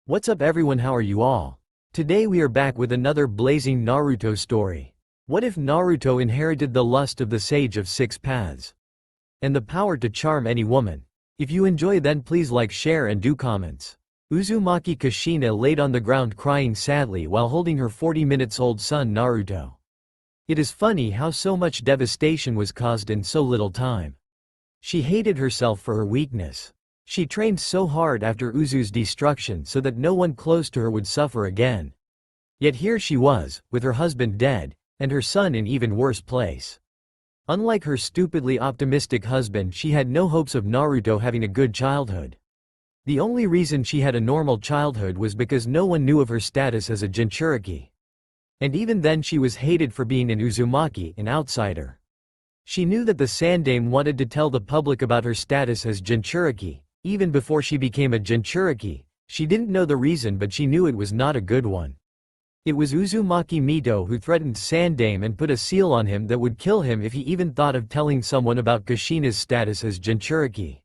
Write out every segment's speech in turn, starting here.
What's up everyone, how are you all? Today we are back with another blazing Naruto story. What if Naruto inherited the lust of the Sage of Six Paths? And the power to charm any woman? If you enjoy then please like, share and do comments. Uzumaki Kushina laid on the ground crying sadly while holding her 40 minutes old son Naruto. It is funny how so much devastation was caused in so little time. She hated herself for her weakness. She trained so hard after Uzu's destruction so that no one close to her would suffer again. Yet here she was, with her husband dead, and her son in even worse place. Unlike her stupidly optimistic husband, she had no hopes of Naruto having a good childhood. The only reason she had a normal childhood was because no one knew of her status as a Jinchuriki. And even then she was hated for being an Uzumaki, an outsider. She knew that the Sandaime wanted to tell the public about her status as Jinchuriki. Even before she became a Jinchuriki, she didn't know the reason, but she knew it was not a good one. It was Uzumaki Mito who threatened Sandaime and put a seal on him that would kill him if he even thought of telling someone about Kushina's status as Jinchuriki.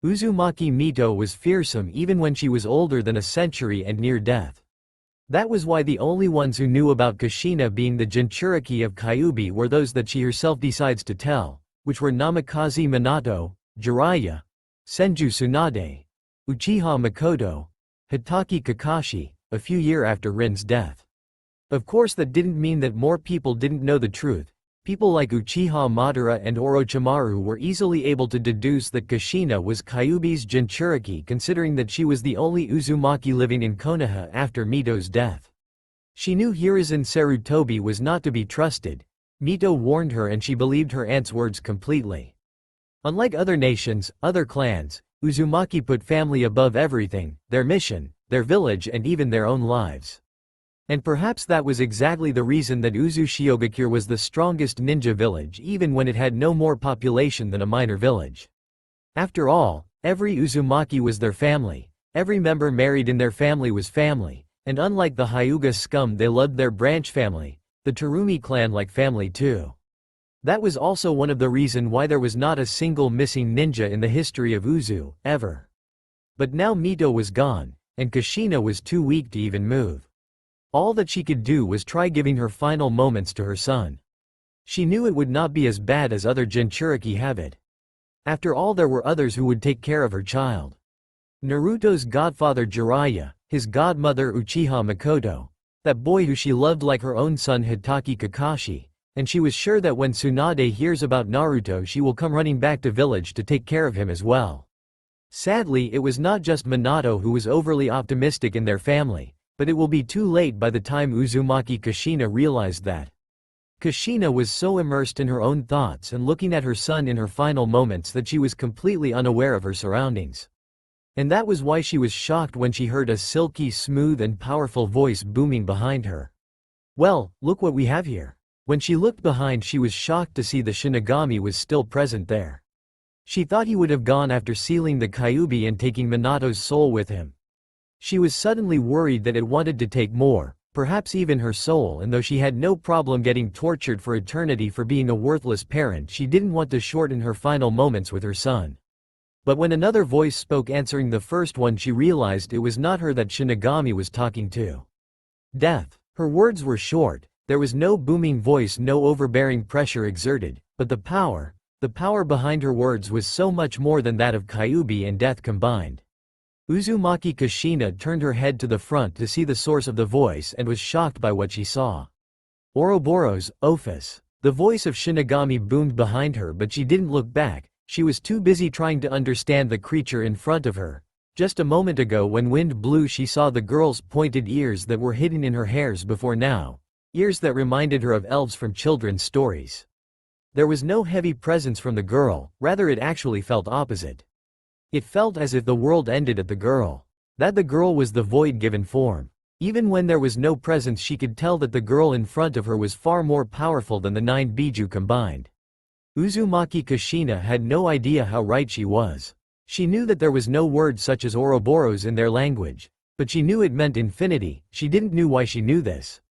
Uzumaki Mito was fearsome even when she was older than a century and near death. That was why the only ones who knew about Kushina being the Jinchuriki of Kyuubi were those that she herself decides to tell, which were Namikaze Minato, Jiraiya, Senju Tsunade, Uchiha Makoto, Hitaki Kakashi, a few years after Rin's death. Of course that didn't mean that more people didn't know the truth. People like Uchiha Madara and Orochimaru were easily able to deduce that Kushina was Kyuubi's Jinchuriki, considering that she was the only Uzumaki living in Konoha after Mito's death. She knew Hiruzen Sarutobi was not to be trusted. Mito warned her and she believed her aunt's words completely. Unlike other nations, other clans, Uzumaki put family above everything, their mission, their village and even their own lives. And perhaps that was exactly the reason that Uzushiogakure was the strongest ninja village even when it had no more population than a minor village. After all, every Uzumaki was their family, every member married in their family was family, and unlike the Hyuga scum they loved their branch family, the Terumi clan like family too. That was also one of the reasons why there was not a single missing ninja in the history of Uzu, ever. But now Mito was gone, and Kushina was too weak to even move. All that she could do was try giving her final moments to her son. She knew it would not be as bad as other Jinchuriki have it. After all, there were others who would take care of her child. Naruto's godfather Jiraiya, his godmother Uchiha Makoto, that boy who she loved like her own son Hitaki Kakashi, and she was sure that when Tsunade hears about Naruto she will come running back to village to take care of him as well. Sadly, it was not just Minato who was overly optimistic in their family, but it will be too late by the time Uzumaki Kushina realized that. Kushina was so immersed in her own thoughts and looking at her son in her final moments that she was completely unaware of her surroundings. And that was why she was shocked when she heard a silky, smooth and powerful voice booming behind her. "Well, look what we have here." When she looked behind she was shocked to see the Shinigami was still present there. She thought he would have gone after sealing the Kyuubi and taking Minato's soul with him. She was suddenly worried that it wanted to take more, perhaps even her soul, and though she had no problem getting tortured for eternity for being a worthless parent, she didn't want to shorten her final moments with her son. But when another voice spoke answering the first one she realized it was not her that Shinigami was talking to. Death. Her words were short. There was no booming voice, no overbearing pressure exerted, but the power behind her words was so much more than that of Kyuubi and death combined. Uzumaki Kushina turned her head to the front to see the source of the voice and was shocked by what she saw. Ouroboros, Ophis. The voice of Shinigami boomed behind her, but she didn't look back. She was too busy trying to understand the creature in front of her. Just a moment ago when wind blew she saw the girl's pointed ears that were hidden in her hairs before now. Ears that reminded her of elves from children's stories. There was no heavy presence from the girl, rather it actually felt opposite. It felt as if the world ended at the girl. That the girl was the void given form. Even when there was no presence she could tell that the girl in front of her was far more powerful than the 9 Biju combined. Uzumaki Kushina had no idea how right she was. She knew that there was no word such as Ouroboros in their language, but she knew it meant infinity. She didn't know why she knew this.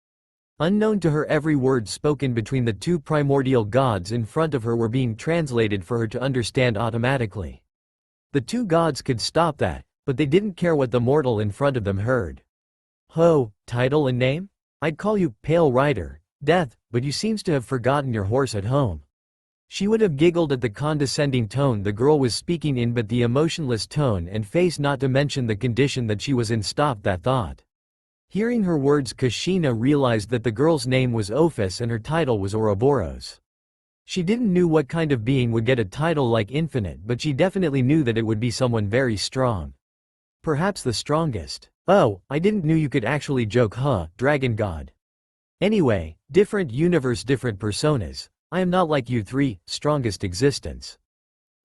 Unknown to her, every word spoken between the two primordial gods in front of her were being translated for her to understand automatically. The two gods could stop that, But they didn't care what the mortal in front of them heard. Ho, title and name? I'd call you Pale Rider, Death, but you seems to have forgotten your horse at home. She would have giggled at the condescending tone the girl was speaking in, but the emotionless tone and face, not to mention the condition that she was in, stopped that thought. Hearing her words, Kushina realized that the girl's name was Ophis and her title was Ouroboros. She didn't know what kind of being would get a title like Infinite, but she definitely knew that it would be someone very strong. Perhaps the strongest. Oh, I didn't know you could actually joke, huh, Dragon God. Anyway, different universe, different personas. I am not like you three, strongest existence.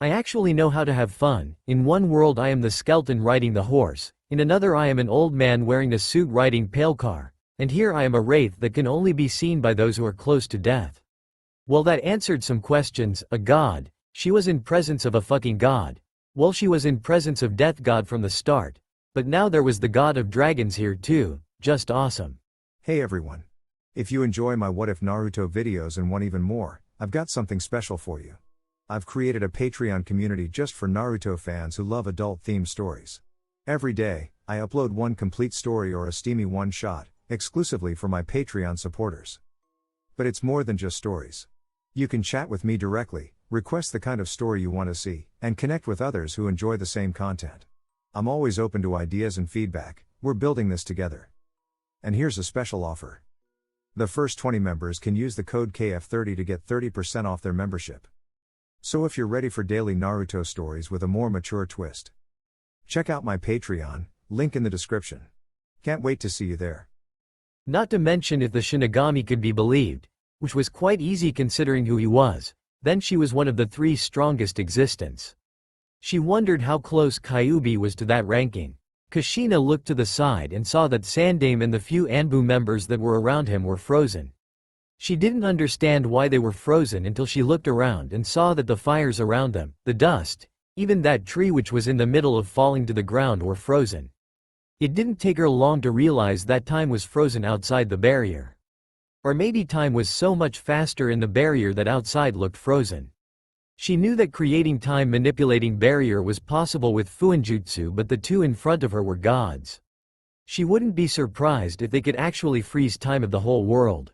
I actually know how to have fun. In one world I am the skeleton riding the horse, in another I am an old man wearing a suit riding pale car, and here I am a wraith that can only be seen by those who are close to death. Well, that answered some questions. A god. She was in presence of a fucking god. Well, she was in presence of Death God from the start, but now there was the god of dragons here too. Just awesome. Hey everyone. If you enjoy my What If Naruto videos and want even more, I've got something special for you. I've created a Patreon community just for Naruto fans who love adult-themed stories. Every day, I upload one complete story or a steamy one-shot, exclusively for my Patreon supporters. But it's more than just stories. You can chat with me directly, request the kind of story you want to see, and connect with others who enjoy the same content. I'm always open to ideas and feedback. We're building this together. And here's a special offer. The first 20 members can use the code KF30 to get 30% off their membership. So if you're ready for daily Naruto stories with a more mature twist, check out my Patreon, link in the description. Can't wait to see you there. Not to mention, if the Shinigami could be believed, which was quite easy considering who he was, then she was one of the three strongest existence. She wondered how close Kyuubi was to that ranking. Kushina looked to the side and saw that Sandame and the few Anbu members that were around him were frozen. She didn't understand why they were frozen until she looked around and saw that the fires around them, the dust, even that tree which was in the middle of falling to the ground, were frozen. It didn't take her long to realize that time was frozen outside the barrier. Or maybe time was so much faster in the barrier that outside looked frozen. She knew that creating time manipulating barrier was possible with Fuinjutsu, but the two in front of her were gods. She wouldn't be surprised if they could actually freeze time of the whole world.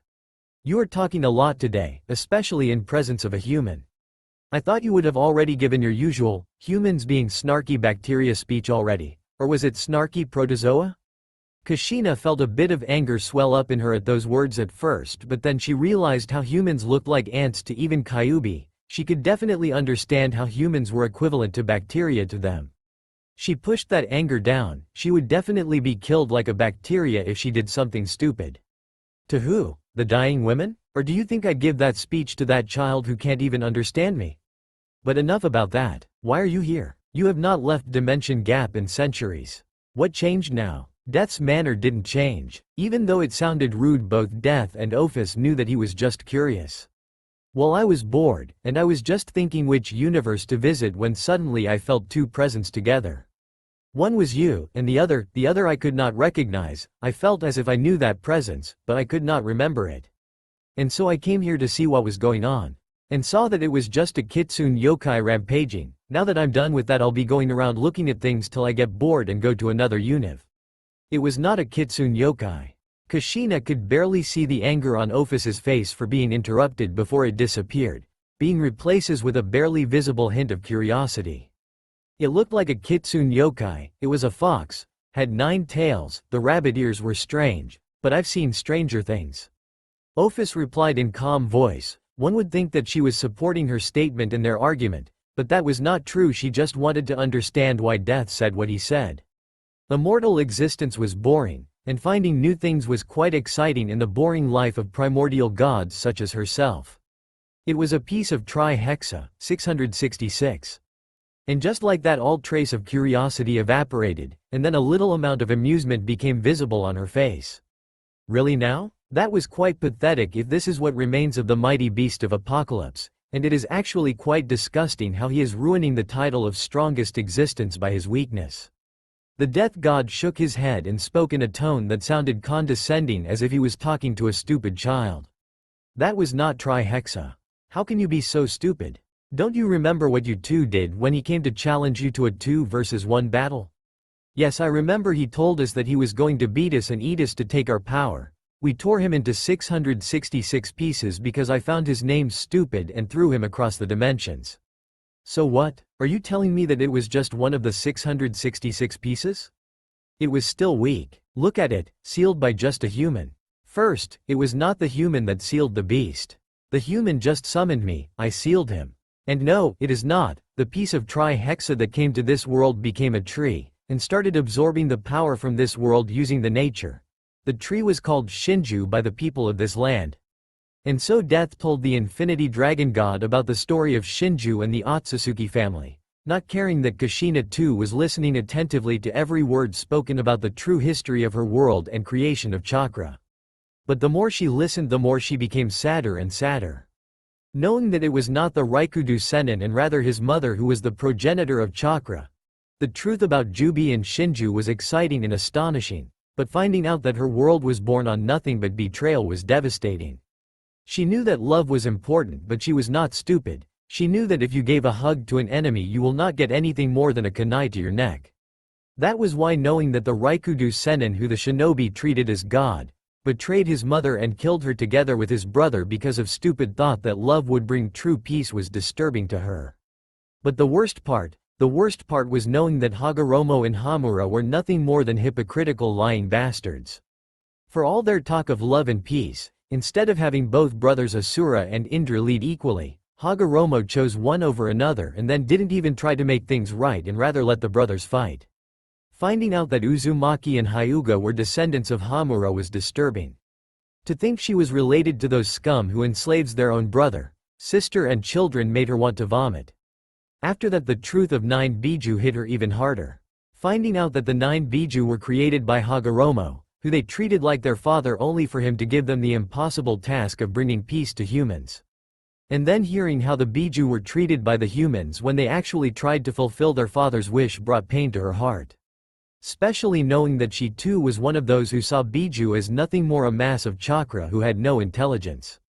You are talking a lot today, especially in presence of a human. I thought you would have already given your usual, humans being snarky bacteria speech already, or was it snarky protozoa? Kushina felt a bit of anger swell up in her at those words at first, but then she realized how humans looked like ants to even Kyuubi. She could definitely understand how humans were equivalent to bacteria to them. She pushed that anger down. She would definitely be killed like a bacteria if she did something stupid. To who? The dying women? Or do you think I'd give that speech to that child who can't even understand me? But enough about that. Why are you here? You have not left Dimension Gap in centuries. What changed now? Death's manner didn't change. Even though it sounded rude, both Death and Ophis knew that he was just curious. Well, I was bored, and I was just thinking which universe to visit when suddenly I felt two presents together. One was you, and the other I could not recognize. I felt as if I knew that presence, but I could not remember it. And so I came here to see what was going on. And saw that it was just a kitsune yokai rampaging. Now that I'm done with that, I'll be going around looking at things till I get bored and go to another univ. It was not a kitsune yokai. Kushina could barely see the anger on Ophis's face for being interrupted before it disappeared, being replaced with a barely visible hint of curiosity. It looked like a kitsune yokai. It was a fox, had 9 tails, the rabbit ears were strange, but I've seen stranger things. Ophis replied in calm voice. One would think that she was supporting her statement in their argument, but that was not true. She just wanted to understand why Death said what he said. The mortal existence was boring, and finding new things was quite exciting in the boring life of primordial gods such as herself. It was a piece of tri-hexa, 666. And just like that, all trace of curiosity evaporated, and then a little amount of amusement became visible on her face. Really now? That was quite pathetic if this is what remains of the mighty beast of Apocalypse, and it is actually quite disgusting how he is ruining the title of strongest existence by his weakness. The Death God shook his head and spoke in a tone that sounded condescending, as if he was talking to a stupid child. That was not tri-hexa. How can you be so stupid? Don't you remember what you two did when he came to challenge you to a 2 versus 1 battle? Yes, I remember he told us that he was going to beat us and eat us to take our power. We tore him into 666 pieces because I found his name stupid and threw him across the dimensions. So what? Are you telling me that it was just one of the 666 pieces? It was still weak. Look at it, sealed by just a human. First, it was not the human that sealed the beast. The human just summoned me, I sealed him. And no, it is not. The piece of tri-hexa that came to this world became a tree, and started absorbing the power from this world using the nature. The tree was called Shinju by the people of this land. And so Death told the Infinity Dragon God about the story of Shinju and the Otsutsuki family, not caring that Kushina too was listening attentively to every word spoken about the true history of her world and creation of chakra. But the more she listened, the more she became sadder and sadder. Knowing that it was not the Raikudu Sennin and rather his mother who was the progenitor of chakra. The truth about Jubi and Shinju was exciting and astonishing, but finding out that her world was born on nothing but betrayal was devastating. She knew that love was important, but she was not stupid. She knew that if you gave a hug to an enemy you will not get anything more than a kunai to your neck. That was why, knowing that the Raikudu Sennin, who the shinobi treated as God, betrayed his mother and killed her together with his brother because of stupid thought that love would bring true peace, was disturbing to her. But the worst part was knowing that Hagoromo and Hamura were nothing more than hypocritical lying bastards. For all their talk of love and peace, instead of having both brothers Asura and Indra lead equally, Hagoromo chose one over another and then didn't even try to make things right and rather let the brothers fight. Finding out that Uzumaki and Hyuga were descendants of Hamura was disturbing. To think she was related to those scum who enslaves their own brother, sister and children made her want to vomit. After that, the truth of 9 Biju hit her even harder. Finding out that the 9 Biju were created by Hagoromo, who they treated like their father only for him to give them the impossible task of bringing peace to humans. And then hearing how the Biju were treated by the humans when they actually tried to fulfill their father's wish brought pain to her heart. Especially knowing that she too was one of those who saw Biju as nothing more a mass of chakra who had no intelligence.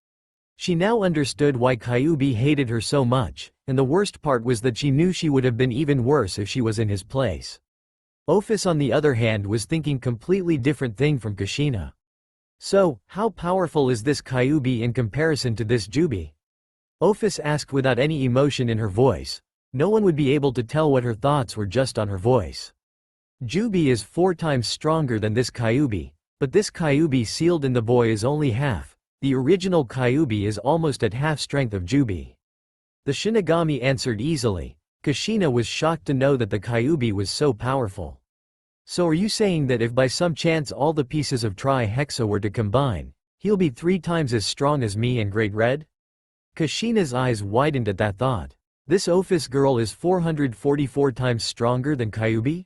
She now understood why Kyuubi hated her so much, and the worst part was that she knew she would have been even worse if she was in his place. Ophis, on the other hand, was thinking completely different thing from Kushina. So, how powerful is this Kyuubi in comparison to this Jubi? Ophis asked without any emotion in her voice. No one would be able to tell what her thoughts were just on her voice. Jubi is 4 times stronger than this Kyuubi, but this Kyuubi sealed in the boy is only half. The original Kyuubi is almost at half strength of Jubi. The Shinigami answered easily. Kushina was shocked to know that the Kyuubi was so powerful. So are you saying that if by some chance all the pieces of tri-hexa were to combine, he'll be 3 times as strong as me and Great Red? Kushina's eyes widened at that thought. This Ophis girl is 444 times stronger than Kyuubi?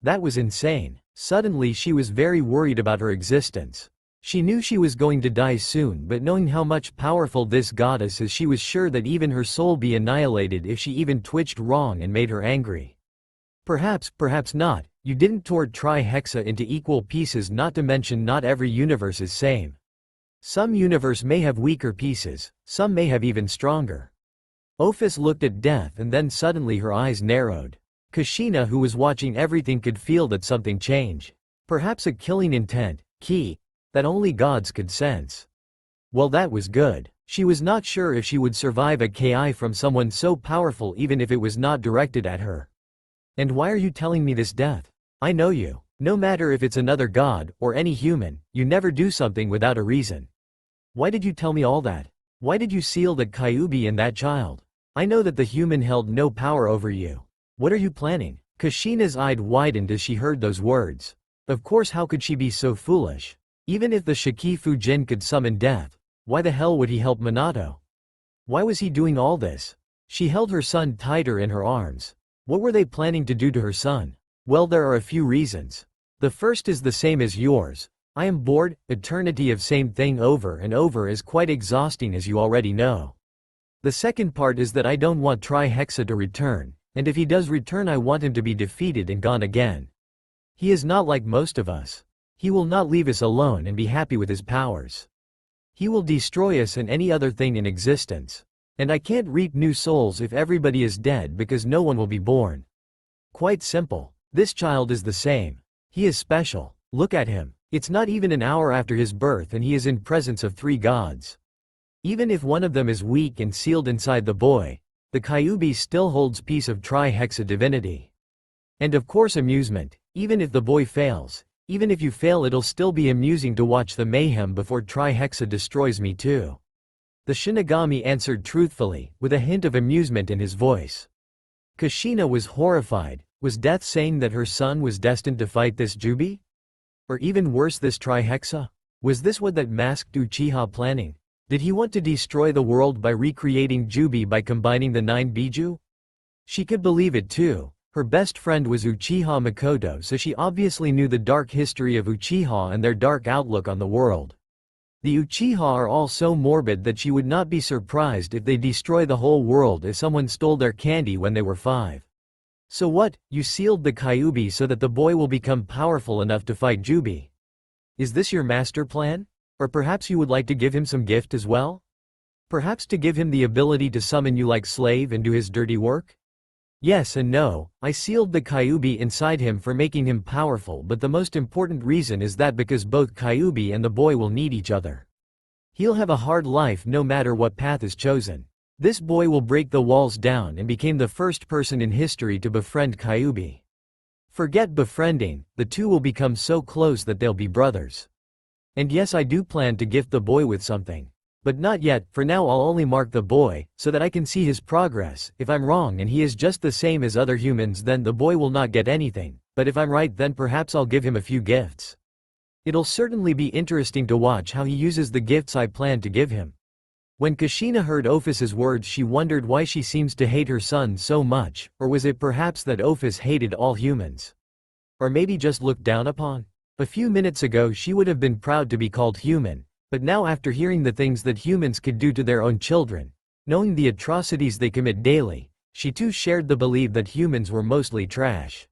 That was insane. Suddenly she was very worried about her existence. She knew she was going to die soon, but knowing how much powerful this goddess is, she was sure that even her soul be annihilated if she even twitched wrong and made her angry. Perhaps not. You didn't tore tri-hexa into equal pieces, not to mention not every universe is same. Some universe may have weaker pieces, some may have even stronger. Ophis looked at Death and then suddenly her eyes narrowed. Kushina, who was watching everything, could feel that something changed. Perhaps a killing intent, ki, that only gods could sense. Well, that was good. She was not sure if she would survive a ki from someone so powerful even if it was not directed at her. And why are you telling me this, Death? I know you. No matter if it's another god, or any human, you never do something without a reason. Why did you tell me all that? Why did you seal that Kyuubi and that child? I know that the human held no power over you. What are you planning? Kushina's eyes widened as she heard those words. Of course, how could she be so foolish? Even if the Shikifu Jin could summon Death, why the hell would he help Minato? Why was he doing all this? She held her son tighter in her arms. What were they planning to do to her son? Well, there are a few reasons. The first is the same as yours. I am bored. Eternity of same thing over and over is quite exhausting, as you already know. The second part is that I don't want tri-hexa to return. And if he does return, I want him to be defeated and gone again. He is not like most of us. He will not leave us alone and be happy with his powers. He will destroy us and any other thing in existence. And I can't reap new souls if everybody is dead, because no one will be born. Quite simple. This child is the same. He is special. Look at him. It's not even an hour after his birth and he is in presence of 3 gods. Even if one of them is weak and sealed inside the boy, the Kyuubi still holds piece of tri-hexa divinity. And of course amusement, even if the boy fails. Even if you fail, it'll still be amusing to watch the mayhem before tri-hexa destroys me too. The Shinigami answered truthfully, with a hint of amusement in his voice. Kushina was horrified. Was Death saying that her son was destined to fight this Jubi? Or even worse, this tri-hexa? Was this what that masked Uchiha planning? Did he want to destroy the world by recreating Jubi by combining the 9 Biju? She could believe it too. Her best friend was Uchiha Makoto, so she obviously knew the dark history of Uchiha and their dark outlook on the world. The Uchiha are all so morbid that she would not be surprised if they destroy the whole world if someone stole their candy when they were 5. So what, you sealed the Kyuubi so that the boy will become powerful enough to fight Jubi? Is this your master plan? Or perhaps you would like to give him some gift as well? Perhaps to give him the ability to summon you like slave and do his dirty work? Yes and no, I sealed the Kyuubi inside him for making him powerful, but the most important reason is that because both Kyuubi and the boy will need each other. He'll have a hard life no matter what path is chosen. This boy will break the walls down and became the first person in history to befriend Kyuubi. Forget befriending, the two will become so close that they'll be brothers. And yes, I do plan to gift the boy with something. But not yet, for now I'll only mark the boy, so that I can see his progress. If I'm wrong and he is just the same as other humans, then the boy will not get anything, but if I'm right, then perhaps I'll give him a few gifts. It'll certainly be interesting to watch how he uses the gifts I plan to give him. When Kushina heard Ophus's words, she wondered why she seems to hate her son so much, or was it perhaps that Ophus hated all humans? Or maybe just looked down upon? A few minutes ago she would have been proud to be called human, but now after hearing the things that humans could do to their own children, knowing the atrocities they commit daily, she too shared the belief that humans were mostly trash.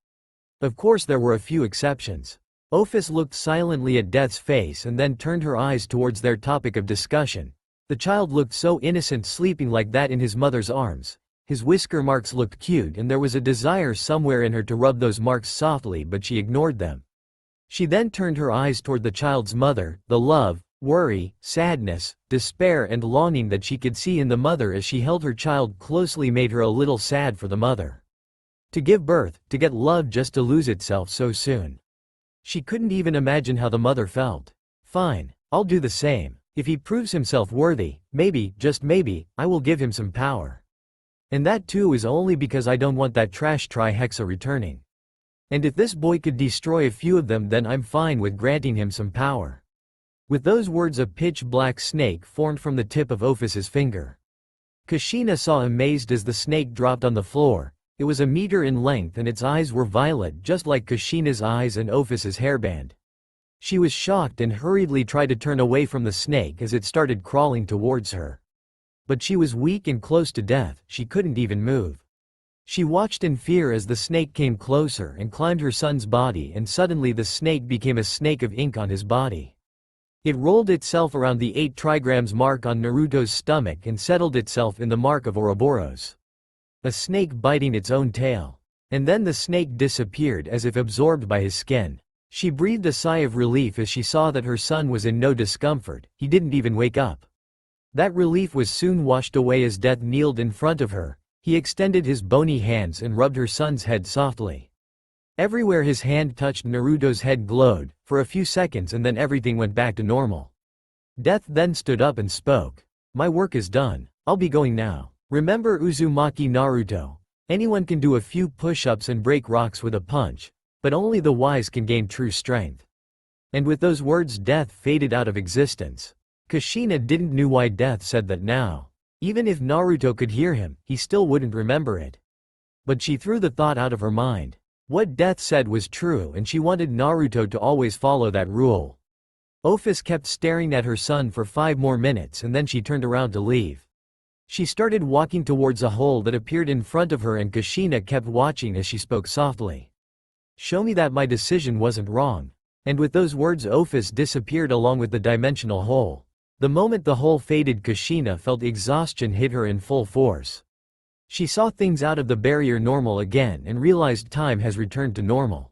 Of course there were a few exceptions. Ophus looked silently at Death's face and then turned her eyes towards their topic of discussion. The child looked so innocent sleeping like that in his mother's arms. His whisker marks looked cute and there was a desire somewhere in her to rub those marks softly, but she ignored them. She then turned her eyes toward the child's mother. The love, worry, sadness, despair and longing that she could see in the mother as she held her child closely made her a little sad for the mother. To give birth, to get love just to lose itself so soon. She couldn't even imagine how the mother felt. Fine, I'll do the same. If he proves himself worthy, maybe, just maybe, I will give him some power. And that too is only because I don't want that trash tri-hexa returning. And if this boy could destroy a few of them, then I'm fine with granting him some power. With those words, a pitch-black snake formed from the tip of Ophus's finger. Kushina saw amazed as the snake dropped on the floor. It was a meter in length and its eyes were violet, just like Kushina's eyes and Ophus's hairband. She was shocked and hurriedly tried to turn away from the snake as it started crawling towards her. But she was weak and close to death, she couldn't even move. She watched in fear as the snake came closer and climbed her son's body, and suddenly the snake became a snake of ink on his body. It rolled itself around the 8 trigrams mark on Naruto's stomach and settled itself in the mark of Ouroboros. A snake biting its own tail. And then the snake disappeared as if absorbed by his skin. She breathed a sigh of relief as she saw that her son was in no discomfort, he didn't even wake up. That relief was soon washed away as Death kneeled in front of her. He extended his bony hands and rubbed her son's head softly. Everywhere his hand touched, Naruto's head glowed, for a few seconds, and then everything went back to normal. Death then stood up and spoke. My work is done, I'll be going now. Remember Uzumaki Naruto. Anyone can do a few push-ups and break rocks with a punch, but only the wise can gain true strength. And with those words Death faded out of existence. Kushina didn't know why Death said that now. Even if Naruto could hear him, he still wouldn't remember it. But she threw the thought out of her mind. What Death said was true and she wanted Naruto to always follow that rule. Ophus kept staring at her son for 5 more minutes and then she turned around to leave. She started walking towards a hole that appeared in front of her and Kushina kept watching as she spoke softly. Show me that my decision wasn't wrong. And with those words Ophus disappeared along with the dimensional hole. The moment the hole faded, Kushina felt exhaustion hit her in full force. She saw things out of the barrier normal again and realized time has returned to normal.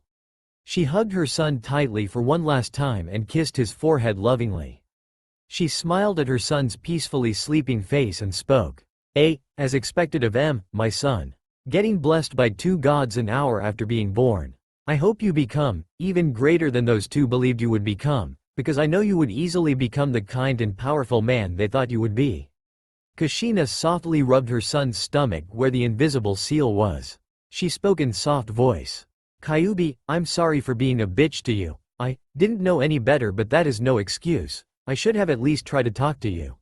She hugged her son tightly for one last time and kissed his forehead lovingly. She smiled at her son's peacefully sleeping face and spoke. As expected of my son. Getting blessed by two gods an hour after being born. I hope you become, even greater than those two believed you would become, because I know you would easily become the kind and powerful man they thought you would be. Kushina softly rubbed her son's stomach where the invisible seal was. She spoke in soft voice. Kyubi, I'm sorry for being a bitch to you. I didn't know any better, but that is no excuse. I should have at least tried to talk to you.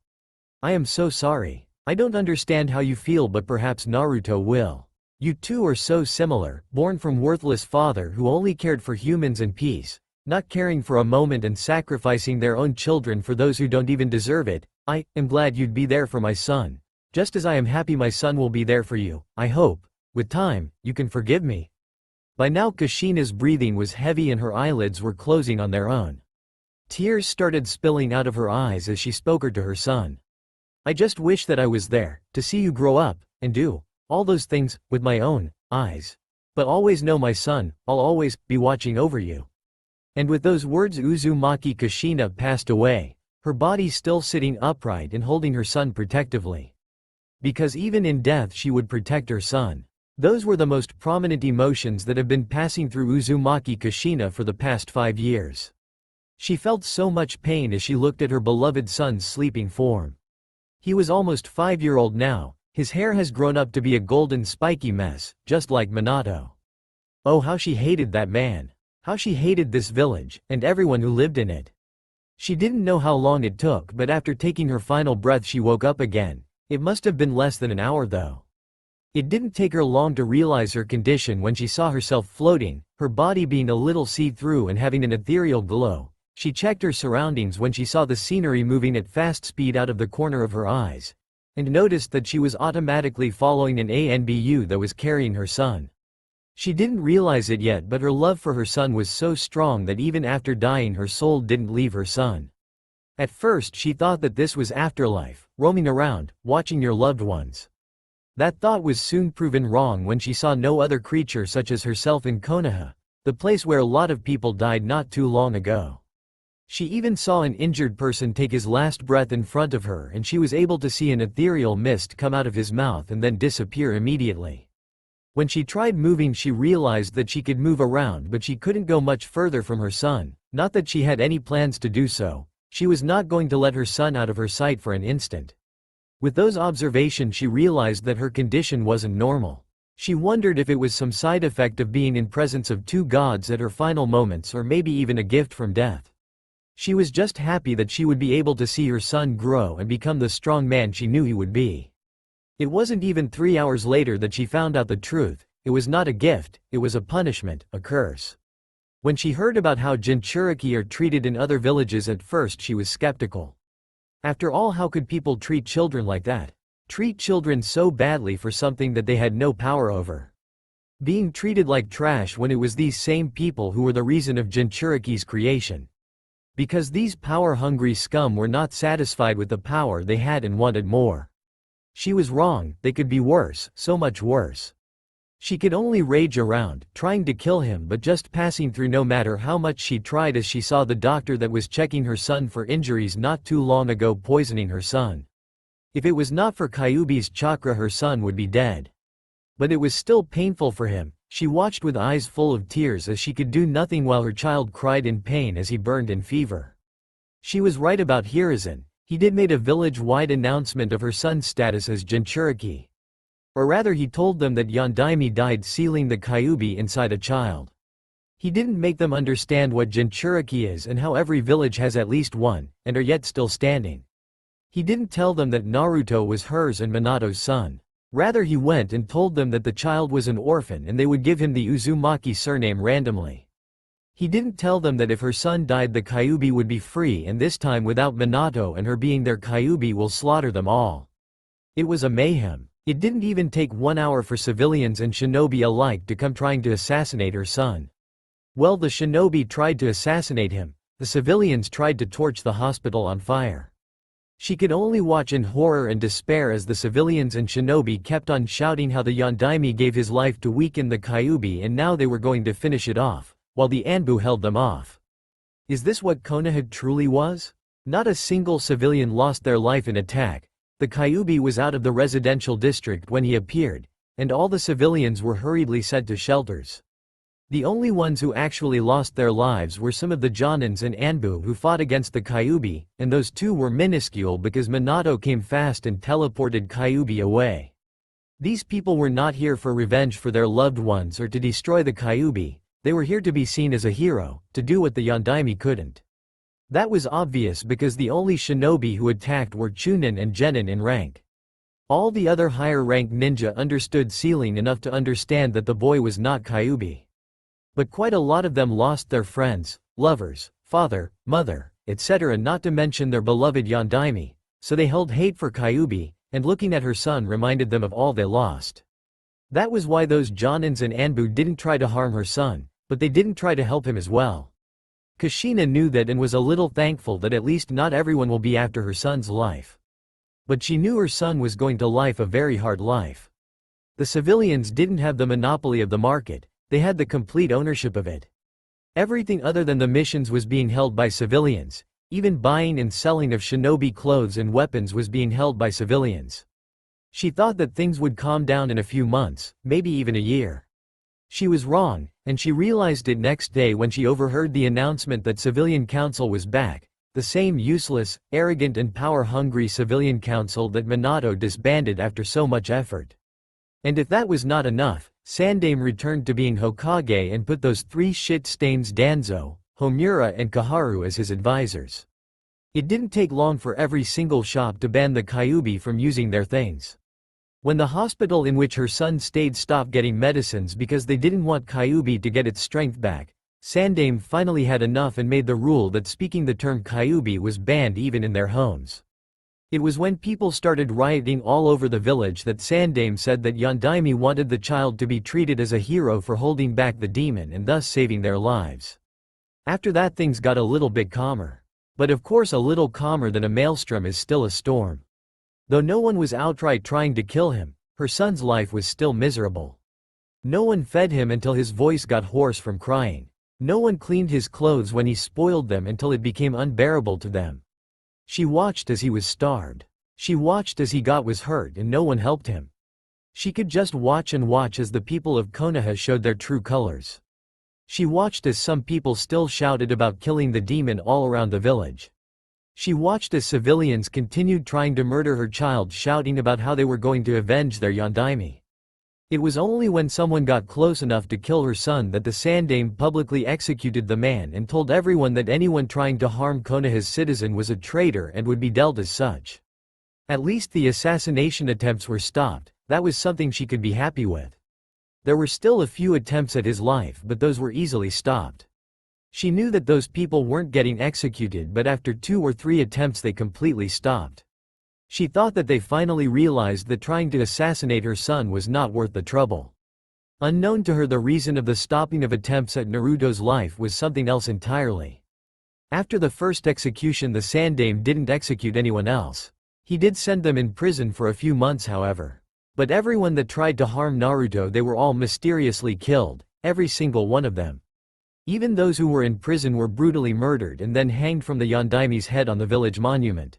I am so sorry. I don't understand how you feel, but perhaps Naruto will. You two are so similar, born from worthless father who only cared for humans and peace, not caring for a moment and sacrificing their own children for those who don't even deserve it. I am glad you'd be there for my son. Just as I am happy my son will be there for you. I hope, with time, you can forgive me. By now Kushina's breathing was heavy and her eyelids were closing on their own. Tears started spilling out of her eyes as she spoke to her son. I just wish that I was there, to see you grow up, and do all those things, with my own eyes. But always know my son, I'll always be watching over you. And with those words Uzumaki Kushina passed away, her body still sitting upright and holding her son protectively. Because even in death she would protect her son. Those were the most prominent emotions that have been passing through Uzumaki Kushina for the past 5 years. She felt so much pain as she looked at her beloved son's sleeping form. He was almost 5-year-old now, his hair has grown up to be a golden spiky mess, just like Minato. Oh, how she hated that man. How she hated this village, and everyone who lived in it. She didn't know how long it took, but after taking her final breath she woke up again. It must have been less than an hour though. It didn't take her long to realize her condition when she saw herself floating, her body being a little see-through and having an ethereal glow. She checked her surroundings when she saw the scenery moving at fast speed out of the corner of her eyes, and noticed that she was automatically following an ANBU that was carrying her son. She didn't realize it yet, but her love for her son was so strong that even after dying her soul didn't leave her son. At first she thought that this was afterlife, roaming around, watching your loved ones. That thought was soon proven wrong when she saw no other creature such as herself in Konoha, the place where a lot of people died not too long ago. She even saw an injured person take his last breath in front of her, and she was able to see an ethereal mist come out of his mouth and then disappear immediately. When she tried moving she realized that she could move around, but she couldn't go much further from her son. Not that she had any plans to do so. She was not going to let her son out of her sight for an instant. With those observations she realized that her condition wasn't normal. She wondered if it was some side effect of being in presence of two gods at her final moments, or maybe even a gift from death. She was just happy that she would be able to see her son grow and become the strong man she knew he would be. It wasn't even 3 hours later that she found out the truth. It was not a gift, it was a punishment, a curse. When she heard about how Jinchuriki are treated in other villages, at first she was skeptical. After all, how could people treat children like that? Treat children so badly for something that they had no power over. Being treated like trash when it was these same people who were the reason of Jinchuriki's creation. Because these power-hungry scum were not satisfied with the power they had and wanted more. She was wrong, they could be worse, so much worse. She could only rage around, trying to kill him, but just passing through no matter how much she tried, as she saw the doctor that was checking her son for injuries not too long ago poisoning her son. If it was not for Kyuubi's chakra her son would be dead. But it was still painful for him. She watched with eyes full of tears as she could do nothing while her child cried in pain as he burned in fever. She was right about Hiruzen. He did made a village-wide announcement of her son's status as Jinchuriki. Or rather, he told them that Yondaime died sealing the Kyuubi inside a child. He didn't make them understand what Jinchuriki is and how every village has at least one, and are yet still standing. He didn't tell them that Naruto was hers and Minato's son. Rather, he went and told them that the child was an orphan and they would give him the Uzumaki surname randomly. He didn't tell them that if her son died the Kyuubi would be free, and this time without Minato and her being there Kyuubi will slaughter them all. It was a mayhem. It didn't even take 1 hour for civilians and shinobi alike to come trying to assassinate her son. Well, the shinobi tried to assassinate him, the civilians tried to torch the hospital on fire. She could only watch in horror and despair as the civilians and shinobi kept on shouting how the Yondaime gave his life to weaken the Kyuubi and now they were going to finish it off, while the Anbu held them off. Is this what Konoha truly was? Not a single civilian lost their life in attack. The Kyuubi was out of the residential district when he appeared, and all the civilians were hurriedly sent to shelters. The only ones who actually lost their lives were some of the Jonins and Anbu who fought against the Kyuubi, and those two were minuscule because Minato came fast and teleported Kyuubi away. These people were not here for revenge for their loved ones or to destroy the Kyuubi, they were here to be seen as a hero, to do what the Yondaime couldn't. That was obvious because the only shinobi who attacked were Chunin and Genin in rank. All the other higher-ranked ninja understood Sealing enough to understand that the boy was not Kyuubi. But quite a lot of them lost their friends, lovers, father, mother, etc., not to mention their beloved Yondaime, so they held hate for Kyuubi, and looking at her son reminded them of all they lost. That was why those Jonins and Anbu didn't try to harm her son, but they didn't try to help him as well. Kushina knew that and was a little thankful that at least not everyone will be after her son's life. But she knew her son was going to live a very hard life. The civilians didn't have the monopoly of the market, they had the complete ownership of it. Everything other than the missions was being held by civilians, even buying and selling of shinobi clothes and weapons was being held by civilians. She thought that things would calm down in a few months, maybe even a year. She was wrong, and she realized it next day when she overheard the announcement that Civilian Council was back, the same useless, arrogant and power-hungry Civilian Council that Minato disbanded after so much effort. And if that was not enough, Sandaime returned to being Hokage and put those three shit-stains Danzo, Homura and Kaharu as his advisors. It didn't take long for every single shop to ban the Kyuubi from using their things. When the hospital in which her son stayed stopped getting medicines because they didn't want Kyuubi to get its strength back, Sandaime finally had enough and made the rule that speaking the term Kyuubi was banned even in their homes. It was when people started rioting all over the village that Sandaime said that Yondaime wanted the child to be treated as a hero for holding back the demon and thus saving their lives. After that things got a little bit calmer. But of course a little calmer than a maelstrom is still a storm. Though no one was outright trying to kill him, her son's life was still miserable. No one fed him until his voice got hoarse from crying. No one cleaned his clothes when he spoiled them until it became unbearable to them. She watched as he was starved. She watched as he was hurt and no one helped him. She could just watch and watch as the people of Konoha showed their true colors. She watched as some people still shouted about killing the demon all around the village. She watched as civilians continued trying to murder her child, shouting about how they were going to avenge their Yondaime. It was only when someone got close enough to kill her son that the Sandaime publicly executed the man and told everyone that anyone trying to harm Konoha's citizen was a traitor and would be dealt as such. At least the assassination attempts were stopped, that was something she could be happy with. There were still a few attempts at his life but those were easily stopped. She knew that those people weren't getting executed but after 2 or 3 attempts they completely stopped. She thought that they finally realized that trying to assassinate her son was not worth the trouble. Unknown to her, the reason of the stopping of attempts at Naruto's life was something else entirely. After the first execution, the Sandaime didn't execute anyone else. He did send them in prison for a few months, however. But everyone that tried to harm Naruto, they were all mysteriously killed, every single one of them. Even those who were in prison were brutally murdered and then hanged from the Yondaime's head on the village monument.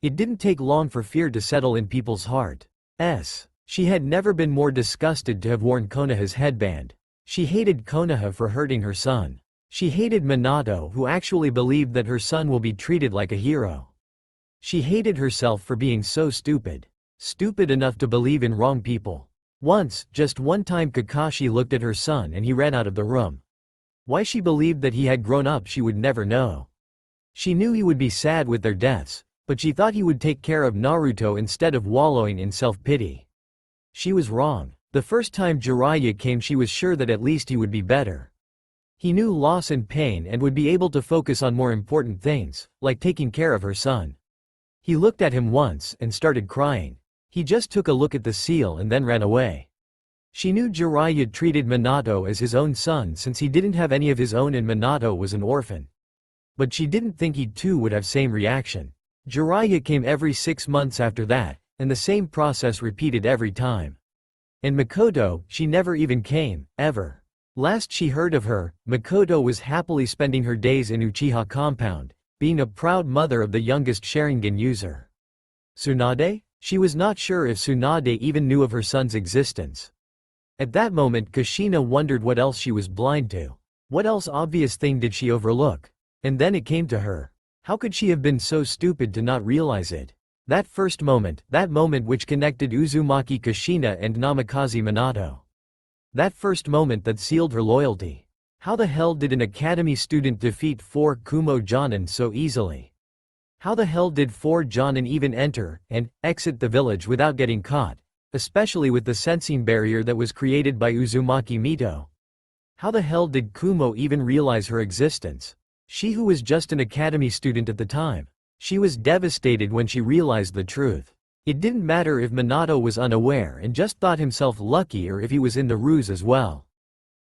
It didn't take long for fear to settle in people's hearts. She had never been more disgusted to have worn Konoha's headband. She hated Konoha for hurting her son. She hated Minato, who actually believed that her son will be treated like a hero. She hated herself for being so stupid. Stupid enough to believe in wrong people. Once, just one time, Kakashi looked at her son and he ran out of the room. Why she believed that he had grown up she would never know. She knew he would be sad with their deaths, but she thought he would take care of Naruto instead of wallowing in self-pity. She was wrong. The first time Jiraiya came she was sure that at least he would be better. He knew loss and pain and would be able to focus on more important things, like taking care of her son. He looked at him once and started crying. He just took a look at the seal and then ran away. She knew Jiraiya treated Minato as his own son since he didn't have any of his own and Minato was an orphan. But she didn't think he too would have same reaction. Jiraiya came every 6 months after that, and the same process repeated every time. And Makoto, she never even came, ever. Last she heard of her, Makoto was happily spending her days in Uchiha compound, being a proud mother of the youngest Sharingan user. Tsunade? She was not sure if Tsunade even knew of her son's existence. At that moment Kushina wondered what else she was blind to. What else obvious thing did she overlook? And then it came to her. How could she have been so stupid to not realize it? That first moment, that moment which connected Uzumaki Kushina and Namikaze Minato. That first moment that sealed her loyalty. How the hell did an academy student defeat 4 Kumo Jonin so easily? How the hell did 4 Jonin even enter and exit the village without getting caught, especially with the sensing barrier that was created by Uzumaki Mito? How the hell did Kumo even realize her existence? She who was just an academy student at the time. She was devastated when she realized the truth. It didn't matter if Minato was unaware and just thought himself lucky or if he was in the ruse as well.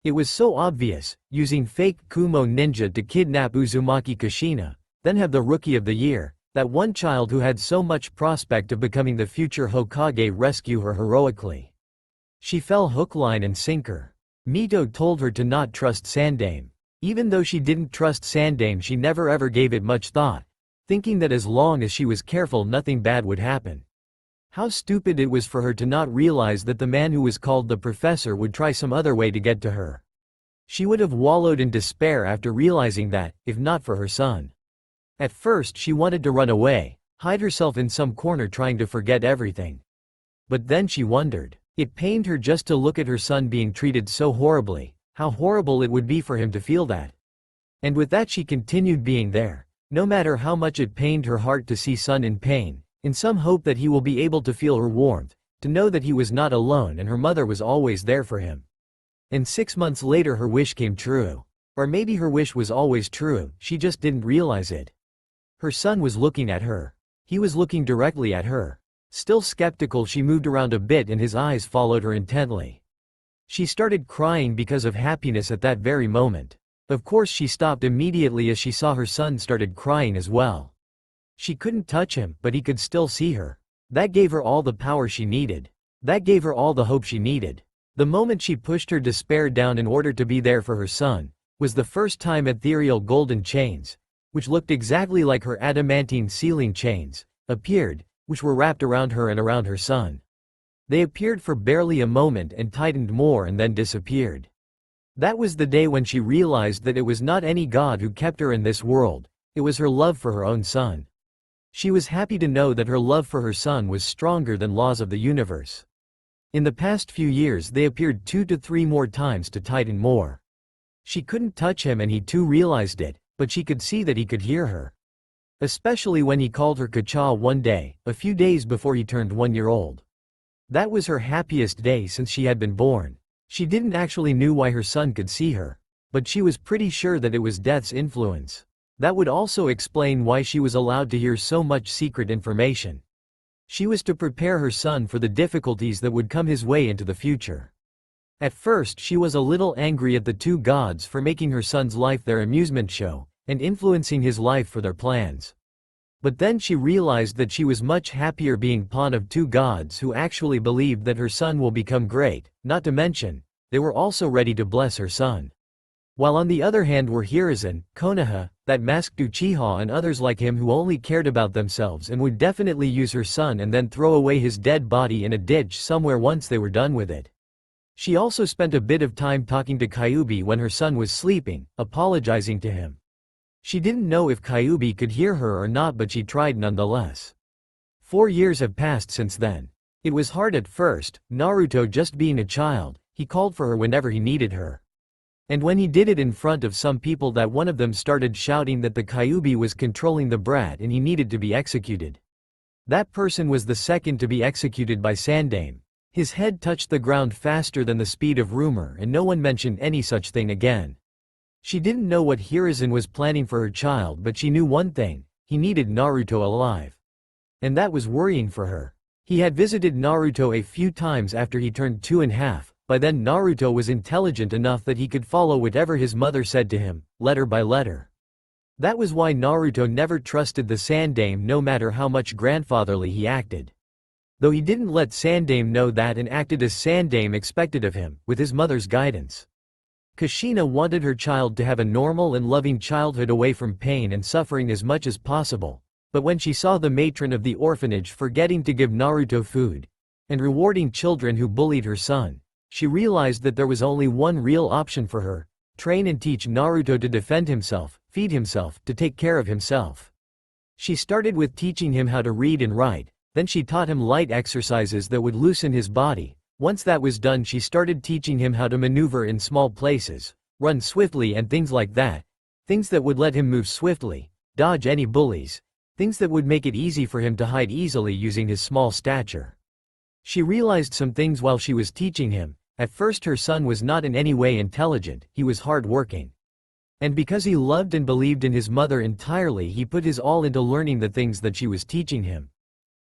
It was so obvious, using fake Kumo ninja to kidnap Uzumaki Kushina, then have the Rookie of the Year, that one child who had so much prospect of becoming the future Hokage rescue her heroically. She fell hook, line and sinker. Mito told her to not trust Sandaime. Even though she didn't trust Sandaime, she never ever gave it much thought, thinking that as long as she was careful nothing bad would happen. How stupid it was for her to not realize that the man who was called the professor would try some other way to get to her. She would have wallowed in despair after realizing that, if not for her son. At first she wanted to run away, hide herself in some corner trying to forget everything. But then she wondered. It pained her just to look at her son being treated so horribly, how horrible it would be for him to feel that. And with that she continued being there, no matter how much it pained her heart to see son in pain, in some hope that he will be able to feel her warmth, to know that he was not alone and her mother was always there for him. And 6 months later her wish came true. Or maybe her wish was always true, she just didn't realize it. Her son was looking at her. He was looking directly at her. Still skeptical, she moved around a bit and his eyes followed her intently. She started crying because of happiness at that very moment. Of course she stopped immediately as she saw her son started crying as well. She couldn't touch him, but he could still see her. That gave her all the power she needed. That gave her all the hope she needed. The moment she pushed her despair down in order to be there for her son, was the first time ethereal golden chains, which looked exactly like her adamantine sealing chains, appeared, which were wrapped around her and around her son. They appeared for barely a moment and tightened more and then disappeared. That was the day when she realized that it was not any god who kept her in this world, it was her love for her own son. She was happy to know that her love for her son was stronger than laws of the universe. In the past few years they appeared 2 to 3 more times to tighten more. She couldn't touch him and he too realized it, but she could see that he could hear her. Especially when he called her Kacha one day, a few days before he turned 1 year old. That was her happiest day since she had been born. She didn't actually knew why her son could see her, but she was pretty sure that it was death's influence. That would also explain why she was allowed to hear so much secret information. She was to prepare her son for the difficulties that would come his way into the future. At first she was a little angry at the 2 gods for making her son's life their amusement show, and influencing his life for their plans. But then she realized that she was much happier being pawn of 2 gods who actually believed that her son will become great, not to mention, they were also ready to bless her son. While on the other hand were Hiruzen, Konoha, that masked Uchiha and others like him who only cared about themselves and would definitely use her son and then throw away his dead body in a ditch somewhere once they were done with it. She also spent a bit of time talking to Kyuubi when her son was sleeping, apologizing to him. She didn't know if Kyuubi could hear her or not, but she tried nonetheless. 4 years have passed since then. It was hard at first, Naruto just being a child, he called for her whenever he needed her. And when he did it in front of some people, that one of them started shouting that the Kyuubi was controlling the brat and he needed to be executed. That person was the second to be executed by Sandaime. His head touched the ground faster than the speed of rumor and no one mentioned any such thing again. She didn't know what Hiruzen was planning for her child, but she knew one thing, he needed Naruto alive. And that was worrying for her. He had visited Naruto a few times after he turned 2.5, by then Naruto was intelligent enough that he could follow whatever his mother said to him, letter by letter. That was why Naruto never trusted the Sandaime no matter how much grandfatherly he acted. Though he didn't let Sandaime know that and acted as Sandaime expected of him, with his mother's guidance. Kushina wanted her child to have a normal and loving childhood away from pain and suffering as much as possible, but when she saw the matron of the orphanage forgetting to give Naruto food, and rewarding children who bullied her son, she realized that there was only one real option for her: train and teach Naruto to defend himself, feed himself, to take care of himself. She started with teaching him how to read and write, then she taught him light exercises that would loosen his body. Once that was done, she started teaching him how to maneuver in small places, run swiftly and things like that. Things that would let him move swiftly, dodge any bullies, things that would make it easy for him to hide easily using his small stature. She realized some things while she was teaching him. At first her son was not in any way intelligent, he was hard-working. And because he loved and believed in his mother entirely, he put his all into learning the things that she was teaching him.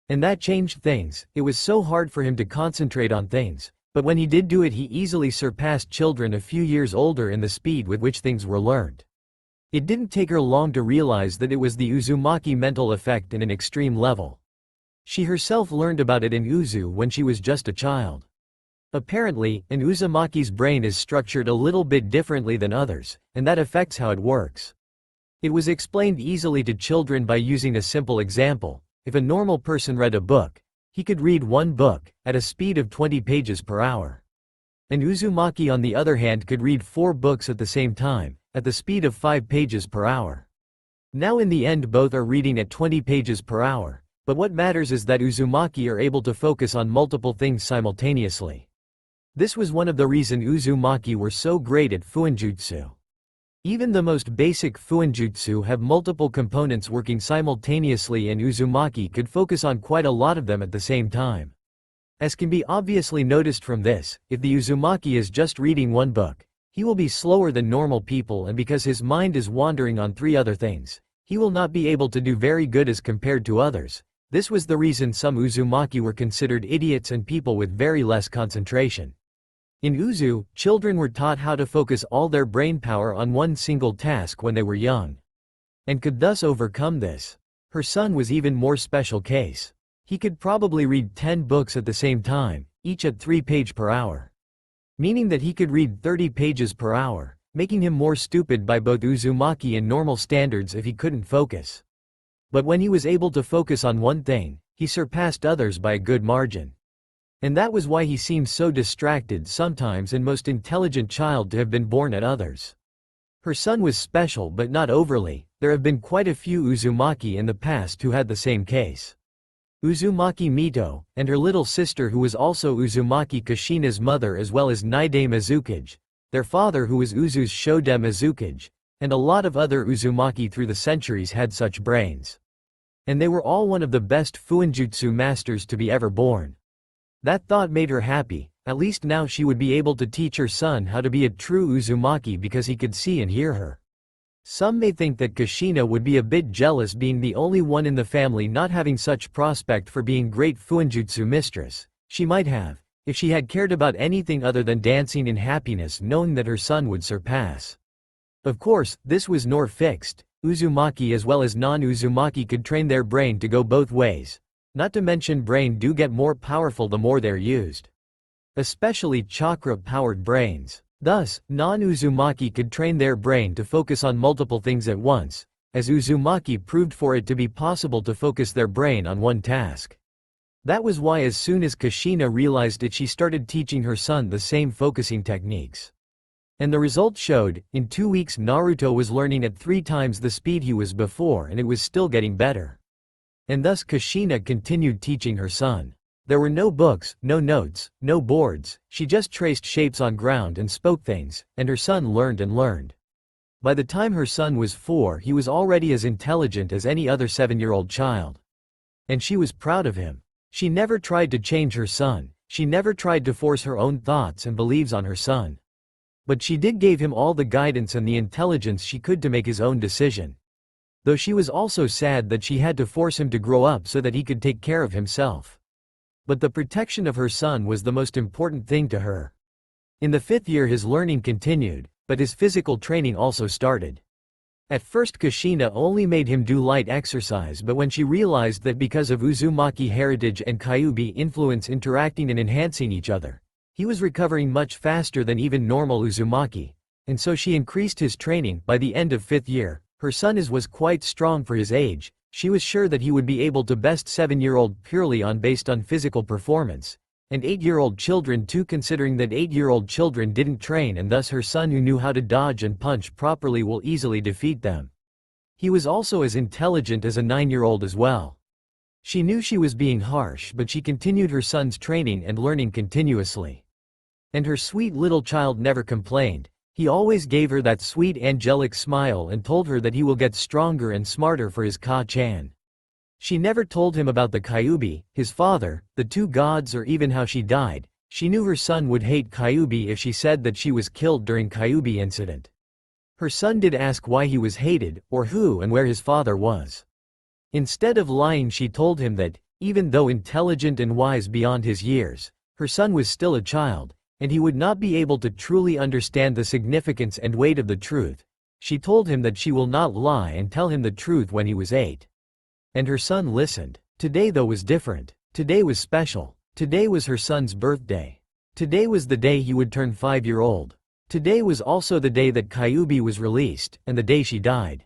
And that changed things. It was so hard for him to concentrate on things, but when he did do it, he easily surpassed children a few years older in the speed with which things were learned. It didn't take her long to realize that it was the Uzumaki mental effect in an extreme level. She herself learned about it in Uzu when she was just a child. Apparently, an Uzumaki's brain is structured a little bit differently than others, and that affects how it works. It was explained easily to children by using a simple example. If a normal person read a book, he could read one book at a speed of 20 pages per hour. An Uzumaki, on the other hand, could read 4 books at the same time, at the speed of 5 pages per hour. Now in the end both are reading at 20 pages per hour, but what matters is that Uzumaki are able to focus on multiple things simultaneously. This was one of the reasons Uzumaki were so great at Fuinjutsu. Even the most basic Fuinjutsu have multiple components working simultaneously, and Uzumaki could focus on quite a lot of them at the same time. As can be obviously noticed from this, if the Uzumaki is just reading one book, he will be slower than normal people, and because his mind is wandering on 3 other things, he will not be able to do very good as compared to others. This was the reason some Uzumaki were considered idiots and people with very less concentration. In Uzu, children were taught how to focus all their brain power on one single task when they were young, and could thus overcome this. Her son was even more special case. He could probably read 10 books at the same time, each at 3 pages per hour. Meaning that he could read 30 pages per hour, making him more stupid by both Uzumaki and normal standards if he couldn't focus. But when he was able to focus on one thing, he surpassed others by a good margin. And that was why he seemed so distracted sometimes and most intelligent child to have been born at others. Her son was special but not overly. There have been quite a few Uzumaki in the past who had the same case. Uzumaki Mito, and her little sister who was also Uzumaki Kushina's mother, as well as Naide Mizukage, their father who was Uzu's Shode Mizukage, and a lot of other Uzumaki through the centuries had such brains. And they were all one of the best Fuinjutsu masters to be ever born. That thought made her happy. At least now she would be able to teach her son how to be a true Uzumaki because he could see and hear her. Some may think that Kushina would be a bit jealous being the only one in the family not having such prospect for being great Fuinjutsu mistress. She might have, if she had cared about anything other than dancing in happiness knowing that her son would surpass. Of course, this was nor fixed. Uzumaki as well as non-Uzumaki could train their brain to go both ways. Not to mention brain do get more powerful the more they're used. Especially chakra-powered brains. Thus, non-Uzumaki could train their brain to focus on multiple things at once, as Uzumaki proved for it to be possible to focus their brain on one task. That was why as soon as Kushina realized it, she started teaching her son the same focusing techniques. And the result showed. In 2 weeks Naruto was learning at 3 times the speed he was before, and it was still getting better. And thus Kushina continued teaching her son. There were no books, no notes, no boards. She just traced shapes on ground and spoke things, and her son learned and learned. By the time her son was 4, he was already as intelligent as any other 7-year-old child. And she was proud of him. She never tried to change her son. She never tried to force her own thoughts and beliefs on her son. But she did give him all the guidance and the intelligence she could to make his own decision. Though she was also sad that she had to force him to grow up so that he could take care of himself. But the protection of her son was the most important thing to her. In the 5th year his learning continued, but his physical training also started. At first Kushina only made him do light exercise, but when she realized that because of Uzumaki heritage and Kyuubi influence interacting and enhancing each other, he was recovering much faster than even normal Uzumaki, and so she increased his training. By the end of 5th year, her son was quite strong for his age. She was sure that he would be able to best 7-year-old purely based on physical performance, and 8-year-old children too, considering that 8-year-old children didn't train, and thus her son who knew how to dodge and punch properly will easily defeat them. He was also as intelligent as a 9-year-old as well. She knew she was being harsh, but she continued her son's training and learning continuously. And her sweet little child never complained. He always gave her that sweet angelic smile and told her that he will get stronger and smarter for his Ka-chan. She never told him about the Kyuubi, his father, the 2 gods, or even how she died. She knew her son would hate Kyuubi if she said that she was killed during Kyuubi incident. Her son did ask why he was hated, or who and where his father was. Instead of lying, she told him that, even though intelligent and wise beyond his years, her son was still a child, and he would not be able to truly understand the significance and weight of the truth. She told him that she will not lie and tell him the truth when he was 8. And her son listened. Today though was different. Today was special. Today was her son's birthday. Today was the day he would turn 5-year-old. Today was also the day that Kyuubi was released, and the day she died.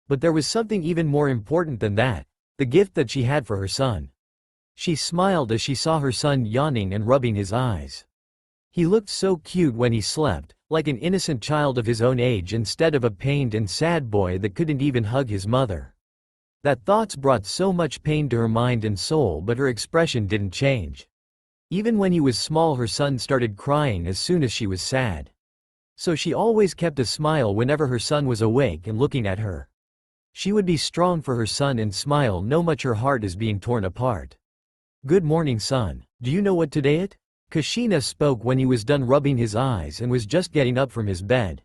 But there was something even more important than that, the gift that she had for her son. She smiled as she saw her son yawning and rubbing his eyes. He looked so cute when he slept, like an innocent child of his own age instead of a pained and sad boy that couldn't even hug his mother. That thoughts brought so much pain to her mind and soul, but her expression didn't change. Even when he was small, her son started crying as soon as she was sad. So she always kept a smile whenever her son was awake and looking at her. She would be strong for her son and smile no much her heart is being torn apart. Good morning, son. Do you know what today it? Kushina spoke when he was done rubbing his eyes and was just getting up from his bed.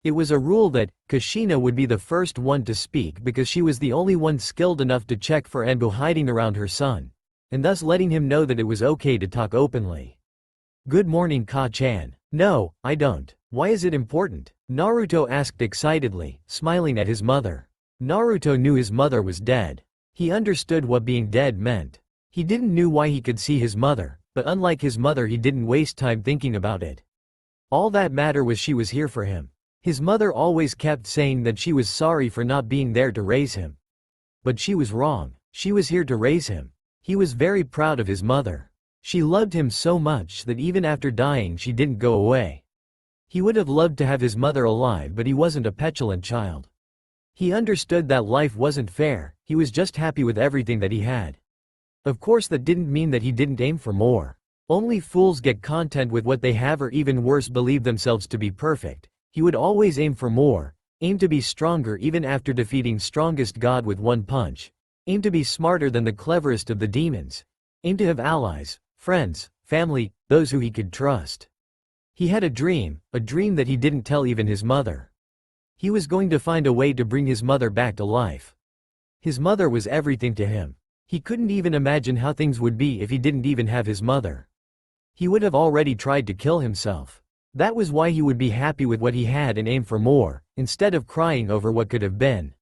It was a rule that Kushina would be the first one to speak because she was the only one skilled enough to check for Anbu hiding around her son, and thus letting him know that it was okay to talk openly. Good morning, Ka-chan. No, I don't. Why is it important? Naruto asked excitedly, smiling at his mother. Naruto knew his mother was dead. He understood what being dead meant. He didn't know why he could see his mother, but unlike his mother he didn't waste time thinking about it. All that mattered was she was here for him. His mother always kept saying that she was sorry for not being there to raise him. But she was wrong. She was here to raise him. He was very proud of his mother. She loved him so much that even after dying she didn't go away. He would have loved to have his mother alive, but he wasn't a petulant child. He understood that life wasn't fair. He was just happy with everything that he had. Of course that didn't mean that he didn't aim for more. Only fools get content with what they have, or even worse, believe themselves to be perfect. He would always aim for more, aim to be stronger even after defeating strongest god with one punch, aim to be smarter than the cleverest of the demons, aim to have allies, friends, family, those who he could trust. He had a dream that he didn't tell even his mother. He was going to find a way to bring his mother back to life. His mother was everything to him. He couldn't even imagine how things would be if he didn't even have his mother. He would have already tried to kill himself. That was why he would be happy with what he had and aim for more, instead of crying over what could have been.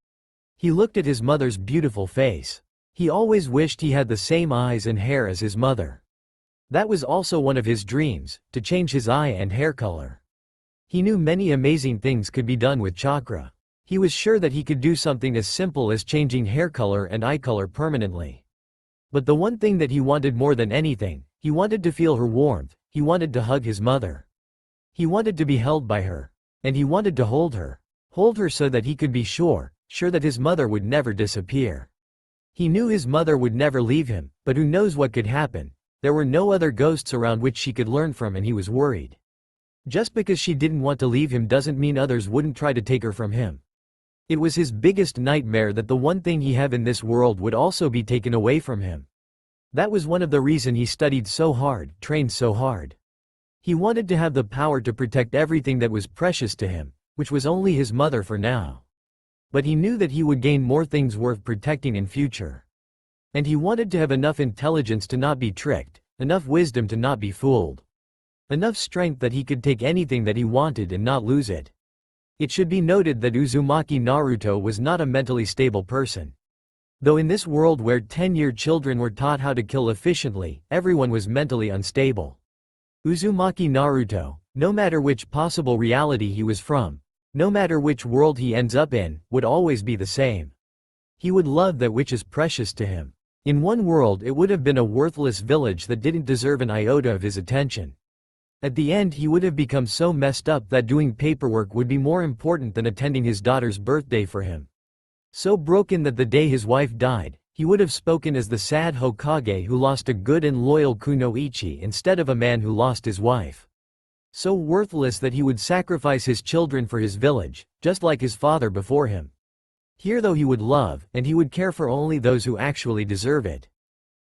He looked at his mother's beautiful face. He always wished he had the same eyes and hair as his mother. That was also one of his dreams, to change his eye and hair color. He knew many amazing things could be done with chakra. He was sure that he could do something as simple as changing hair color and eye color permanently. But the one thing that he wanted more than anything, he wanted to feel her warmth, he wanted to hug his mother. He wanted to be held by her. And he wanted to hold her so that he could be sure that his mother would never disappear. He knew his mother would never leave him, but who knows what could happen. There were no other ghosts around which she could learn from, and he was worried. Just because she didn't want to leave him doesn't mean others wouldn't try to take her from him. It was his biggest nightmare that the one thing he had in this world would also be taken away from him. That was one of the reasons he studied so hard, trained so hard. He wanted to have the power to protect everything that was precious to him, which was only his mother for now. But he knew that he would gain more things worth protecting in future. And he wanted to have enough intelligence to not be tricked, enough wisdom to not be fooled. Enough strength that he could take anything that he wanted and not lose it. It should be noted that Uzumaki Naruto was not a mentally stable person. Though in this world where 10-year children were taught how to kill efficiently, everyone was mentally unstable. Uzumaki Naruto, no matter which possible reality he was from, no matter which world he ends up in, would always be the same. He would love that which is precious to him. In one world it would have been a worthless village that didn't deserve an iota of his attention. At the end he would have become so messed up that doing paperwork would be more important than attending his daughter's birthday for him. So broken that the day his wife died, he would have spoken as the sad Hokage who lost a good and loyal kunoichi instead of a man who lost his wife. So worthless that he would sacrifice his children for his village, just like his father before him. Here though he would love, and he would care for only those who actually deserve it.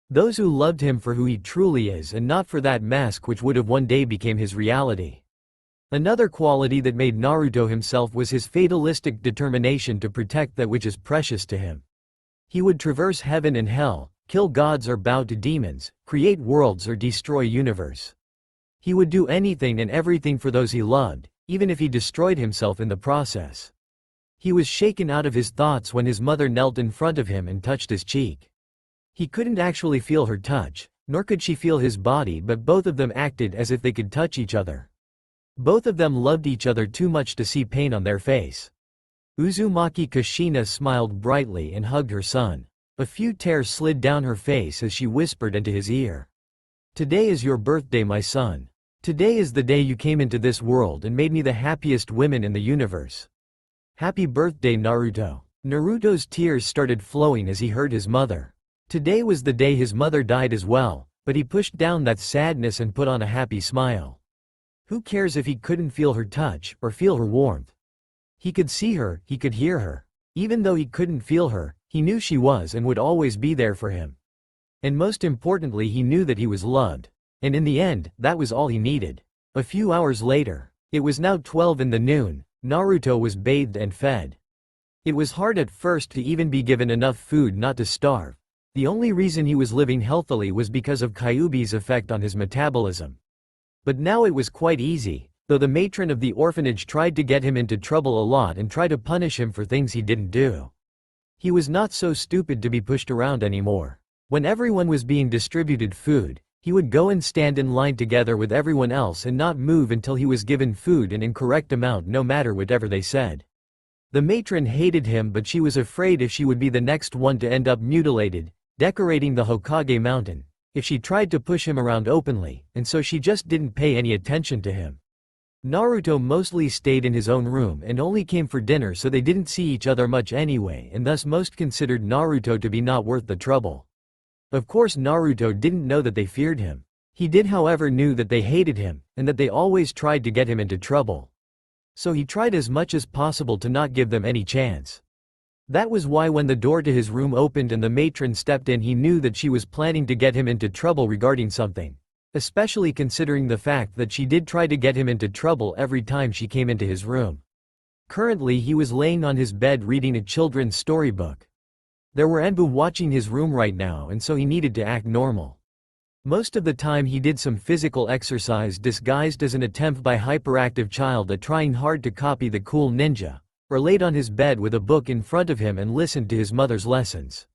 Those who loved him for who he truly is and not for that mask which would have one day become his reality. Another quality that made Naruto himself was his fatalistic determination to protect that which is precious to him. He would traverse heaven and hell, kill gods or bow to demons, create worlds or destroy universe. He would do anything and everything for those he loved, even if he destroyed himself in the process. He was shaken out of his thoughts when his mother knelt in front of him and touched his cheek. He couldn't actually feel her touch, nor could she feel his body, but both of them acted as if they could touch each other. Both of them loved each other too much to see pain on their face. Uzumaki Kushina smiled brightly and hugged her son. A few tears slid down her face as she whispered into his ear. "Today is your birthday, my son. Today is the day you came into this world and made me the happiest woman in the universe. Happy birthday, Naruto." Naruto's tears started flowing as he heard his mother. Today was the day his mother died as well, but he pushed down that sadness and put on a happy smile. Who cares if he couldn't feel her touch, or feel her warmth? He could see her, he could hear her. Even though he couldn't feel her, he knew she was and would always be there for him. And most importantly, he knew that he was loved. And in the end, that was all he needed. A few hours later, it was now 12 in the noon, Naruto was bathed and fed. It was hard at first to even be given enough food not to starve. The only reason he was living healthily was because of Kyuubi's effect on his metabolism. But now it was quite easy, though the matron of the orphanage tried to get him into trouble a lot and tried to punish him for things he didn't do. He was not so stupid to be pushed around anymore. When everyone was being distributed food, he would go and stand in line together with everyone else and not move until he was given food in correct amount, no matter whatever they said. The matron hated him, but she was afraid if she would be the next one to end up mutilated, decorating the Hokage mountain, if she tried to push him around openly, and so she just didn't pay any attention to him. Naruto mostly stayed in his own room and only came for dinner, so they didn't see each other much anyway, and thus most considered Naruto to be not worth the trouble. Of course Naruto didn't know that they feared him. He did however knew that they hated him, and that they always tried to get him into trouble. So he tried as much as possible to not give them any chance. That was why when the door to his room opened and the matron stepped in, he knew that she was planning to get him into trouble regarding something. Especially considering the fact that she did try to get him into trouble every time she came into his room. Currently he was laying on his bed reading a children's storybook. There were Enbu watching his room right now, and so he needed to act normal. Most of the time he did some physical exercise disguised as an attempt by hyperactive child at trying hard to copy the cool ninja, or laid on his bed with a book in front of him and listened to his mother's lessons.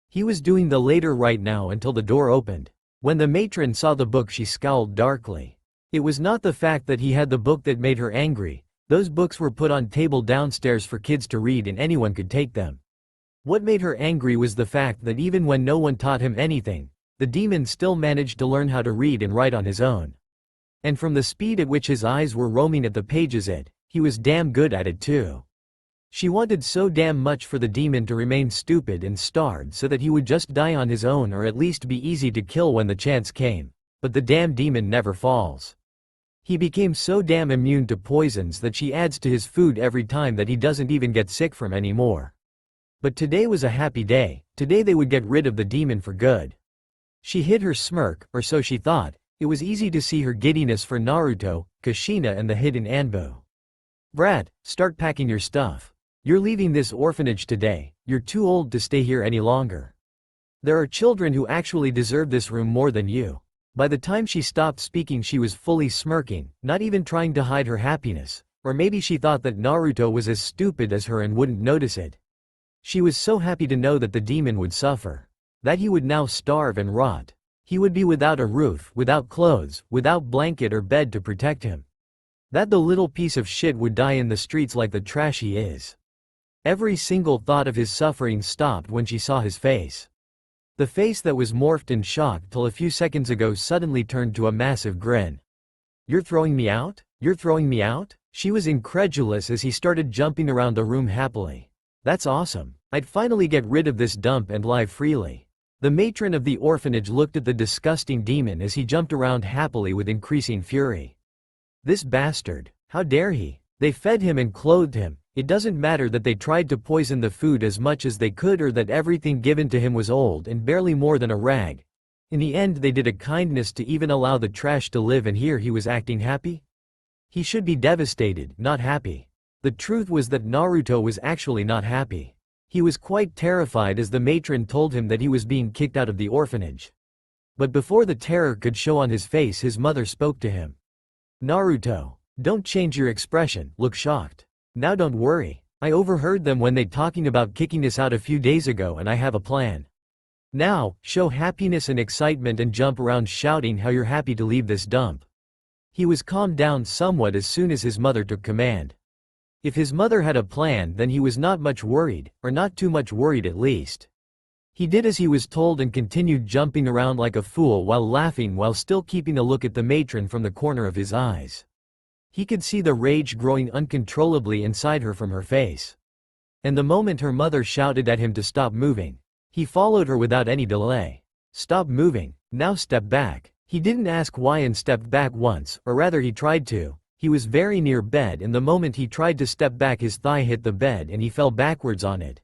He was doing the latter right now until the door opened. When the matron saw the book, she scowled darkly. It was not the fact that he had the book that made her angry. Those books were put on table downstairs for kids to read and anyone could take them. What made her angry was the fact that even when no one taught him anything, the demon still managed to learn how to read and write on his own. And from the speed at which his eyes were roaming at the pages, he was damn good at it too. She wanted so damn much for the demon to remain stupid and starved so that he would just die on his own, or at least be easy to kill when the chance came. But the damn demon never falls. He became so damn immune to poisons that she adds to his food every time that he doesn't even get sick from anymore. But today was a happy day. Today they would get rid of the demon for good. She hid her smirk, or so she thought. It was easy to see her giddiness for Naruto, Kushina and the hidden Anbu. "Brat, start packing your stuff. You're leaving this orphanage today. You're too old to stay here any longer. There are children who actually deserve this room more than you." By the time she stopped speaking, she was fully smirking, not even trying to hide her happiness. Or maybe she thought that Naruto was as stupid as her and wouldn't notice it. She was so happy to know that the demon would suffer. That he would now starve and rot. He would be without a roof, without clothes, without blanket or bed to protect him. That the little piece of shit would die in the streets like the trash he is. Every single thought of his suffering stopped when she saw his face. The face that was morphed in shock till a few seconds ago suddenly turned to a massive grin. "You're throwing me out? You're throwing me out?" She was incredulous as he started jumping around the room happily. "That's awesome. I'd finally get rid of this dump and live freely." The matron of the orphanage looked at the disgusting demon as he jumped around happily with increasing fury. "This bastard. How dare he? They fed him and clothed him. It doesn't matter that they tried to poison the food as much as they could or that everything given to him was old and barely more than a rag. In the end they did a kindness to even allow the trash to live, and here he was acting happy? He should be devastated, not happy." The truth was that Naruto was actually not happy. He was quite terrified as the matron told him that he was being kicked out of the orphanage. But before the terror could show on his face, his mother spoke to him. "Naruto, don't change your expression, look shocked. Now don't worry. I overheard them when they talking about kicking us out a few days ago, and I have a plan. Now, show happiness and excitement and jump around shouting how you're happy to leave this dump." He was calmed down somewhat as soon as his mother took command. If his mother had a plan, then he was not much worried, or not too much worried at least. He did as he was told and continued jumping around like a fool while laughing, while still keeping a look at the matron from the corner of his eyes. He could see the rage growing uncontrollably inside her from her face. And the moment her mother shouted at him to stop moving, he followed her without any delay. "Stop moving, now step back." He didn't ask why and stepped back once, or rather he tried to. He was very near bed, and the moment he tried to step back his thigh hit the bed and he fell backwards on it.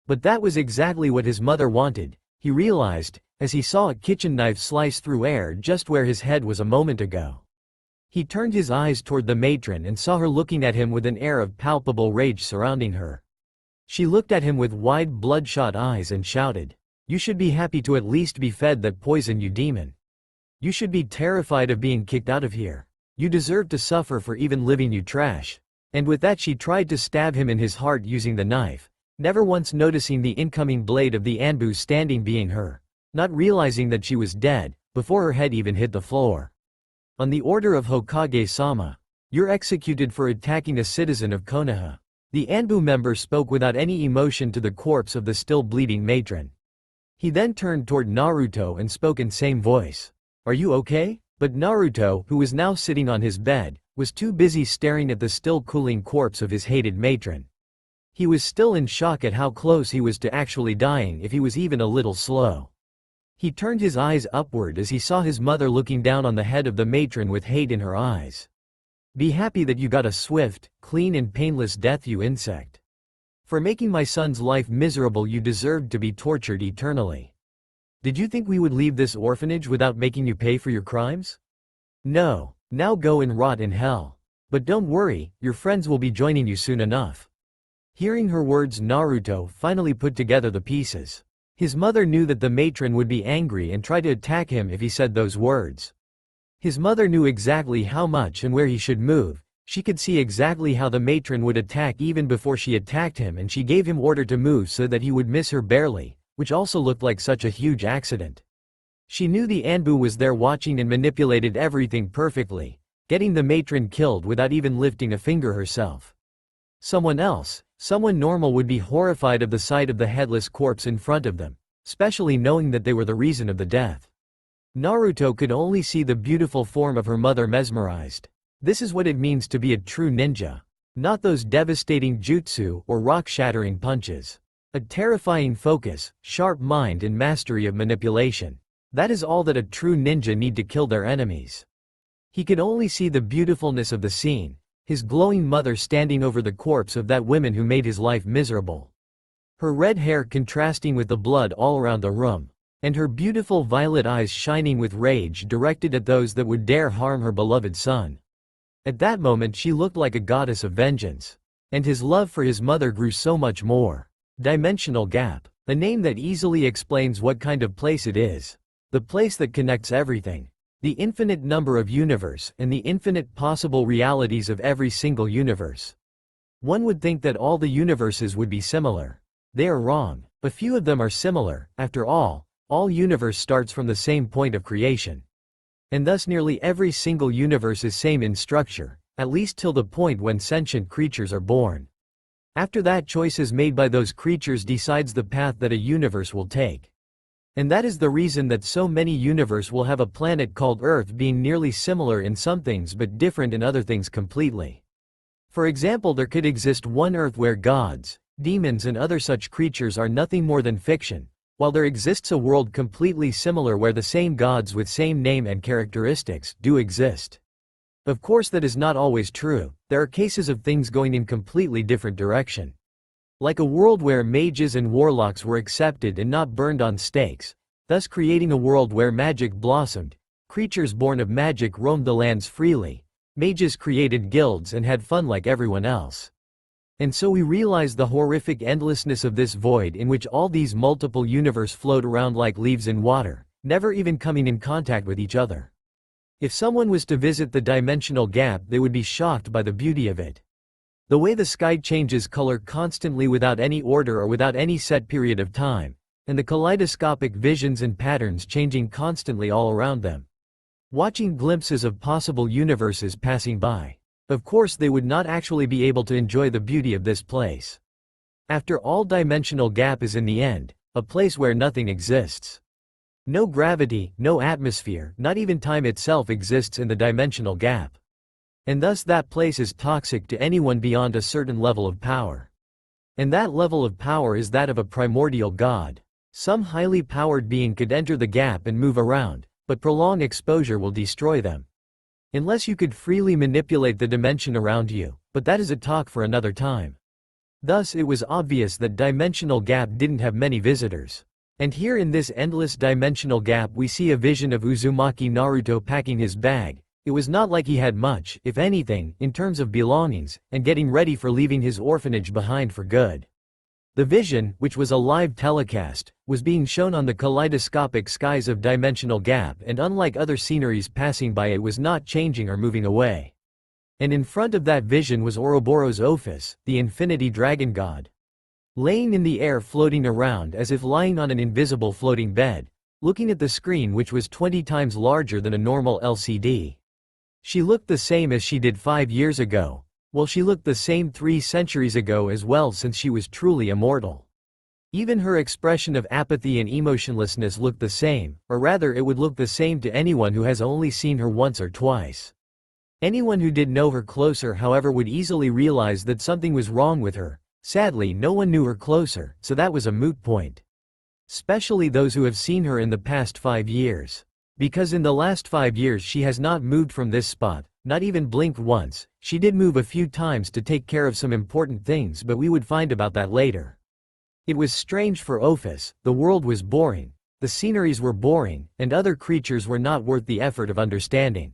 But that was exactly what his mother wanted, he realized, as he saw a kitchen knife slice through air just where his head was a moment ago. He turned his eyes toward the matron and saw her looking at him with an air of palpable rage surrounding her. She looked at him with wide bloodshot eyes and shouted, "You should be happy to at least be fed that poison, you demon. You should be terrified of being kicked out of here. You deserve to suffer for even living, you trash." And with that she tried to stab him in his heart using the knife, never once noticing the incoming blade of the Anbu standing being her, not realizing that she was dead, before her head even hit the floor. "On the order of Hokage-sama, you're executed for attacking a citizen of Konoha." The Anbu member spoke without any emotion to the corpse of the still bleeding matron. He then turned toward Naruto and spoke in same voice. "Are you okay?" But Naruto, who was now sitting on his bed, was too busy staring at the still cooling corpse of his hated matron. He was still in shock at how close he was to actually dying if he was even a little slow. He turned his eyes upward as he saw his mother looking down on the head of the matron with hate in her eyes. "Be happy that you got a swift, clean and painless death, you insect. For making my son's life miserable you deserved to be tortured eternally. Did you think we would leave this orphanage without making you pay for your crimes? No, now go and rot in hell. But don't worry, your friends will be joining you soon enough." Hearing her words, Naruto finally put together the pieces. His mother knew that the matron would be angry and try to attack him if he said those words. His mother knew exactly how much and where he should move. She could see exactly how the matron would attack even before she attacked him, and she gave him order to move so that he would miss her barely, which also looked like such a huge accident. She knew the Anbu was there watching and manipulated everything perfectly, getting the matron killed without even lifting a finger herself. Someone else, someone normal, would be horrified of the sight of the headless corpse in front of them, especially knowing that they were the reason of the death. Naruto could only see the beautiful form of her mother mesmerized. This is what it means to be a true ninja. Not those devastating jutsu or rock-shattering punches. A terrifying focus, sharp mind and mastery of manipulation. That is all that a true ninja need to kill their enemies. He could only see the beautifulness of the scene, his glowing mother standing over the corpse of that woman who made his life miserable. Her red hair contrasting with the blood all around the room, and her beautiful violet eyes shining with rage directed at those that would dare harm her beloved son. At that moment she looked like a goddess of vengeance. And his love for his mother grew so much more. Dimensional gap. A name that easily explains what kind of place it is. The place that connects everything. The infinite number of universe and the infinite possible realities of every single universe. One would think that all the universes would be similar. They are wrong, but few of them are similar. After all universe starts from the same point of creation. And thus nearly every single universe is same in structure, at least till the point when sentient creatures are born. After that, choices made by those creatures decides the path that a universe will take. And that is the reason that so many universe will have a planet called Earth, being nearly similar in some things but different in other things completely. For example, there could exist one Earth where gods, demons and other such creatures are nothing more than fiction, while there exists a world completely similar where the same gods with same name and characteristics do exist. Of course that is not always true. There are cases of things going in completely different direction. Like a world where mages and warlocks were accepted and not burned on stakes, thus creating a world where magic blossomed, creatures born of magic roamed the lands freely, mages created guilds and had fun like everyone else. And so we realize the horrific endlessness of this void in which all these multiple universes float around like leaves in water, never even coming in contact with each other. If someone was to visit the dimensional gap, they would be shocked by the beauty of it. The way the sky changes color constantly without any order or without any set period of time, and the kaleidoscopic visions and patterns changing constantly all around them. Watching glimpses of possible universes passing by. Of course they would not actually be able to enjoy the beauty of this place. After all, dimensional gap is in the end, a place where nothing exists. No gravity, no atmosphere, not even time itself exists in the dimensional gap. And thus that place is toxic to anyone beyond a certain level of power. And that level of power is that of a primordial god. Some highly powered being could enter the gap and move around, but prolonged exposure will destroy them. Unless you could freely manipulate the dimension around you, but that is a talk for another time. Thus it was obvious that dimensional gap didn't have many visitors. And here in this endless dimensional gap we see a vision of Uzumaki Naruto packing his bag. It was not like he had much, if anything, in terms of belongings, and getting ready for leaving his orphanage behind for good. The vision, which was a live telecast, was being shown on the kaleidoscopic skies of dimensional gap, and unlike other sceneries passing by, it was not changing or moving away. And in front of that vision was Ouroboros Ophis, the infinity dragon god. Laying in the air, floating around as if lying on an invisible floating bed, looking at the screen which was 20 times larger than a normal LCD. She looked the same as she did 5 years ago. Well, she looked the same 3 centuries ago as well, since she was truly immortal. Even her expression of apathy and emotionlessness looked the same, or rather it would look the same to anyone who has only seen her once or twice. Anyone who did know her closer, however, would easily realize that something was wrong with her. Sadly, no one knew her closer, so that was a moot point. Especially those who have seen her in the past 5 years. Because in the last 5 years she has not moved from this spot, not even blinked once. She did move a few times to take care of some important things, but we would find about that later. It was strange for Ophis. The world was boring, the sceneries were boring, and other creatures were not worth the effort of understanding.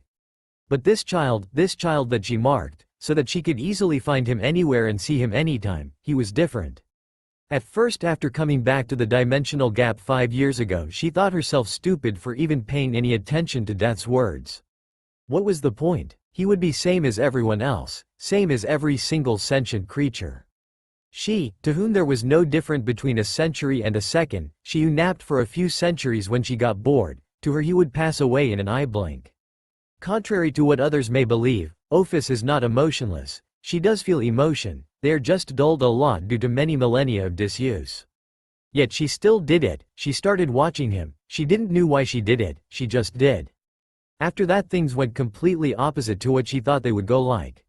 But this child that she marked, so that she could easily find him anywhere and see him anytime, he was different. At first, after coming back to the dimensional gap 5 years ago, she thought herself stupid for even paying any attention to Death's words. What was the point? He would be same as everyone else, same as every single sentient creature. She, to whom there was no difference between a century and a second, she who napped for a few centuries when she got bored, to her he would pass away in an eye blink. Contrary to what others may believe, Ophis is not emotionless. She does feel emotion, they are just dulled a lot due to many millennia of disuse. Yet she still did it. She started watching him. She didn't know why she did it, she just did. After that, things went completely opposite to what she thought they would go like.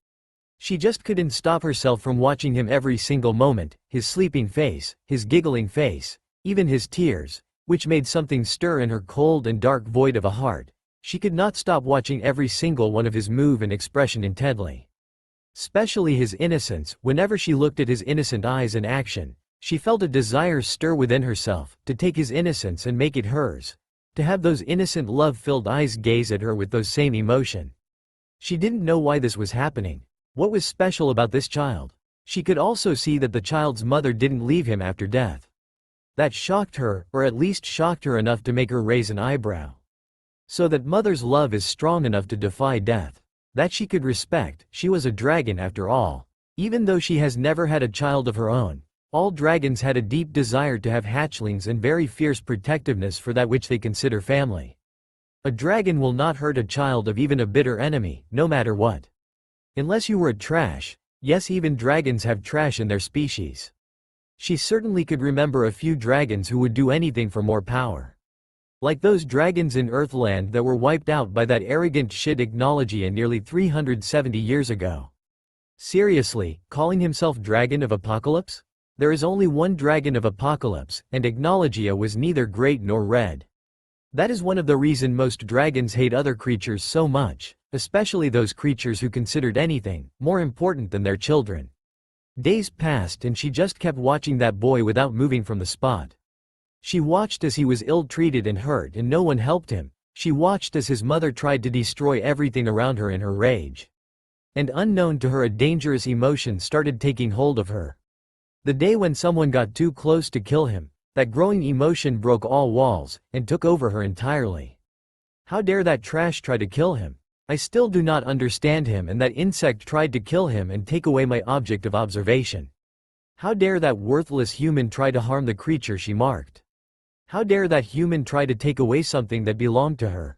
She just couldn't stop herself from watching him every single moment, his sleeping face, his giggling face, even his tears, which made something stir in her cold and dark void of a heart. She could not stop watching every single one of his move and expression intently. Especially his innocence. Whenever she looked at his innocent eyes and action, she felt a desire stir within herself, to take his innocence and make it hers. To have those innocent love-filled eyes gaze at her with those same emotion. She didn't know why this was happening. What was special about this child? She could also see that the child's mother didn't leave him after death. That shocked her, or at least shocked her enough to make her raise an eyebrow. So that mother's love is strong enough to defy death. That she could respect, she was a dragon after all. Even though she has never had a child of her own, all dragons had a deep desire to have hatchlings and very fierce protectiveness for that which they consider family. A dragon will not hurt a child of even a bitter enemy, no matter what. Unless you were a trash. Yes, even dragons have trash in their species. She certainly could remember a few dragons who would do anything for more power. Like those dragons in Earthland that were wiped out by that arrogant shit Ignologia nearly 370 years ago. Seriously, calling himself Dragon of Apocalypse? There is only one Dragon of Apocalypse, and Ignologia was neither great nor red. That is one of the reasons most dragons hate other creatures so much, especially those creatures who considered anything more important than their children. Days passed and she just kept watching that boy without moving from the spot. She watched as he was ill-treated and hurt and no one helped him. She watched as his mother tried to destroy everything around her in her rage. And unknown to her, a dangerous emotion started taking hold of her. The day when someone got too close to kill him, that growing emotion broke all walls and took over her entirely. How dare that trash try to kill him? I still do not understand him, and that insect tried to kill him and take away my object of observation. How dare that worthless human try to harm the creature she marked? How dare that human try to take away something that belonged to her?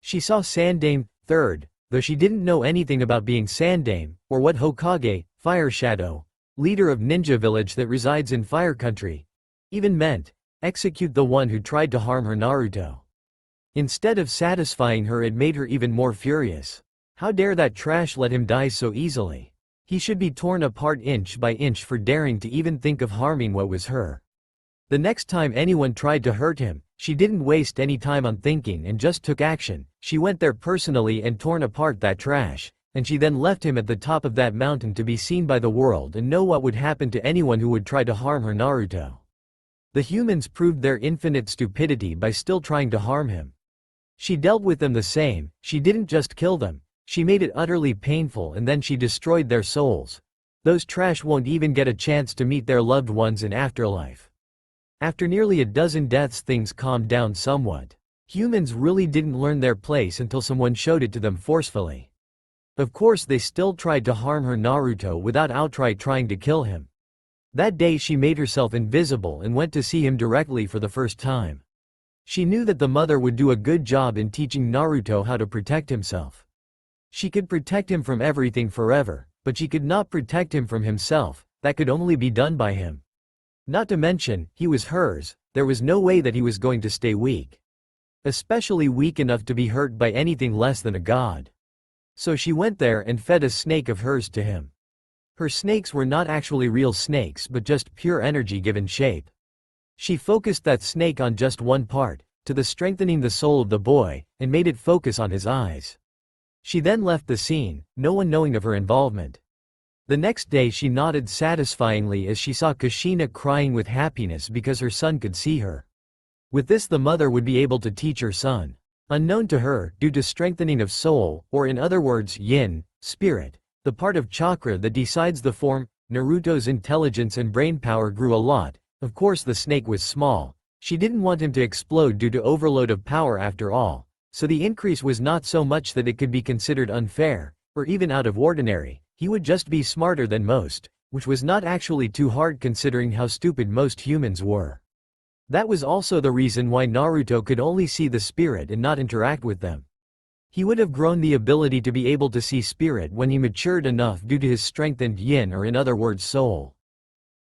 She saw Sandame, third, though she didn't know anything about being Sandame, or what Hokage, Fire Shadow, leader of ninja village that resides in Fire Country, even meant. Execute the one who tried to harm her Naruto. Instead of satisfying her, it made her even more furious. How dare that trash let him die so easily? He should be torn apart inch by inch for daring to even think of harming what was her. The next time anyone tried to hurt him, she didn't waste any time on thinking and just took action. She went there personally and torn apart that trash, and she then left him at the top of that mountain to be seen by the world and know what would happen to anyone who would try to harm her Naruto. The humans proved their infinite stupidity by still trying to harm him. She dealt with them the same. She didn't just kill them, she made it utterly painful, and then she destroyed their souls. Those trash won't even get a chance to meet their loved ones in afterlife. After nearly a dozen deaths, things calmed down somewhat. Humans really didn't learn their place until someone showed it to them forcefully. Of course they still tried to harm her Naruto without outright trying to kill him. That day she made herself invisible and went to see him directly for the first time. She knew that the mother would do a good job in teaching Naruto how to protect himself. She could protect him from everything forever, but she could not protect him from himself. That could only be done by him. Not to mention, he was hers. There was no way that he was going to stay weak. Especially weak enough to be hurt by anything less than a god. So she went there and fed a snake of hers to him. Her snakes were not actually real snakes but just pure energy given shape. She focused that snake on just one part, to the strengthening the soul of the boy, and made it focus on his eyes. She then left the scene, no one knowing of her involvement. The next day she nodded satisfyingly as she saw Kushina crying with happiness because her son could see her. With this the mother would be able to teach her son. Unknown to her, due to strengthening of soul, or in other words yin, spirit, the part of chakra that decides the form, Naruto's intelligence and brain power grew a lot. Of course the snake was small. She didn't want him to explode due to overload of power after all, so the increase was not so much that it could be considered unfair, or even out of ordinary. He would just be smarter than most, which was not actually too hard considering how stupid most humans were. That was also the reason why Naruto could only see the spirit and not interact with them. He would have grown the ability to be able to see spirit when he matured enough due to his strengthened yin, or in other words soul.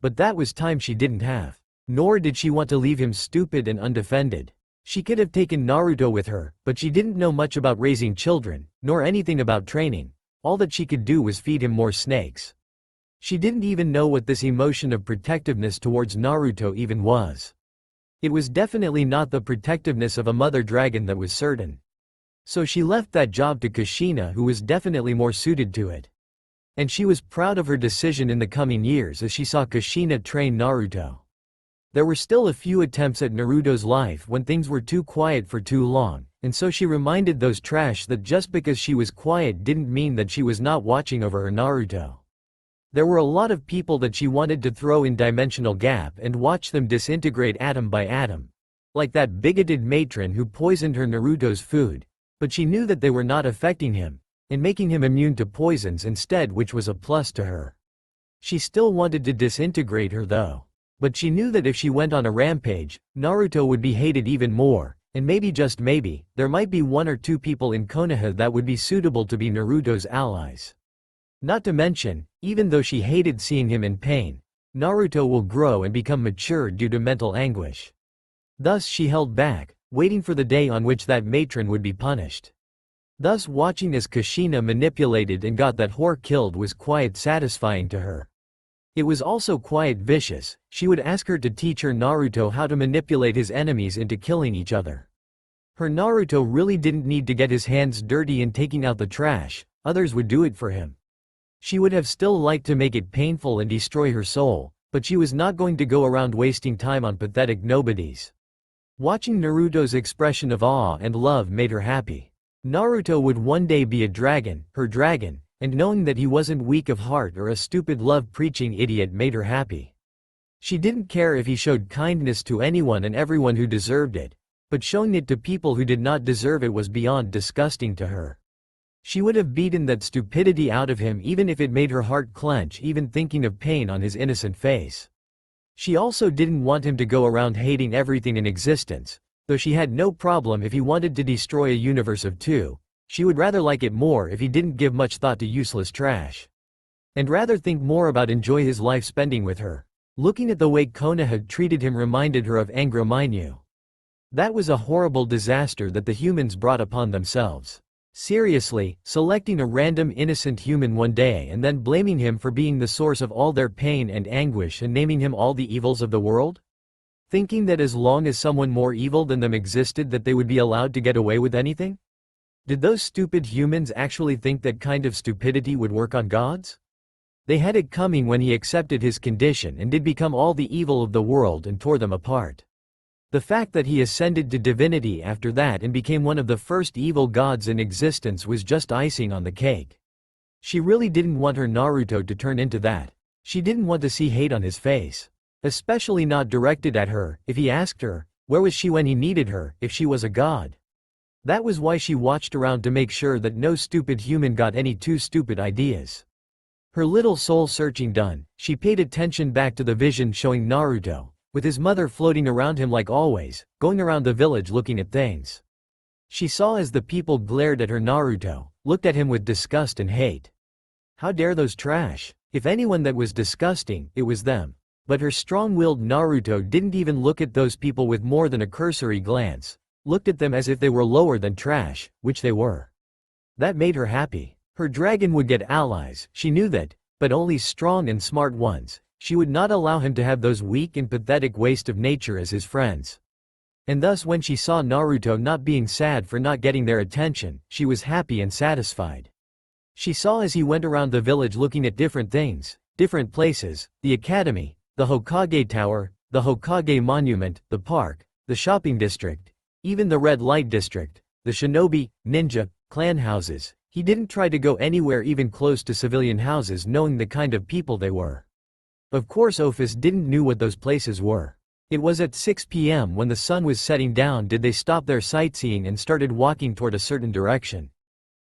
But that was time she didn't have. Nor did she want to leave him stupid and undefended. She could have taken Naruto with her, but she didn't know much about raising children, nor anything about training. All that she could do was feed him more snakes. She didn't even know what this emotion of protectiveness towards Naruto even was. It was definitely not the protectiveness of a mother dragon, that was certain. So she left that job to Kushina, who was definitely more suited to it. And she was proud of her decision in the coming years as she saw Kushina train Naruto. There were still a few attempts at Naruto's life when things were too quiet for too long, and so she reminded those trash that just because she was quiet didn't mean that she was not watching over her Naruto. There were a lot of people that she wanted to throw in dimensional gap and watch them disintegrate atom by atom. like that bigoted matron who poisoned her Naruto's food, but she knew that they were not affecting him, and making him immune to poisons instead, which was a plus to her. She still wanted to disintegrate her though. But she knew that if she went on a rampage, Naruto would be hated even more, and maybe just maybe, there might be one or two people in Konoha that would be suitable to be Naruto's allies. Not to mention, even though she hated seeing him in pain, Naruto will grow and become mature due to mental anguish. Thus she held back, waiting for the day on which that matron would be punished. Thus watching as Kushina manipulated and got that whore killed was quite satisfying to her. It was also quite vicious. She would ask her to teach her Naruto how to manipulate his enemies into killing each other. Her Naruto really didn't need to get his hands dirty in taking out the trash, others would do it for him. She would have still liked to make it painful and destroy her soul, but she was not going to go around wasting time on pathetic nobodies. Watching Naruto's expression of awe and love made her happy. Naruto would one day be a dragon, her dragon, and knowing that he wasn't weak of heart or a stupid love-preaching idiot made her happy. She didn't care if he showed kindness to anyone and everyone who deserved it, but showing it to people who did not deserve it was beyond disgusting to her. She would have beaten that stupidity out of him even if it made her heart clench even thinking of pain on his innocent face. She also didn't want him to go around hating everything in existence, though she had no problem if he wanted to destroy a universe of two. She would rather like it more if he didn't give much thought to useless trash. And rather think more about enjoy his life spending with her. Looking at the way Konoha had treated him reminded her of Angra Mainyu. That was a horrible disaster that the humans brought upon themselves. Seriously, selecting a random innocent human one day and then blaming him for being the source of all their pain and anguish and naming him all the evils of the world? Thinking that as long as someone more evil than them existed that they would be allowed to get away with anything? Did those stupid humans actually think that kind of stupidity would work on gods? They had it coming when he accepted his condition and did become all the evil of the world and tore them apart. The fact that he ascended to divinity after that and became one of the first evil gods in existence was just icing on the cake. She really didn't want her Naruto to turn into that. She didn't want to see hate on his face. Especially not directed at her. If he asked her, where was she when he needed her, if she was a god? That was why she watched around to make sure that no stupid human got any too stupid ideas. Her little soul searching done, she paid attention back to the vision showing Naruto, with his mother floating around him like always, going around the village looking at things. She saw as the people glared at her Naruto, looked at him with disgust and hate. How dare those trash? If anyone that was disgusting, it was them. But her strong-willed Naruto didn't even look at those people with more than a cursory glance, looked at them as if they were lower than trash, which they were. That made her happy. Her dragon would get allies, she knew that, but only strong and smart ones. She would not allow him to have those weak and pathetic waste of nature as his friends. And thus when she saw Naruto not being sad for not getting their attention, she was happy and satisfied. She saw as he went around the village looking at different things, different places, the academy, the Hokage Tower, the Hokage Monument, the park, the shopping district, even the red light district, the shinobi, ninja, clan houses. He didn't try to go anywhere even close to civilian houses knowing the kind of people they were. Of course Office didn't know what those places were. It was at 6 p.m. when the sun was setting down did they stop their sightseeing and started walking toward a certain direction.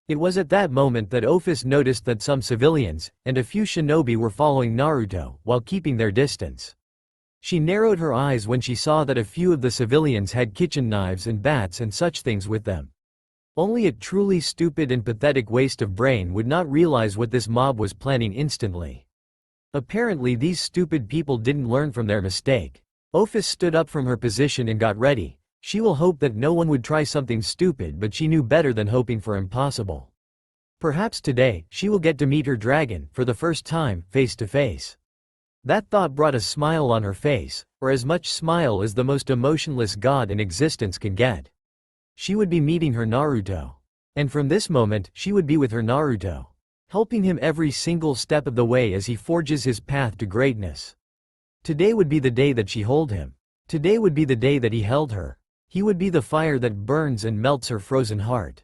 It was at that moment that Office noticed that some civilians, and a few shinobi were following Naruto, while keeping their distance. She narrowed her eyes when she saw that a few of the civilians had kitchen knives and bats and such things with them. Only a truly stupid and pathetic waste of brain would not realize what this mob was planning instantly. Apparently these stupid people didn't learn from their mistake. Office stood up from her position and got ready. She will hope that no one would try something stupid, but she knew better than hoping for impossible. Perhaps today, she will get to meet her dragon, for the first time, face to face. That thought brought a smile on her face, or as much smile as the most emotionless god in existence can get. She would be meeting her Naruto. And from this moment, she would be with her Naruto, helping him every single step of the way as he forges his path to greatness. Today would be the day that she hold him. Today would be the day that he held her. He would be the fire that burns and melts her frozen heart.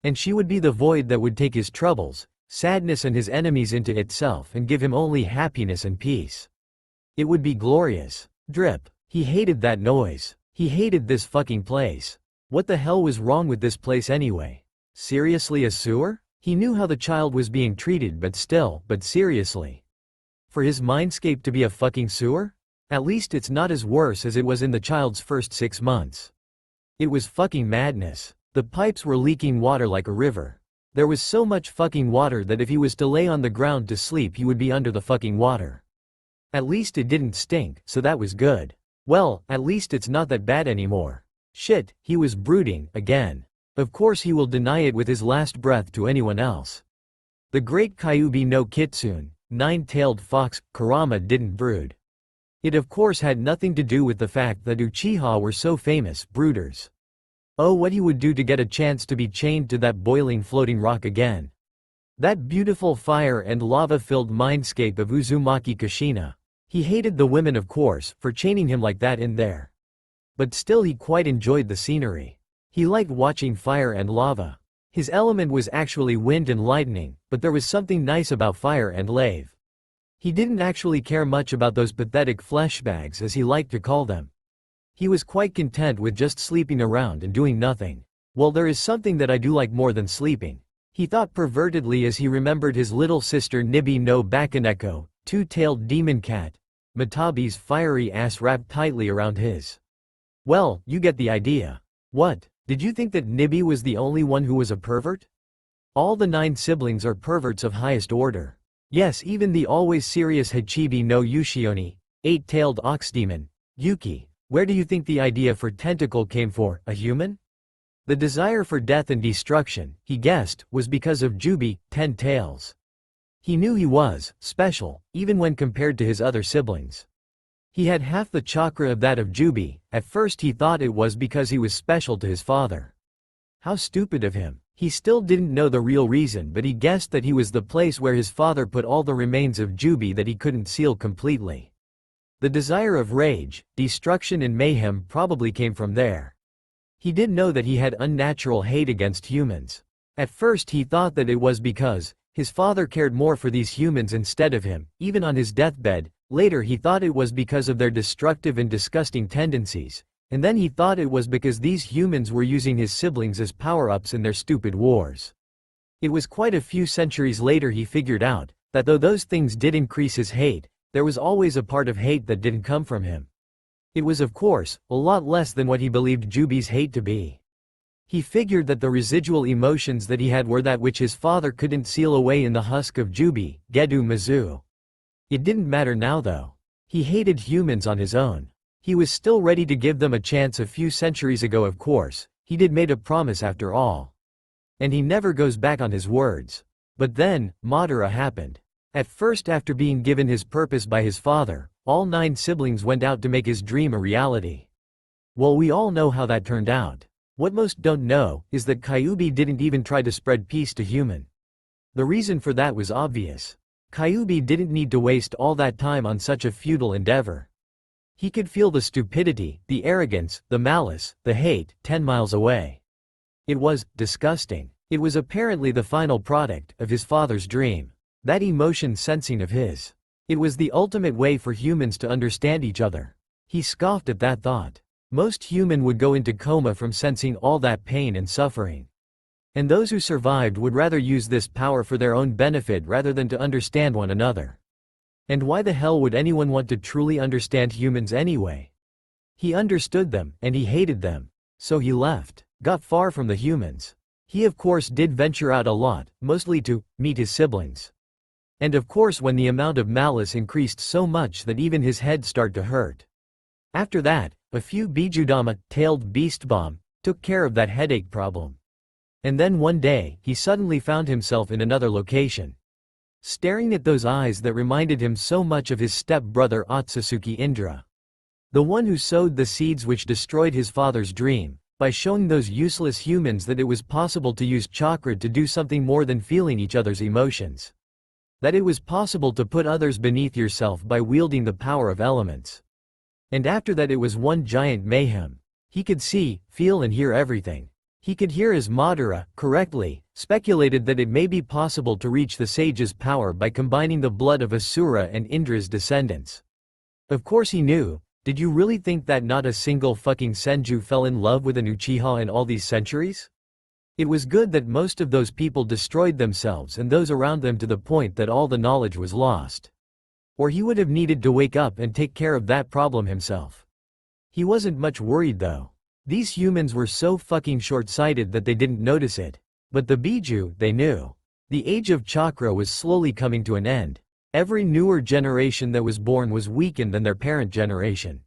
And she would be the void that would take his troubles, sadness and his enemies into itself and give him only happiness and peace. It would be glorious. Drip. He hated that noise. He hated this fucking place. What the hell was wrong with this place anyway? Seriously, a sewer? He knew how the child was being treated, but seriously. For his mindscape to be a fucking sewer? At least it's not as worse as it was in the child's first 6 months. It was fucking madness. The pipes were leaking water like a river. There was so much fucking water that if he was to lay on the ground to sleep he would be under the fucking water. At least it didn't stink, so that was good. Well, at least it's not that bad anymore. Shit, he was brooding, again. Of course he will deny it with his last breath to anyone else. The great Kyuubi no Kitsune, nine-tailed fox, Kurama didn't brood. It of course had nothing to do with the fact that Uchiha were so famous brooders. Oh, what he would do to get a chance to be chained to that boiling floating rock again. That beautiful fire and lava-filled mindscape of Uzumaki Kushina. He hated the women of course, for chaining him like that in there. But still he quite enjoyed the scenery. He liked watching fire and lava. His element was actually wind and lightning, but there was something nice about fire and lave. He didn't actually care much about those pathetic fleshbags as he liked to call them. He was quite content with just sleeping around and doing nothing. Well, there is something that I do like more than sleeping. He thought pervertedly as he remembered his little sister Nibi no Bakaneko, two-tailed demon cat, Matabi's fiery ass wrapped tightly around his. Well, you get the idea. What? Did you think that Nibi was the only one who was a pervert? All the 9 siblings are perverts of highest order. Yes, even the always serious Hachibi no Yushioni, 8-tailed ox demon, Yuki. Where do you think the idea for tentacle came for, a human? The desire for death and destruction, he guessed, was because of Jubi, 10 tails. He knew he was special, even when compared to his other siblings. He had half the chakra of that of Jubi. At first he thought it was because he was special to his father. How stupid of him. He still didn't know the real reason, but he guessed that he was the place where his father put all the remains of Jubi that he couldn't seal completely. The desire of rage, destruction and mayhem probably came from there. He did know that he had unnatural hate against humans. At first he thought that it was because his father cared more for these humans instead of him, even on his deathbed. Later he thought it was because of their destructive and disgusting tendencies, and then he thought it was because these humans were using his siblings as power-ups in their stupid wars. It was quite a few centuries later he figured out that though those things did increase his hate, there was always a part of hate that didn't come from him. It was of course, a lot less than what he believed Jubi's hate to be. He figured that the residual emotions that he had were that which his father couldn't seal away in the husk of Jubi, Gedu Mizu. It didn't matter now though. He hated humans on his own. He was still ready to give them a chance a few centuries ago of course, he did made a promise after all. And he never goes back on his words. But then, Madara happened. At first after being given his purpose by his father, all 9 siblings went out to make his dream a reality. Well, we all know how that turned out. What most don't know is that Kyuubi didn't even try to spread peace to human. The reason for that was obvious. Kyuubi didn't need to waste all that time on such a futile endeavor. He could feel the stupidity, the arrogance, the malice, the hate, 10 miles away. It was disgusting. It was apparently the final product of his father's dream. That emotion sensing of his. It was the ultimate way for humans to understand each other. He scoffed at that thought. Most human would go into coma from sensing all that pain and suffering. And those who survived would rather use this power for their own benefit rather than to understand one another. And why the hell would anyone want to truly understand humans anyway? He understood them, and he hated them. So he left, got far from the humans. He of course did venture out a lot, mostly to meet his siblings. And of course when the amount of malice increased so much that even his head started to hurt. After that, a few Bijudama, tailed beast bomb, took care of that headache problem. And then one day, he suddenly found himself in another location. Staring at those eyes that reminded him so much of his step-brother Otsutsuki Indra. The one who sowed the seeds which destroyed his father's dream, by showing those useless humans that it was possible to use chakra to do something more than feeling each other's emotions. That it was possible to put others beneath yourself by wielding the power of elements. And after that it was one giant mayhem. He could see, feel and hear everything. He could hear as Madara, correctly, speculated that it may be possible to reach the sage's power by combining the blood of Asura and Indra's descendants. Of course he knew Did you really think that not a single fucking Senju fell in love with an Uchiha in all these centuries? It was good that most of those people destroyed themselves and those around them to the point that all the knowledge was lost. Or he would have needed to wake up and take care of that problem himself. He wasn't much worried though. These humans were so fucking short-sighted that they didn't notice it. But the Biju, they knew. The age of chakra was slowly coming to an end. Every newer generation that was born was weakened than their parent generation.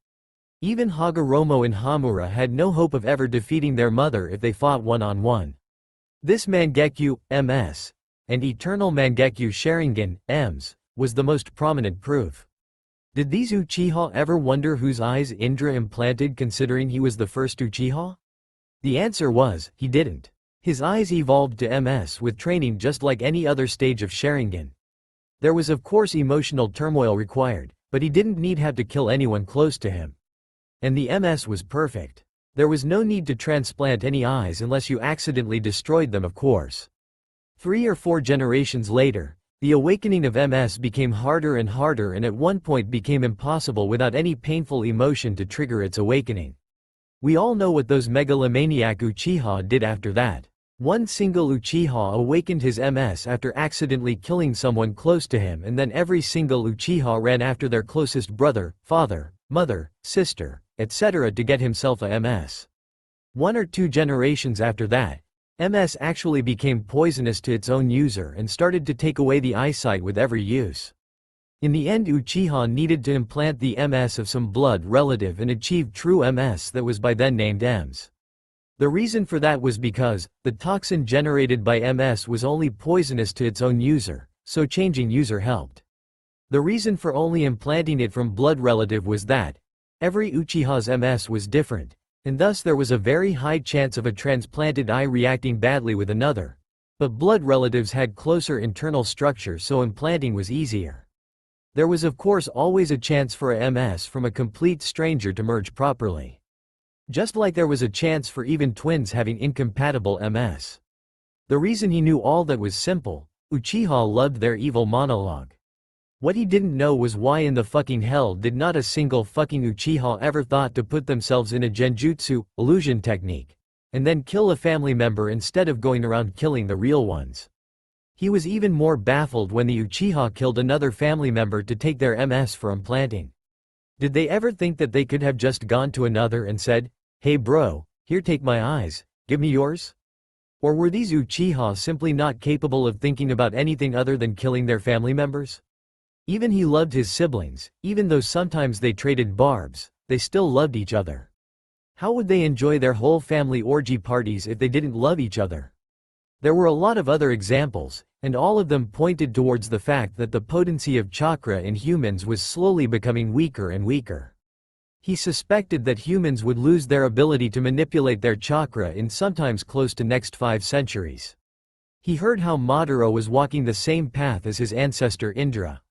Even Hagoromo and Hamura had no hope of ever defeating their mother if they fought one-on-one. This Mangekyo, MS, and Eternal Mangekyo Sharingan, EMS, was the most prominent proof. Did these Uchiha ever wonder whose eyes Indra implanted considering he was the first Uchiha? The answer was, he didn't. His eyes evolved to MS with training just like any other stage of Sharingan. There was of course emotional turmoil required, but he didn't have to kill anyone close to him. And the MS was perfect. There was no need to transplant any eyes unless you accidentally destroyed them of course. 3 or 4 generations later, the awakening of MS became harder and harder and at one point became impossible without any painful emotion to trigger its awakening. We all know what those megalomaniac Uchiha did after that. One single Uchiha awakened his MS after accidentally killing someone close to him and then every single Uchiha ran after their closest brother, father, mother, sister, etc. to get himself a MS. 1 or 2 generations after that, MS actually became poisonous to its own user and started to take away the eyesight with every use. In the end Uchiha needed to implant the MS of some blood relative and achieve true MS that was by then named EMS. The reason for that was because the toxin generated by MS was only poisonous to its own user, so changing user helped. The reason for only implanting it from blood relative was that every Uchiha's MS was different, and thus there was a very high chance of a transplanted eye reacting badly with another. But blood relatives had closer internal structure so implanting was easier. There was of course always a chance for a MS from a complete stranger to merge properly. Just like there was a chance for even twins having incompatible MS. The reason he knew all that was simple, Uchiha loved their evil monologue. What he didn't know was why in the fucking hell did not a single fucking Uchiha ever thought to put themselves in a genjutsu, illusion technique, and then kill a family member instead of going around killing the real ones. He was even more baffled when the Uchiha killed another family member to take their MS for implanting. Did they ever think that they could have just gone to another and said, "Hey bro, here take my eyes, give me yours"? Or were these Uchiha simply not capable of thinking about anything other than killing their family members? Even he loved his siblings, even though sometimes they traded barbs, they still loved each other. How would they enjoy their whole family orgy parties if they didn't love each other? There were a lot of other examples, and all of them pointed towards the fact that the potency of chakra in humans was slowly becoming weaker and weaker. He suspected that humans would lose their ability to manipulate their chakra in sometimes close to next 5 centuries. He heard how Madara was walking the same path as his ancestor Indra.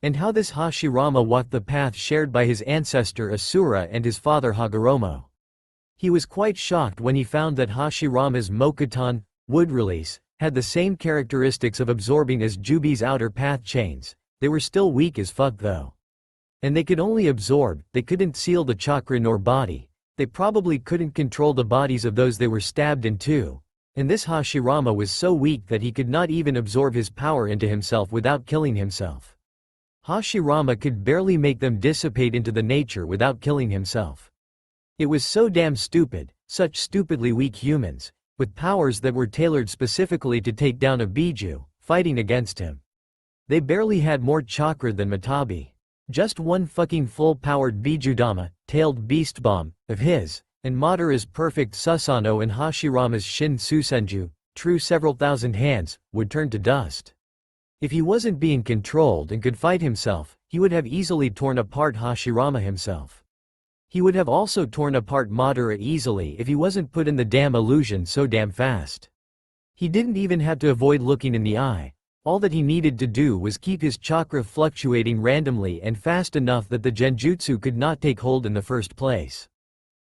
And how this Hashirama walked the path shared by his ancestor Asura and his father Hagoromo. He was quite shocked when he found that Hashirama's Mokuton, wood release, had the same characteristics of absorbing as Jubi's outer path chains. They were still weak as fuck though. And they could only absorb, they couldn't seal the chakra nor body. They probably couldn't control the bodies of those they were stabbed into. And this Hashirama was so weak that he could not even absorb his power into himself without killing himself. Hashirama could barely make them dissipate into the nature without killing himself. It was so damn stupid, such stupidly weak humans, with powers that were tailored specifically to take down a Biju, fighting against him. They barely had more chakra than Matabi. Just one fucking full-powered Bijudama, tailed beast bomb, of his, and Madara's perfect Susanoo and Hashirama's Shin Susenju, true several thousand hands, would turn to dust. If he wasn't being controlled and could fight himself, he would have easily torn apart Hashirama himself. He would have also torn apart Madara easily if he wasn't put in the damn illusion so damn fast. He didn't even have to avoid looking in the eye. All that he needed to do was keep his chakra fluctuating randomly and fast enough that the genjutsu could not take hold in the first place.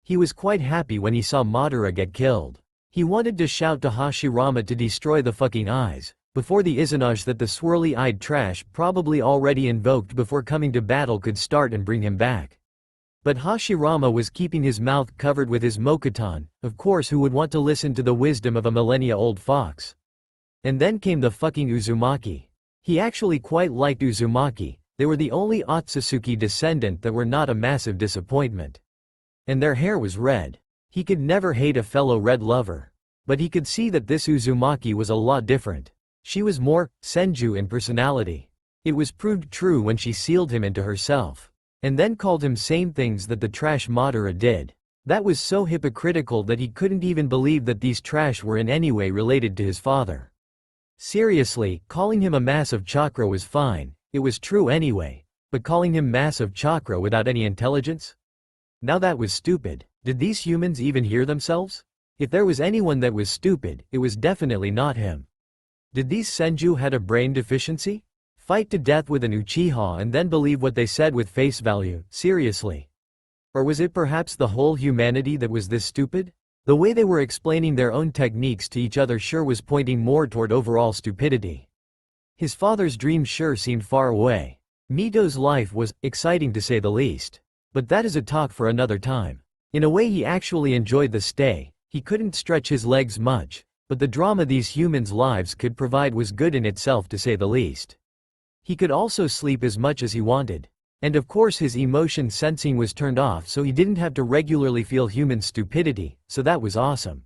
He was quite happy when he saw Madara get killed. He wanted to shout to Hashirama to destroy the fucking eyes, before the Izanage that the swirly-eyed trash probably already invoked before coming to battle could start and bring him back. But Hashirama was keeping his mouth covered with his mokuton, of course who would want to listen to the wisdom of a millennia-old fox. And then came the fucking Uzumaki. He actually quite liked Uzumaki, they were the only Otsutsuki descendant that were not a massive disappointment. And their hair was red. He could never hate a fellow red lover. But he could see that this Uzumaki was a lot different. She was more senju in personality. It was proved true when she sealed him into herself. And then called him same things that the trash Madara did. That was so hypocritical that he couldn't even believe that these trash were in any way related to his father. Seriously, calling him a mass of chakra was fine, it was true anyway, but calling him mass of chakra without any intelligence? Now that was stupid. Did these humans even hear themselves? If there was anyone that was stupid, it was definitely not him. Did these senju had a brain deficiency? Fight to death with an Uchiha and then believe what they said with face value, seriously? Or was it perhaps the whole humanity that was this stupid? The way they were explaining their own techniques to each other sure was pointing more toward overall stupidity. His father's dream sure seemed far away. Mito's life was exciting to say the least. But that is a talk for another time. In a way he actually enjoyed the stay, he couldn't stretch his legs much, but the drama these humans' lives could provide was good in itself to say the least. He could also sleep as much as he wanted. And of course his emotion sensing was turned off so he didn't have to regularly feel human stupidity, so that was awesome.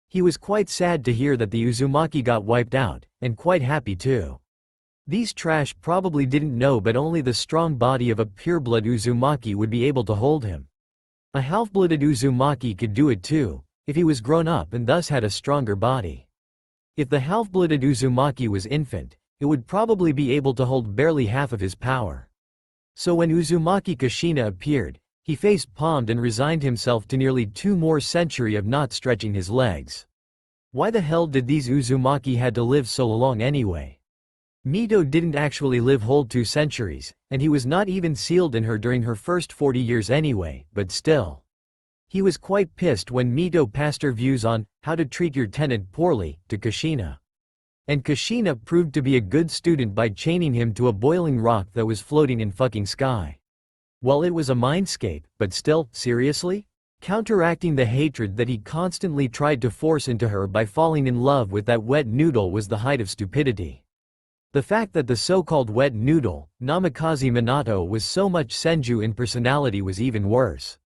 He was quite sad to hear that the Uzumaki got wiped out, and quite happy too. These trash probably didn't know but only the strong body of a pureblood Uzumaki would be able to hold him. A half-blooded Uzumaki could do it too, if he was grown up and thus had a stronger body. If the half-blooded Uzumaki was infant, it would probably be able to hold barely half of his power. So when Uzumaki Kushina appeared, he face-palmed and resigned himself to nearly 2 more centuries of not stretching his legs. Why the hell did these Uzumaki had to live so long anyway? Mito didn't actually live whole 2 centuries, and he was not even sealed in her during her first 40 years anyway, but still. He was quite pissed when Mito passed her views on how to treat your tenant poorly to Kushina. And Kushina proved to be a good student by chaining him to a boiling rock that was floating in fucking sky. Well, it was a mindscape, but still, seriously? Counteracting the hatred that he constantly tried to force into her by falling in love with that wet noodle was the height of stupidity. The fact that the so-called wet noodle, Namikaze Minato, was so much senju in personality was even worse.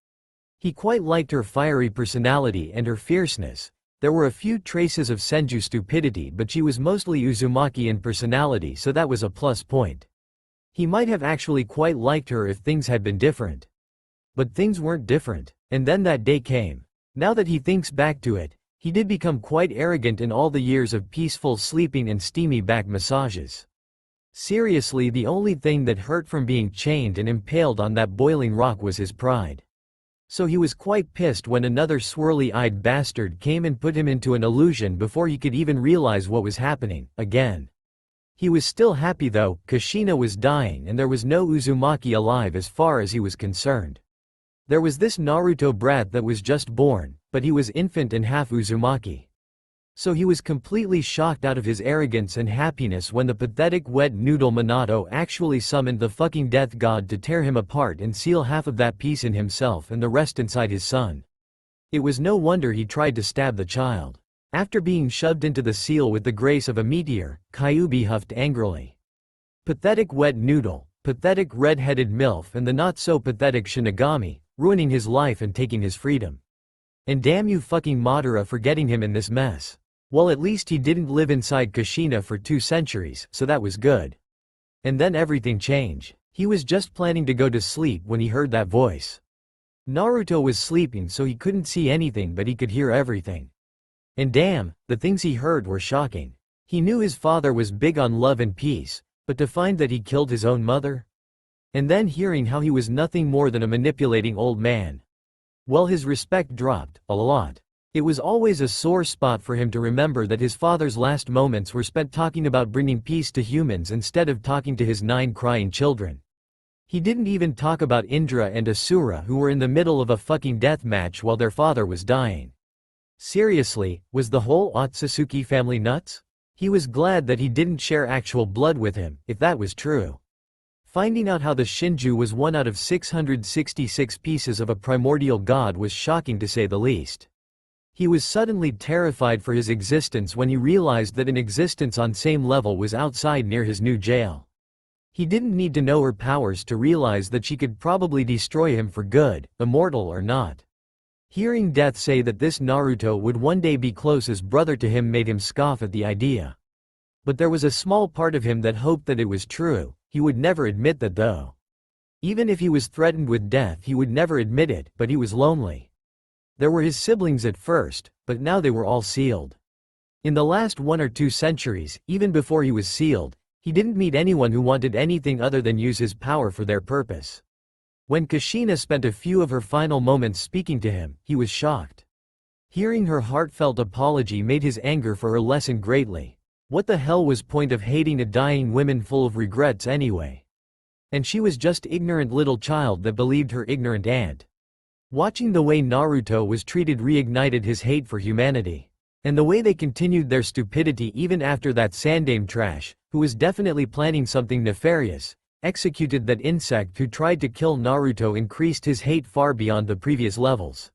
He quite liked her fiery personality and her fierceness. There were a few traces of senju stupidity but she was mostly Uzumaki in personality so that was a plus point. He might have actually quite liked her if things had been different. But things weren't different, and then that day came. Now that he thinks back to it, he did become quite arrogant in all the years of peaceful sleeping and steamy back massages. Seriously, the only thing that hurt from being chained and impaled on that boiling rock was his pride. So he was quite pissed when another swirly-eyed bastard came and put him into an illusion before he could even realize what was happening, again. He was still happy though, Kushina was dying and there was no Uzumaki alive as far as he was concerned. There was this Naruto brat that was just born, but he was infant and half Uzumaki. So he was completely shocked out of his arrogance and happiness when the pathetic wet noodle Minato actually summoned the fucking death god to tear him apart and seal half of that piece in himself and the rest inside his son. It was no wonder he tried to stab the child. After being shoved into the seal with the grace of a meteor, Kyuubi huffed angrily. Pathetic wet noodle, pathetic red-headed MILF and the not-so-pathetic Shinigami, ruining his life and taking his freedom. And damn you fucking Madara for getting him in this mess. Well, at least he didn't live inside Kushina for 2 centuries, so that was good. And then everything changed. He was just planning to go to sleep when he heard that voice. Naruto was sleeping so he couldn't see anything but he could hear everything. And damn, the things he heard were shocking. He knew his father was big on love and peace, but to find that he killed his own mother? And then hearing how he was nothing more than a manipulating old man. Well, his respect dropped, a lot. It was always a sore spot for him to remember that his father's last moments were spent talking about bringing peace to humans instead of talking to his 9 crying children. He didn't even talk about Indra and Asura who were in the middle of a fucking death match while their father was dying. Seriously, was the whole Otsutsuki family nuts? He was glad that he didn't share actual blood with him, if that was true. Finding out how the Shinju was one out of 666 pieces of a primordial god was shocking to say the least. He was suddenly terrified for his existence when he realized that an existence on same level was outside near his new jail. He didn't need to know her powers to realize that she could probably destroy him for good, immortal or not. Hearing Death say that this Naruto would one day be close as brother to him made him scoff at the idea. But there was a small part of him that hoped that it was true. He would never admit that though. Even if he was threatened with death he would never admit it, but he was lonely. There were his siblings at first, but now they were all sealed. In the last 1 or 2 centuries, even before he was sealed, he didn't meet anyone who wanted anything other than use his power for their purpose. When Kushina spent a few of her final moments speaking to him, he was shocked. Hearing her heartfelt apology made his anger for her lessen greatly. What the hell was point of hating a dying woman full of regrets anyway? And she was just ignorant little child that believed her ignorant aunt. Watching the way Naruto was treated reignited his hate for humanity. And the way they continued their stupidity even after that Sandame trash, who was definitely planning something nefarious, executed that insect who tried to kill Naruto increased his hate far beyond the previous levels.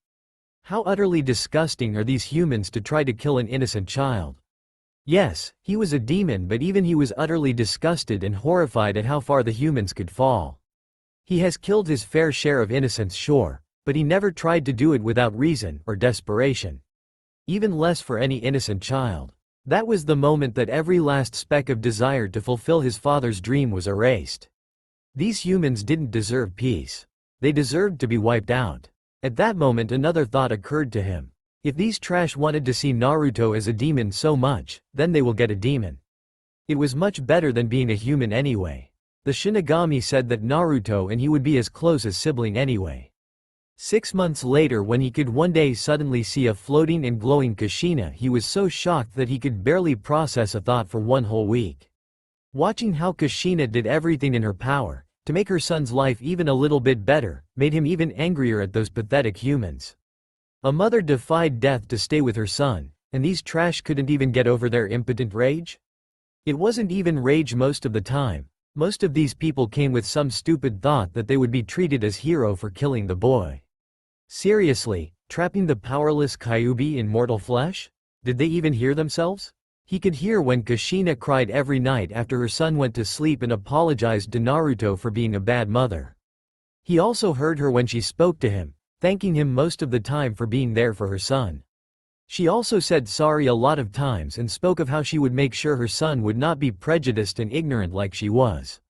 How utterly disgusting are these humans to try to kill an innocent child? Yes, he was a demon, but even he was utterly disgusted and horrified at how far the humans could fall. He has killed his fair share of innocents, sure, but he never tried to do it without reason or desperation. Even less for any innocent child. That was the moment that every last speck of desire to fulfill his father's dream was erased. These humans didn't deserve peace. They deserved to be wiped out. At that moment another thought occurred to him. If these trash wanted to see Naruto as a demon so much, then they will get a demon. It was much better than being a human anyway. The Shinigami said that Naruto and he would be as close as sibling anyway. 6 months later, when he could one day suddenly see a floating and glowing Kushina, he was so shocked that he could barely process a thought for 1 whole week. Watching how Kushina did everything in her power to make her son's life even a little bit better made him even angrier at those pathetic humans. A mother defied death to stay with her son, and these trash couldn't even get over their impotent rage? It wasn't even rage most of the time. Most of these people came with some stupid thought that they would be treated as hero for killing the boy. Seriously, trapping the powerless Kyuubi in mortal flesh? Did they even hear themselves? He could hear when Kushina cried every night after her son went to sleep and apologized to Naruto for being a bad mother. He also heard her when she spoke to him, thanking him most of the time for being there for her son. She also said sorry a lot of times and spoke of how she would make sure her son would not be prejudiced and ignorant like she was.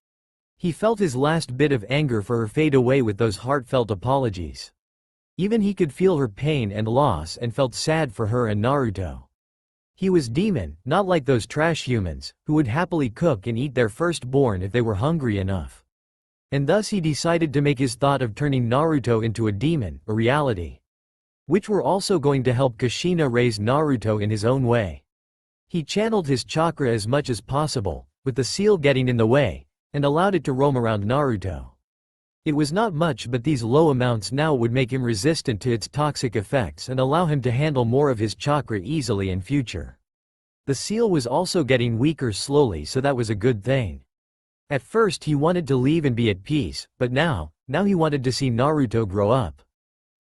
He felt his last bit of anger for her fade away with those heartfelt apologies. Even he could feel her pain and loss and felt sad for her and Naruto. He was demon, not like those trash humans, who would happily cook and eat their firstborn if they were hungry enough. And thus he decided to make his thought of turning Naruto into a demon a reality. Which were also going to help Kushina raise Naruto in his own way. He channeled his chakra as much as possible, with the seal getting in the way, and allowed it to roam around Naruto. It was not much, but these low amounts now would make him resistant to its toxic effects and allow him to handle more of his chakra easily in future. The seal was also getting weaker slowly, so that was a good thing. At first he wanted to leave and be at peace, but now he wanted to see Naruto grow up.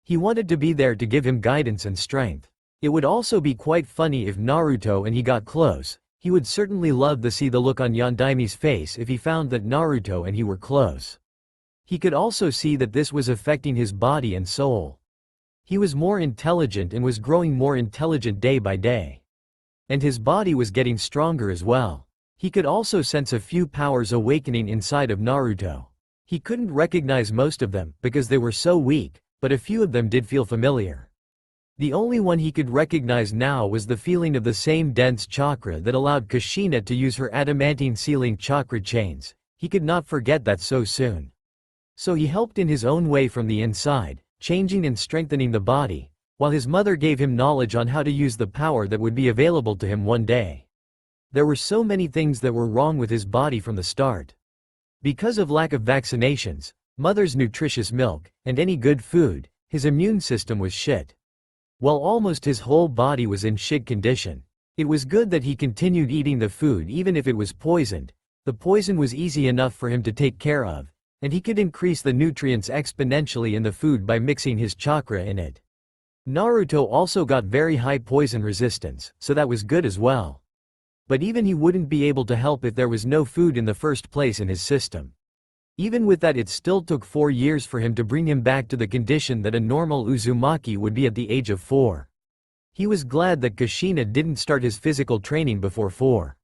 He wanted to be there to give him guidance and strength. It would also be quite funny if Naruto and he got close. He would certainly love to see the look on Yondaimi's face if he found that Naruto and he were close. He could also see that this was affecting his body and soul. He was more intelligent and was growing more intelligent day by day. And his body was getting stronger as well. He could also sense a few powers awakening inside of Naruto. He couldn't recognize most of them because they were so weak, but a few of them did feel familiar. The only one he could recognize now was the feeling of the same dense chakra that allowed Kushina to use her adamantine sealing chakra chains. He could not forget that so soon. So he helped in his own way from the inside, changing and strengthening the body, while his mother gave him knowledge on how to use the power that would be available to him one day. There were so many things that were wrong with his body from the start. Because of lack of vaccinations, mother's nutritious milk, and any good food, his immune system was shit. While almost his whole body was in shit condition. It was good that he continued eating the food even if it was poisoned, The poison was easy enough for him to take care of, and he could increase the nutrients exponentially in the food by mixing his chakra in it. Naruto also got very high poison resistance, so that was good as well. But even he wouldn't be able to help if there was no food in the first place in his system. Even with that, it still took 4 years for him to bring him back to the condition that a normal Uzumaki would be at the age of 4. He was glad that Kushina didn't start his physical training before 4.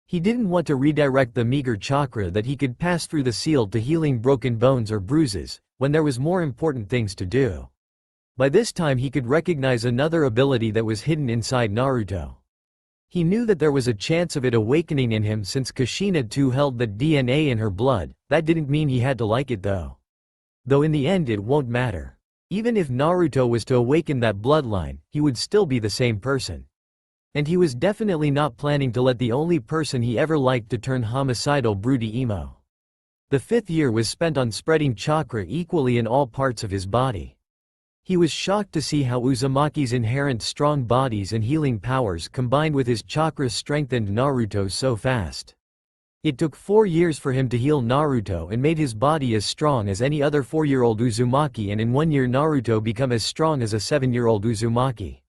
He didn't want to redirect the meager chakra that he could pass through the seal to healing broken bones or bruises, when there was more important things to do. By this time he could recognize another ability that was hidden inside Naruto. He knew that there was a chance of it awakening in him since Kushina too held the DNA in her blood. That didn't mean he had to like it though. Though in the end it won't matter. Even if Naruto was to awaken that bloodline, he would still be the same person. And he was definitely not planning to let the only person he ever liked to turn homicidal broody emo. The 5th year was spent on spreading chakra equally in all parts of his body. He was shocked to see how Uzumaki's inherent strong bodies and healing powers combined with his chakra strengthened Naruto so fast. It took 4 years for him to heal Naruto and made his body as strong as any other 4-year-old Uzumaki, and in 1 year Naruto became as strong as a 7-year-old Uzumaki.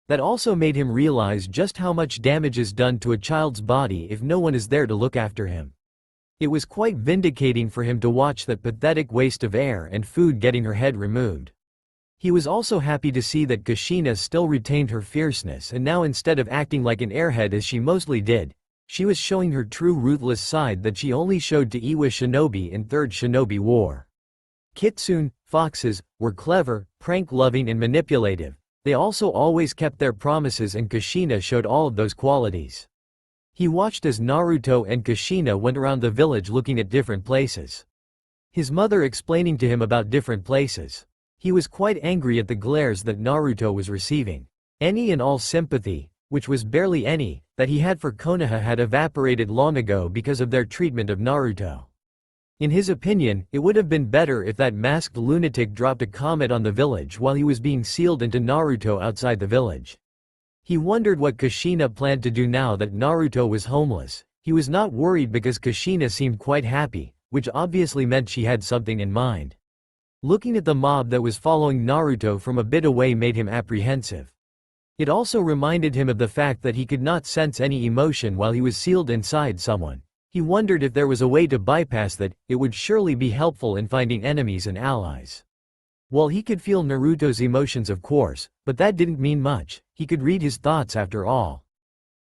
That also made him realize just how much damage is done to a child's body if no one is there to look after him. It was quite vindicating for him to watch that pathetic waste of air and food getting her head removed. He was also happy to see that Kushina still retained her fierceness, and now instead of acting like an airhead as she mostly did, she was showing her true ruthless side that she only showed to Iwa Shinobi in 3rd Shinobi War. Kitsune, foxes, were clever, prank-loving and manipulative. They also always kept their promises, and Kushina showed all of those qualities. He watched as Naruto and Kushina went around the village looking at different places. His mother explaining to him about different places. He was quite angry at the glares that Naruto was receiving. Any and all sympathy, which was barely any, that he had for Konoha had evaporated long ago because of their treatment of Naruto. In his opinion, it would have been better if that masked lunatic dropped a comet on the village while he was being sealed into Naruto outside the village. He wondered what Kushina planned to do now that Naruto was homeless. He was not worried because Kushina seemed quite happy, which obviously meant she had something in mind. Looking at the mob that was following Naruto from a bit away made him apprehensive. It also reminded him of the fact that he could not sense any emotion while he was sealed inside someone. He wondered if there was a way to bypass that. It would surely be helpful in finding enemies and allies. Well, he could feel Naruto's emotions of course, but that didn't mean much. He could read his thoughts after all.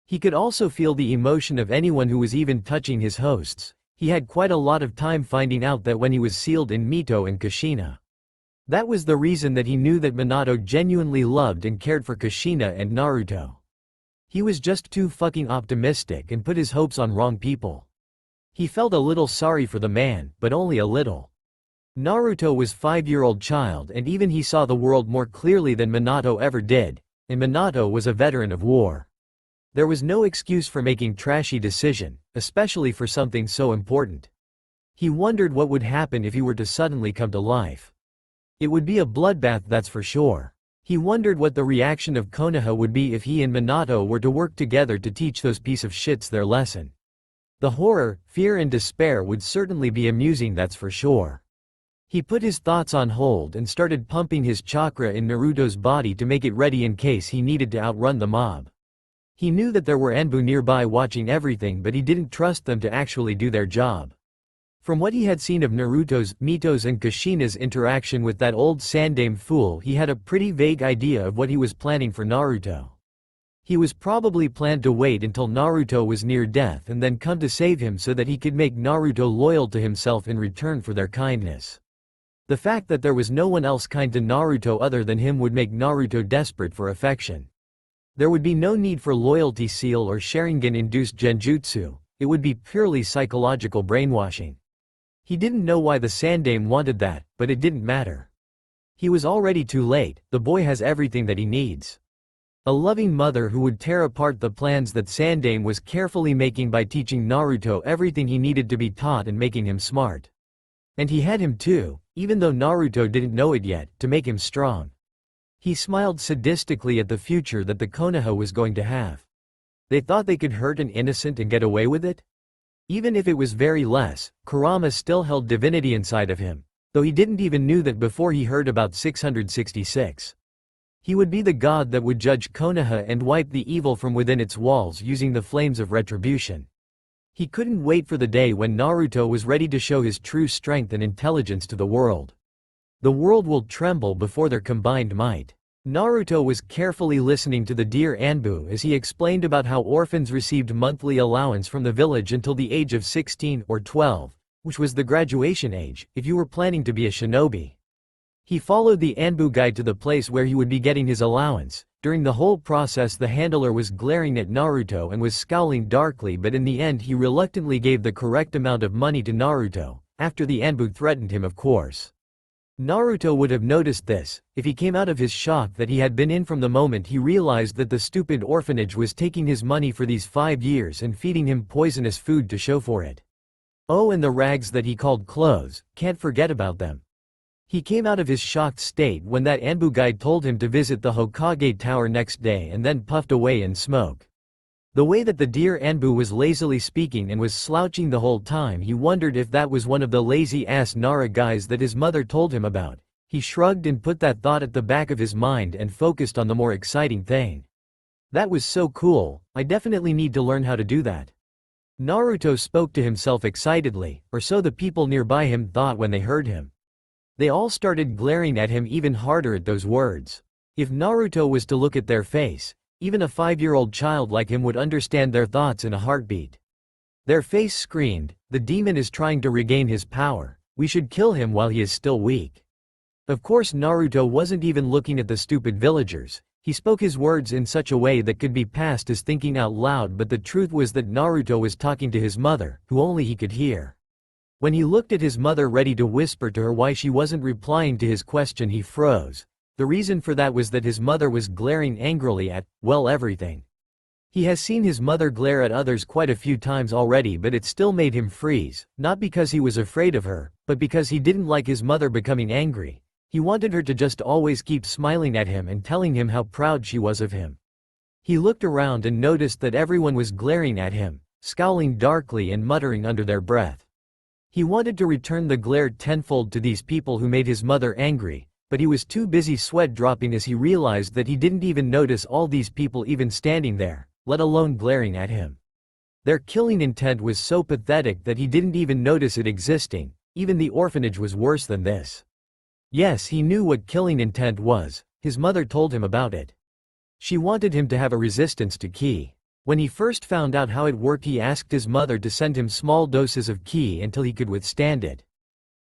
He could also feel the emotion of anyone who was even touching his hosts. He had quite a lot of time finding out that when he was sealed in Mito and Kushina. That was the reason that he knew that Minato genuinely loved and cared for Kushina and Naruto. He was just too fucking optimistic and put his hopes on wrong people. He felt a little sorry for the man, but only a little. Naruto was a 5-year-old child, and even he saw the world more clearly than Minato ever did, and Minato was a veteran of war. There was no excuse for making trashy decision, especially for something so important. He wondered what would happen if he were to suddenly come to life. It would be a bloodbath, that's for sure. He wondered what the reaction of Konoha would be if he and Minato were to work together to teach those piece of shits their lesson. The horror, fear and despair would certainly be amusing, that's for sure. He put his thoughts on hold and started pumping his chakra in Naruto's body to make it ready in case he needed to outrun the mob. He knew that there were Anbu nearby watching everything, but he didn't trust them to actually do their job. From what he had seen of Naruto's, Mito's and Kushina's interaction with that old Sandaime fool, he had a pretty vague idea of what he was planning for Naruto. He was probably planned to wait until Naruto was near death and then come to save him so that he could make Naruto loyal to himself in return for their kindness. The fact that there was no one else kind to Naruto other than him would make Naruto desperate for affection. There would be no need for loyalty seal or Sharingan-induced genjutsu. It would be purely psychological brainwashing. He didn't know why the Sandaime wanted that, but it didn't matter. He was already too late. The boy has everything that he needs. A loving mother who would tear apart the plans that Sandaime was carefully making by teaching Naruto everything he needed to be taught and making him smart. And he had him too, even though Naruto didn't know it yet, to make him strong. He smiled sadistically at the future that the Konoha was going to have. They thought they could hurt an innocent and get away with it? Even if it was very less, Kurama still held divinity inside of him, though he didn't even knew that before he heard about 666. He would be the god that would judge Konoha and wipe the evil from within its walls using the flames of retribution. He couldn't wait for the day when Naruto was ready to show his true strength and intelligence to the world. The world will tremble before their combined might. Naruto was carefully listening to the dear Anbu as he explained about how orphans received monthly allowance from the village until the age of 16 or 12, which was the graduation age, if you were planning to be a shinobi. He followed the Anbu guide to the place where he would be getting his allowance. During the whole process the handler was glaring at Naruto and was scowling darkly, but in the end he reluctantly gave the correct amount of money to Naruto, after the Anbu threatened him of course. Naruto would have noticed this, if he came out of his shock that he had been in from the moment he realized that the stupid orphanage was taking his money for these 5 years and feeding him poisonous food to show for it. Oh, and the rags that he called clothes, can't forget about them. He came out of his shocked state when that Anbu guide told him to visit the Hokage Tower next day and then puffed away in smoke. The way that the dear Anbu was lazily speaking and was slouching the whole time, he wondered if that was one of the lazy-ass Nara guys that his mother told him about. He shrugged and put that thought at the back of his mind and focused on the more exciting thing. That was so cool, I definitely need to learn how to do that. Naruto spoke to himself excitedly, or so the people nearby him thought when they heard him. They all started glaring at him even harder at those words. If Naruto was to look at their face, even a 5-year-old child like him would understand their thoughts in a heartbeat. Their face screamed, "The demon is trying to regain his power. We should kill him while he is still weak." Of course Naruto wasn't even looking at the stupid villagers. He spoke his words in such a way that could be passed as thinking out loud, but the truth was that Naruto was talking to his mother, who only he could hear. When he looked at his mother ready to whisper to her why she wasn't replying to his question, he froze. The reason for that was that his mother was glaring angrily at, well, everything. He has seen his mother glare at others quite a few times already, but it still made him freeze, not because he was afraid of her, but because he didn't like his mother becoming angry. He wanted her to just always keep smiling at him and telling him how proud she was of him. He looked around and noticed that everyone was glaring at him, scowling darkly and muttering under their breath. He wanted to return the glare tenfold to these people who made his mother angry, but he was too busy sweat dropping as he realized that he didn't even notice all these people even standing there, let alone glaring at him. Their killing intent was so pathetic that he didn't even notice it existing. Even the orphanage was worse than this. Yes, he knew what killing intent was. His mother told him about it. She wanted him to have a resistance to ki. When he first found out how it worked, he asked his mother to send him small doses of ki until he could withstand it.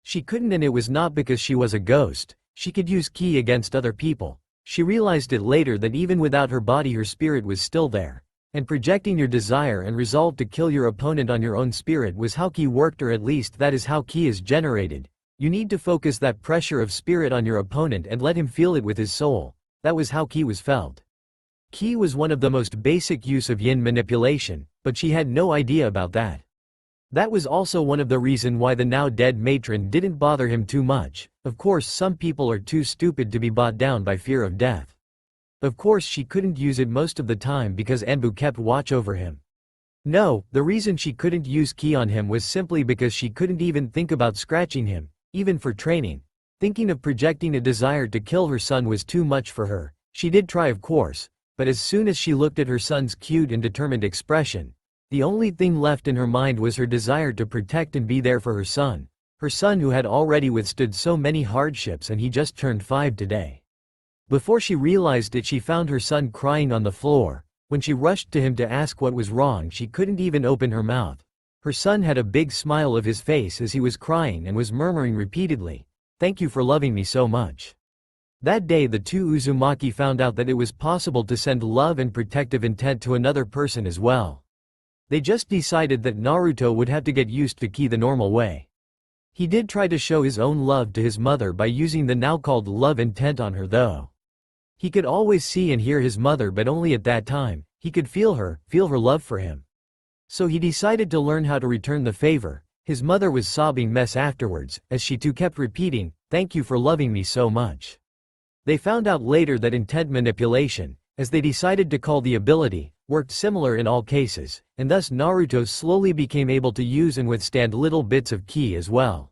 She couldn't, and it was not because she was a ghost. She could use ki against other people. She realized it later that even without her body her spirit was still there. And projecting your desire and resolve to kill your opponent on your own spirit was how ki worked, or at least that is how ki is generated. You need to focus that pressure of spirit on your opponent and let him feel it with his soul. That was how ki was felt. Ki was one of the most basic use of yin manipulation, but she had no idea about that. That was also one of the reason why the now dead matron didn't bother him too much. Of course some people are too stupid to be bought down by fear of death. Of course she couldn't use it most of the time because Anbu kept watch over him. No, the reason she couldn't use ki on him was simply because she couldn't even think about scratching him, even for training. Thinking of projecting a desire to kill her son was too much for her. She did try, of course, but as soon as she looked at her son's cute and determined expression, the only thing left in her mind was her desire to protect and be there for her son who had already withstood so many hardships, and he just turned 5 today. Before she realized it, she found her son crying on the floor. When she rushed to him to ask what was wrong, she couldn't even open her mouth. Her son had a big smile of his face as he was crying and was murmuring repeatedly, "Thank you for loving me so much." That day the two Uzumaki found out that it was possible to send love and protective intent to another person as well. They just decided that Naruto would have to get used to ki the normal way. He did try to show his own love to his mother by using the now called love intent on her though. He could always see and hear his mother, but only at that time. He could feel her love for him. So he decided to learn how to return the favor. His mother was sobbing mess afterwards, as she too kept repeating, "Thank you for loving me so much." They found out later that intent manipulation, as they decided to call the ability, worked similar in all cases, and thus Naruto slowly became able to use and withstand little bits of ki as well.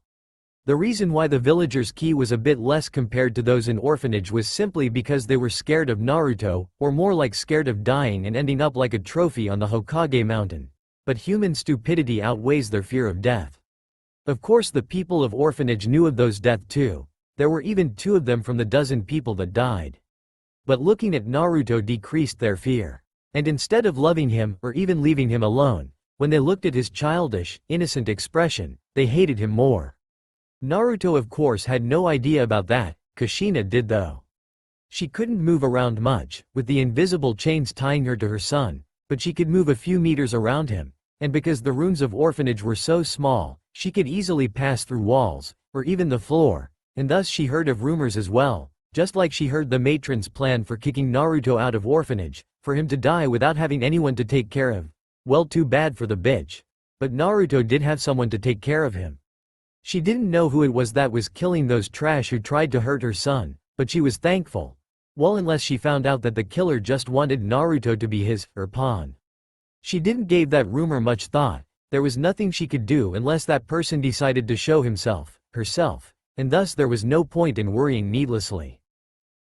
The reason why the villagers' ki was a bit less compared to those in orphanage was simply because they were scared of Naruto, or more like scared of dying and ending up like a trophy on the Hokage mountain. But human stupidity outweighs their fear of death. Of course the people of orphanage knew of those death too. There were even 2 of them from the dozen people that died. But looking at Naruto decreased their fear. And instead of loving him or even leaving him alone, when they looked at his childish, innocent expression, they hated him more. Naruto of course had no idea about that. Kushina did though. She couldn't move around much, with the invisible chains tying her to her son, but she could move a few meters around him, and because the rooms of orphanage were so small, she could easily pass through walls, or even the floor, and thus she heard of rumors as well, just like she heard the matron's plan for kicking Naruto out of orphanage, for him to die without having anyone to take care of. Well, too bad for the bitch. But Naruto did have someone to take care of him. She didn't know who it was that was killing those trash who tried to hurt her son, but she was thankful. Well, unless she found out that the killer just wanted Naruto to be his, or pawn. She didn't give that rumor much thought. There was nothing she could do unless that person decided to show himself, herself, and thus there was no point in worrying needlessly.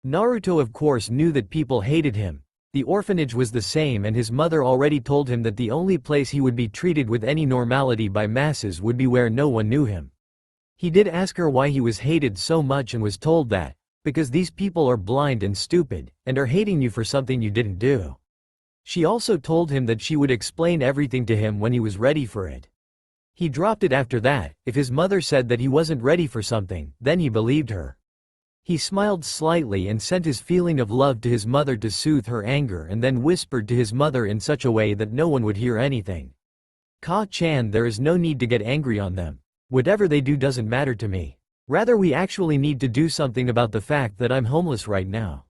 Naruto of course knew that people hated him. The orphanage was the same, and his mother already told him that the only place he would be treated with any normality by masses would be where no one knew him. He did ask her why he was hated so much and was told that, because these people are blind and stupid, and are hating you for something you didn't do. She also told him that she would explain everything to him when he was ready for it. He dropped it after that. If his mother said that he wasn't ready for something, then he believed her. He smiled slightly and sent his feeling of love to his mother to soothe her anger, and then whispered to his mother in such a way that no one would hear anything. Ka-chan, there is no need to get angry on them. Whatever they do doesn't matter to me. Rather, we actually need to do something about the fact that I'm homeless right now.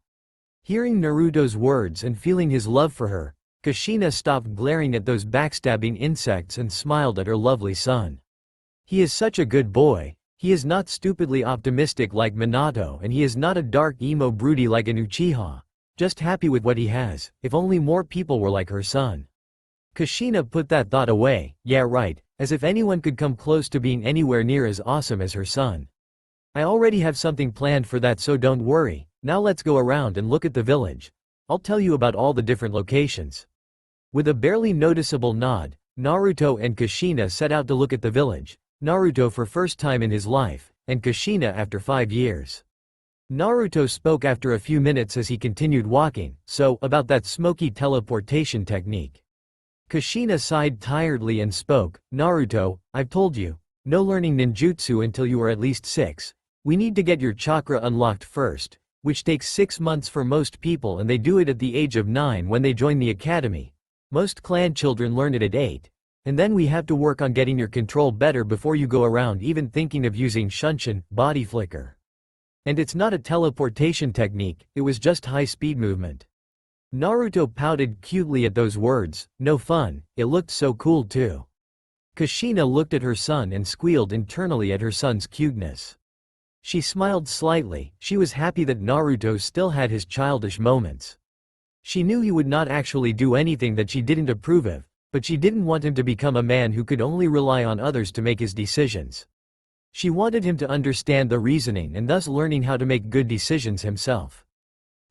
Hearing Naruto's words and feeling his love for her, Kushina stopped glaring at those backstabbing insects and smiled at her lovely son. He is such a good boy. He is not stupidly optimistic like Minato, and he is not a dark emo broody like an Uchiha. Just happy with what he has. If only more people were like her son. Kushina put that thought away. Yeah, right, as if anyone could come close to being anywhere near as awesome as her son. I already have something planned for that, so don't worry. Now let's go around and look at the village. I'll tell you about all the different locations. With a barely noticeable nod, Naruto and Kushina set out to look at the village. Naruto for first time in his life, and Kushina after 5 years. Naruto spoke after a few minutes as he continued walking, so, about that smoky teleportation technique. Kushina sighed tiredly and spoke, Naruto, I've told you, no learning ninjutsu until you are at least 6. We need to get your chakra unlocked first, which takes 6 months for most people, and they do it at the age of 9 when they join the academy. Most clan children learn it at 8. And then we have to work on getting your control better before you go around even thinking of using shunshin, body flicker. And it's not a teleportation technique, it was just high-speed movement. Naruto pouted cutely at those words. No fun. It looked so cool too. Kushina looked at her son and squealed internally at her son's cuteness. She smiled slightly. She was happy that Naruto still had his childish moments. She knew he would not actually do anything that she didn't approve of, but she didn't want him to become a man who could only rely on others to make his decisions. She wanted him to understand the reasoning and thus learning how to make good decisions himself.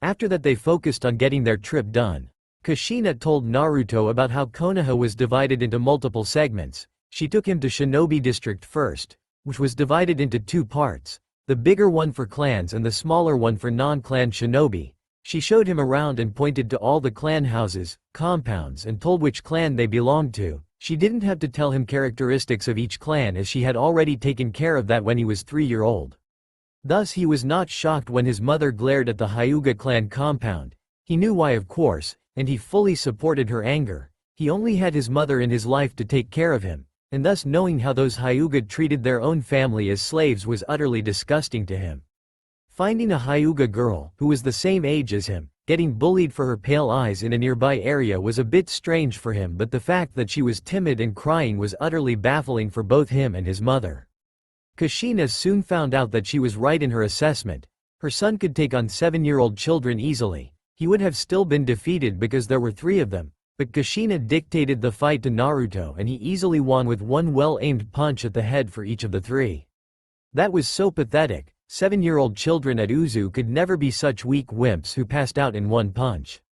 After that, they focused on getting their trip done. Kushina told Naruto about how Konoha was divided into multiple segments. She took him to Shinobi District first, which was divided into 2 parts, the bigger one for clans and the smaller one for non-clan shinobi. She showed him around and pointed to all the clan houses, compounds, and told which clan they belonged to. She didn't have to tell him characteristics of each clan, as she had already taken care of that when he was 3-year-old. Thus he was not shocked when his mother glared at the Hyuga clan compound. He knew why, of course, and he fully supported her anger. He only had his mother in his life to take care of him, and thus knowing how those Hyuga treated their own family as slaves was utterly disgusting to him. Finding a Hyuga girl, who was the same age as him, getting bullied for her pale eyes in a nearby area was a bit strange for him, but the fact that she was timid and crying was utterly baffling for both him and his mother. Kushina soon found out that she was right in her assessment. Her son could take on 7-year-old children easily, He would have still been defeated because there were 3 of them, but Kushina dictated the fight to Naruto and he easily won with one well-aimed punch at the head for each of the 3. That was so pathetic. 7-year-old children at Uzu could never be such weak wimps who passed out in one punch.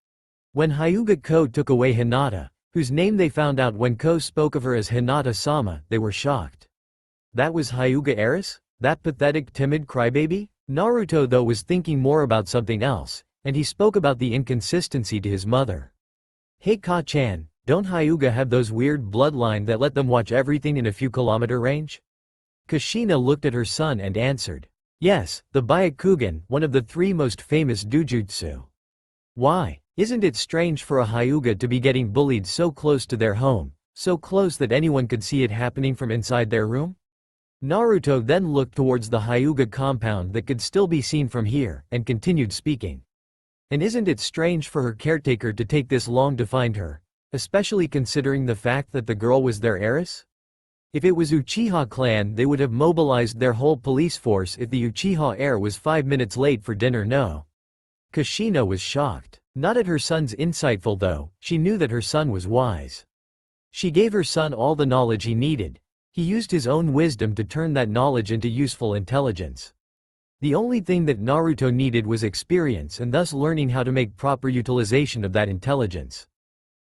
When Hyuga Ko took away Hinata, whose name they found out when Ko spoke of her as Hinata-sama, they were shocked. That was Hyuga Eris? That pathetic timid crybaby? Naruto though was thinking more about something else, and he spoke about the inconsistency to his mother. Hey Ka-chan, don't Hyuga have those weird bloodline that let them watch everything in a few kilometer range? Kushina looked at her son and answered. Yes, the Byakugan, one of the 3 most famous doujutsu. Why? Isn't it strange for a Hyuga to be getting bullied so close to their home, so close that anyone could see it happening from inside their room? Naruto then looked towards the Hyuga compound that could still be seen from here, and continued speaking. And isn't it strange for her caretaker to take this long to find her, especially considering the fact that the girl was their heiress? If it was Uchiha clan they would have mobilized their whole police force if the Uchiha heir was 5 minutes late for dinner. No. Kushina was shocked. Not at her son's insightful though, she knew that her son was wise. She gave her son all the knowledge he needed. He used his own wisdom to turn that knowledge into useful intelligence. The only thing that Naruto needed was experience and thus learning how to make proper utilization of that intelligence.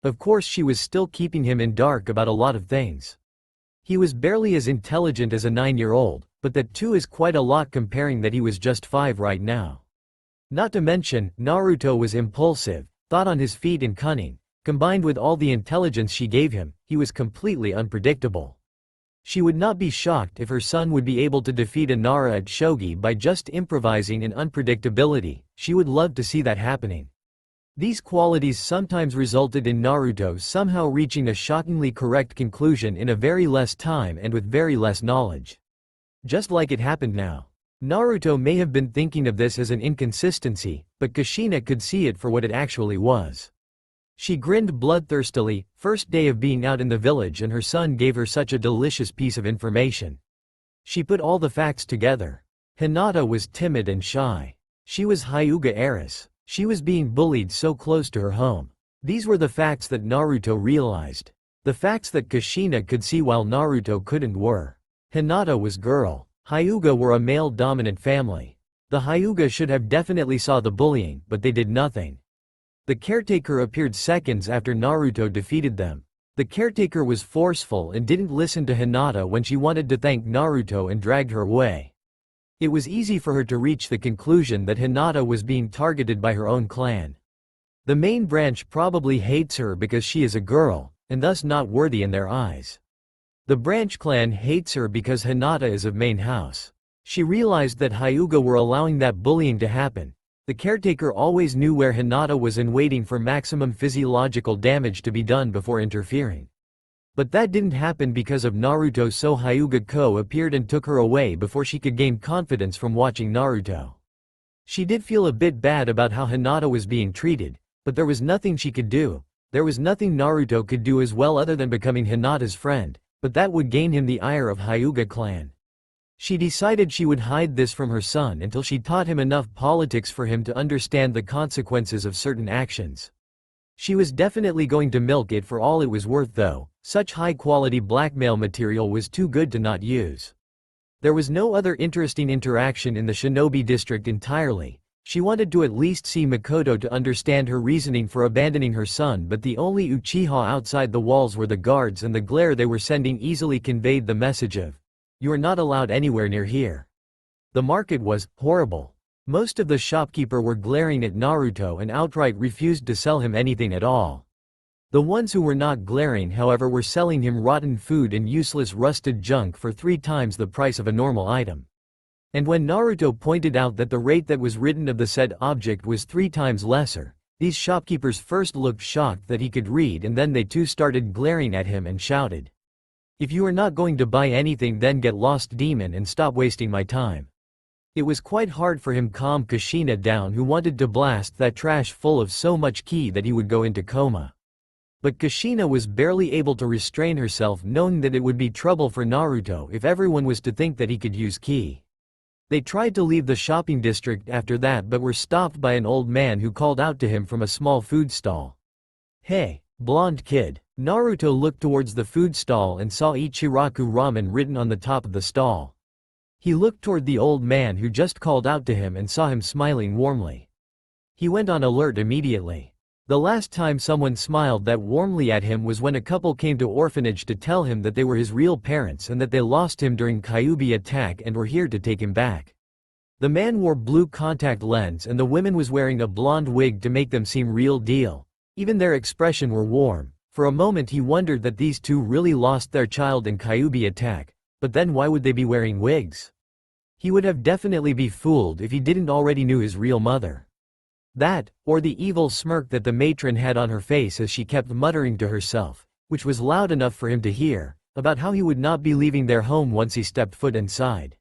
Of course she was still keeping him in dark about a lot of things. He was barely as intelligent as a 9-year-old, but that too is quite a lot comparing that he was just 5 right now. Not to mention, Naruto was impulsive, thought on his feet and cunning. Combined with all the intelligence she gave him, he was completely unpredictable. She would not be shocked if her son would be able to defeat a Nara at shogi by just improvising and unpredictability. She would love to see that happening. These qualities sometimes resulted in Naruto somehow reaching a shockingly correct conclusion in a very less time and with very less knowledge. Just like it happened now. Naruto may have been thinking of this as an inconsistency, but Kushina could see it for what it actually was. She grinned bloodthirstily. First day of being out in the village and her son gave her such a delicious piece of information. She put all the facts together. Hinata was timid and shy. She was Hyuga heiress. She was being bullied so close to her home. These were the facts that Naruto realized. The facts that Kushina could see while Naruto couldn't were. Hinata was girl. Hyuga were a male-dominant family. The Hyuga should have definitely saw the bullying, but they did nothing. The caretaker appeared seconds after Naruto defeated them. The caretaker was forceful and didn't listen to Hinata when she wanted to thank Naruto and dragged her away. It was easy for her to reach the conclusion that Hinata was being targeted by her own clan. The main branch probably hates her because she is a girl, and thus not worthy in their eyes. The branch clan hates her because Hinata is of main house. She realized that Hyuga were allowing that bullying to happen. The caretaker always knew where Hinata was and waiting for maximum physiological damage to be done before interfering. But that didn't happen because of Naruto, so Hyuga Ko appeared and took her away before she could gain confidence from watching Naruto. She did feel a bit bad about how Hinata was being treated, but there was nothing she could do. There was nothing Naruto could do as well other than becoming Hinata's friend, but that would gain him the ire of Hyuga clan. She decided she would hide this from her son until she taught him enough politics for him to understand the consequences of certain actions. She was definitely going to milk it for all it was worth though. Such high-quality blackmail material was too good to not use. There was no other interesting interaction in the shinobi district entirely. She wanted to at least see Makoto to understand her reasoning for abandoning her son, but the only Uchiha outside the walls were the guards, and the glare they were sending easily conveyed the message of, "You are not allowed anywhere near here." The market was horrible. Most of the shopkeepers were glaring at Naruto and outright refused to sell him anything at all. The ones who were not glaring, however, were selling him rotten food and useless rusted junk for 3 times the price of a normal item. And when Naruto pointed out that the rate that was written of the said object was 3 times lesser, these shopkeepers first looked shocked that he could read, and then they too started glaring at him and shouted, "If you are not going to buy anything, then get lost, demon, and stop wasting my time." It was quite hard for him to calm Kushina down, who wanted to blast that trash full of so much ki that he would go into coma. But Kushina was barely able to restrain herself, knowing that it would be trouble for Naruto if everyone was to think that he could use ki. They tried to leave the shopping district after that but were stopped by an old man who called out to him from a small food stall. "Hey, blonde kid." Naruto looked towards the food stall and saw Ichiraku Ramen written on the top of the stall. He looked toward the old man who just called out to him and saw him smiling warmly. He went on alert immediately. The last time someone smiled that warmly at him was when a couple came to orphanage to tell him that they were his real parents and that they lost him during Kyuubi attack and were here to take him back. The man wore blue contact lens and the woman was wearing a blonde wig to make them seem real deal. Even their expression were warm. For a moment he wondered that these two really lost their child in Kyuubi attack, but then why would they be wearing wigs? He would have definitely be fooled if he didn't already knew his real mother. That, or the evil smirk that the matron had on her face as she kept muttering to herself, which was loud enough for him to hear, about how he would not be leaving their home once he stepped foot inside.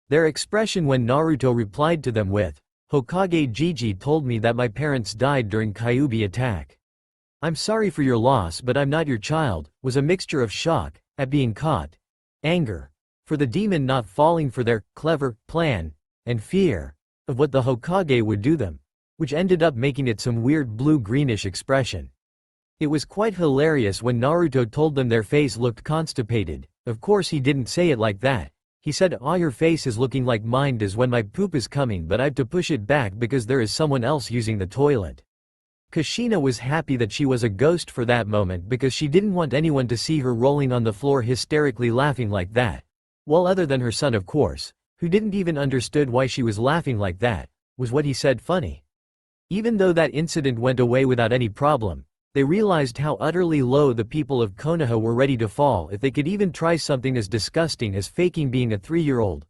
Their expression when Naruto replied to them with, "Hokage Gigi told me that my parents died during Kyuubi attack. I'm sorry for your loss but I'm not your child," was a mixture of shock, at being caught, anger, for the demon not falling for their clever plan, and fear of what the Hokage would do them, which ended up making it some weird blue-greenish expression. It was quite hilarious when Naruto told them their face looked constipated. Of course he didn't say it like that. He said, "Ah, your face is looking like mine does when my poop is coming but I've to push it back because there is someone else using the toilet." Kushina was happy that she was a ghost for that moment because she didn't want anyone to see her rolling on the floor hysterically laughing like that. Well, other than her son of course, who didn't even understood why she was laughing like that. Was what he said funny? Even though that incident went away without any problem, they realized how utterly low the people of Konoha were ready to fall if they could even try something as disgusting as faking being a 3-year-old,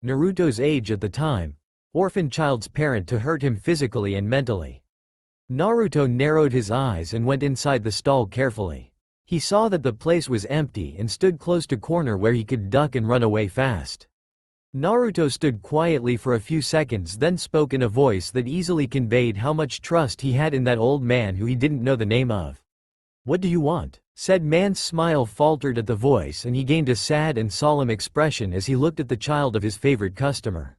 Naruto's age at the time, orphan child's parent to hurt him physically and mentally. Naruto narrowed his eyes and went inside the stall carefully. He saw that the place was empty and stood close to corner where he could duck and run away fast. Naruto stood quietly for a few seconds then spoke in a voice that easily conveyed how much trust he had in that old man who he didn't know the name of. "What do you want?" Said man's smile faltered at the voice and he gained a sad and solemn expression as he looked at the child of his favorite customer.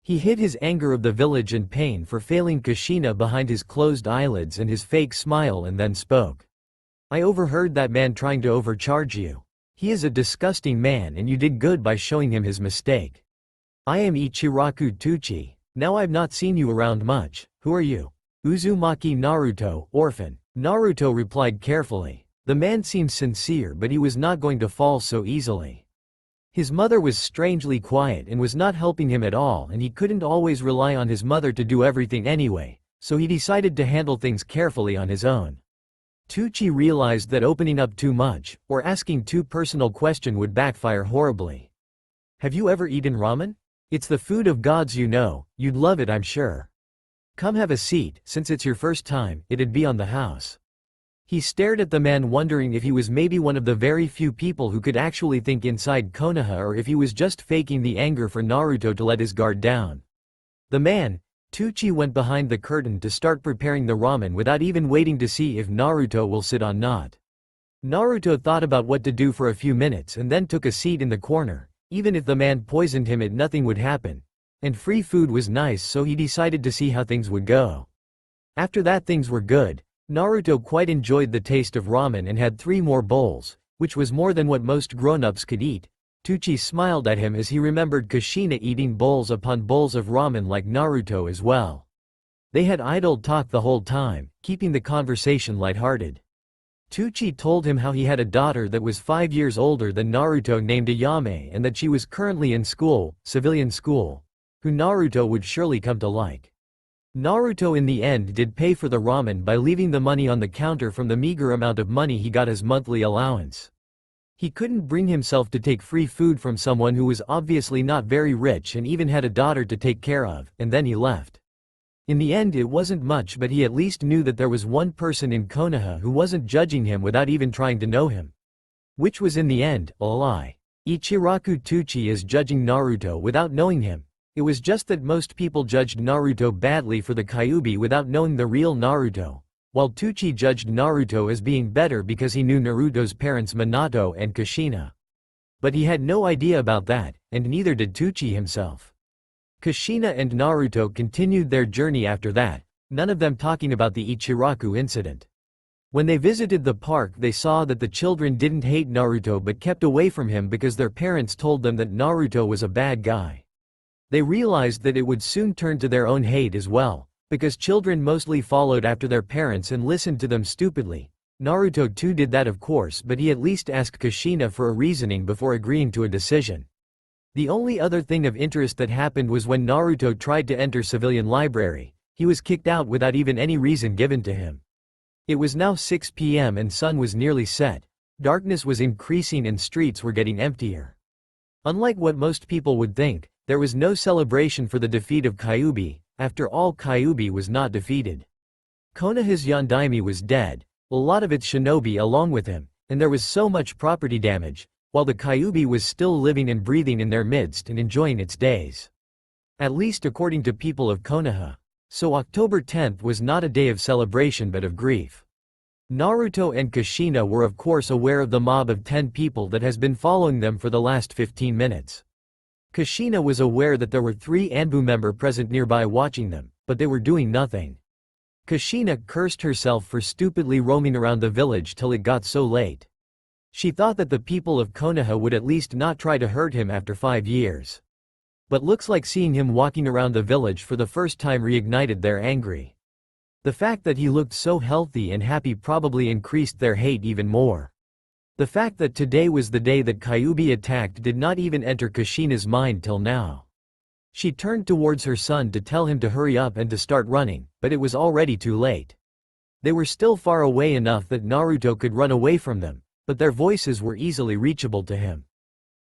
He hid his anger of the village and pain for failing Kushina behind his closed eyelids and his fake smile and then spoke. "I overheard that man trying to overcharge you. He is a disgusting man and you did good by showing him his mistake. I am Ichiraku Tuchi. Now I've not seen you around much. Who are you?" "Uzumaki Naruto, orphan." Naruto replied carefully. The man seemed sincere but he was not going to fall so easily. His mother was strangely quiet and was not helping him at all and he couldn't always rely on his mother to do everything anyway, so he decided to handle things carefully on his own. Tucci realized that opening up too much, or asking too personal question would backfire horribly. "Have you ever eaten ramen? It's the food of gods you know, you'd love it I'm sure. Come have a seat, since it's your first time, it'd be on the house." He stared at the man wondering if he was maybe one of the very few people who could actually think inside Konoha or if he was just faking the anger for Naruto to let his guard down. The man, Tucci, went behind the curtain to start preparing the ramen without even waiting to see if Naruto will sit or not. Naruto thought about what to do for a few minutes and then took a seat in the corner. Even if the man poisoned him nothing would happen. And free food was nice so he decided to see how things would go. After that things were good. Naruto quite enjoyed the taste of ramen and had 3 more bowls, which was more than what most grown-ups could eat. Tucci smiled at him as he remembered Kushina eating bowls upon bowls of ramen like Naruto as well. They had idle talk the whole time, keeping the conversation lighthearted. Tucci told him how he had a daughter that was 5 years older than Naruto named Ayame and that she was currently in school, civilian school, who Naruto would surely come to like. Naruto in the end did pay for the ramen by leaving the money on the counter from the meager amount of money he got as monthly allowance. He couldn't bring himself to take free food from someone who was obviously not very rich and even had a daughter to take care of, and then he left. In the end it wasn't much but he at least knew that there was one person in Konoha who wasn't judging him without even trying to know him. Which was in the end, a lie. Ichiraku Tucci is judging Naruto without knowing him. It was just that most people judged Naruto badly for the Kyuubi without knowing the real Naruto, while Tucci judged Naruto as being better because he knew Naruto's parents Minato and Kushina. But he had no idea about that, and neither did Tucci himself. Kushina and Naruto continued their journey after that, none of them talking about the Ichiraku incident. When they visited the park, they saw that the children didn't hate Naruto but kept away from him because their parents told them that Naruto was a bad guy. They realized that it would soon turn to their own hate as well, because children mostly followed after their parents and listened to them stupidly. Naruto too did that, of course, but he at least asked Kushina for a reasoning before agreeing to a decision. The only other thing of interest that happened was when Naruto tried to enter civilian library. He was kicked out without even any reason given to him. It was now 6 p.m. and sun was nearly set. Darkness was increasing and streets were getting emptier. Unlike what most people would think, there was no celebration for the defeat of Kyuubi. After all, Kyuubi was not defeated. Konoha's Yondaime was dead, a lot of its shinobi along with him, and there was so much property damage, while the Kyuubi was still living and breathing in their midst and enjoying its days. At least according to people of Konoha. So October 10th was not a day of celebration but of grief. Naruto and Kushina were of course aware of the mob of 10 people that has been following them for the last 15 minutes. Kushina was aware that there were 3 Anbu members present nearby watching them, but they were doing nothing. Kushina cursed herself for stupidly roaming around the village till it got so late. She thought that the people of Konoha would at least not try to hurt him after 5 years. But looks like seeing him walking around the village for the first time reignited their anger. The fact that he looked so healthy and happy probably increased their hate even more. The fact that today was the day that Kyuubi attacked did not even enter Kushina's mind till now. She turned towards her son to tell him to hurry up and to start running, but it was already too late. They were still far away enough that Naruto could run away from them, but their voices were easily reachable to him.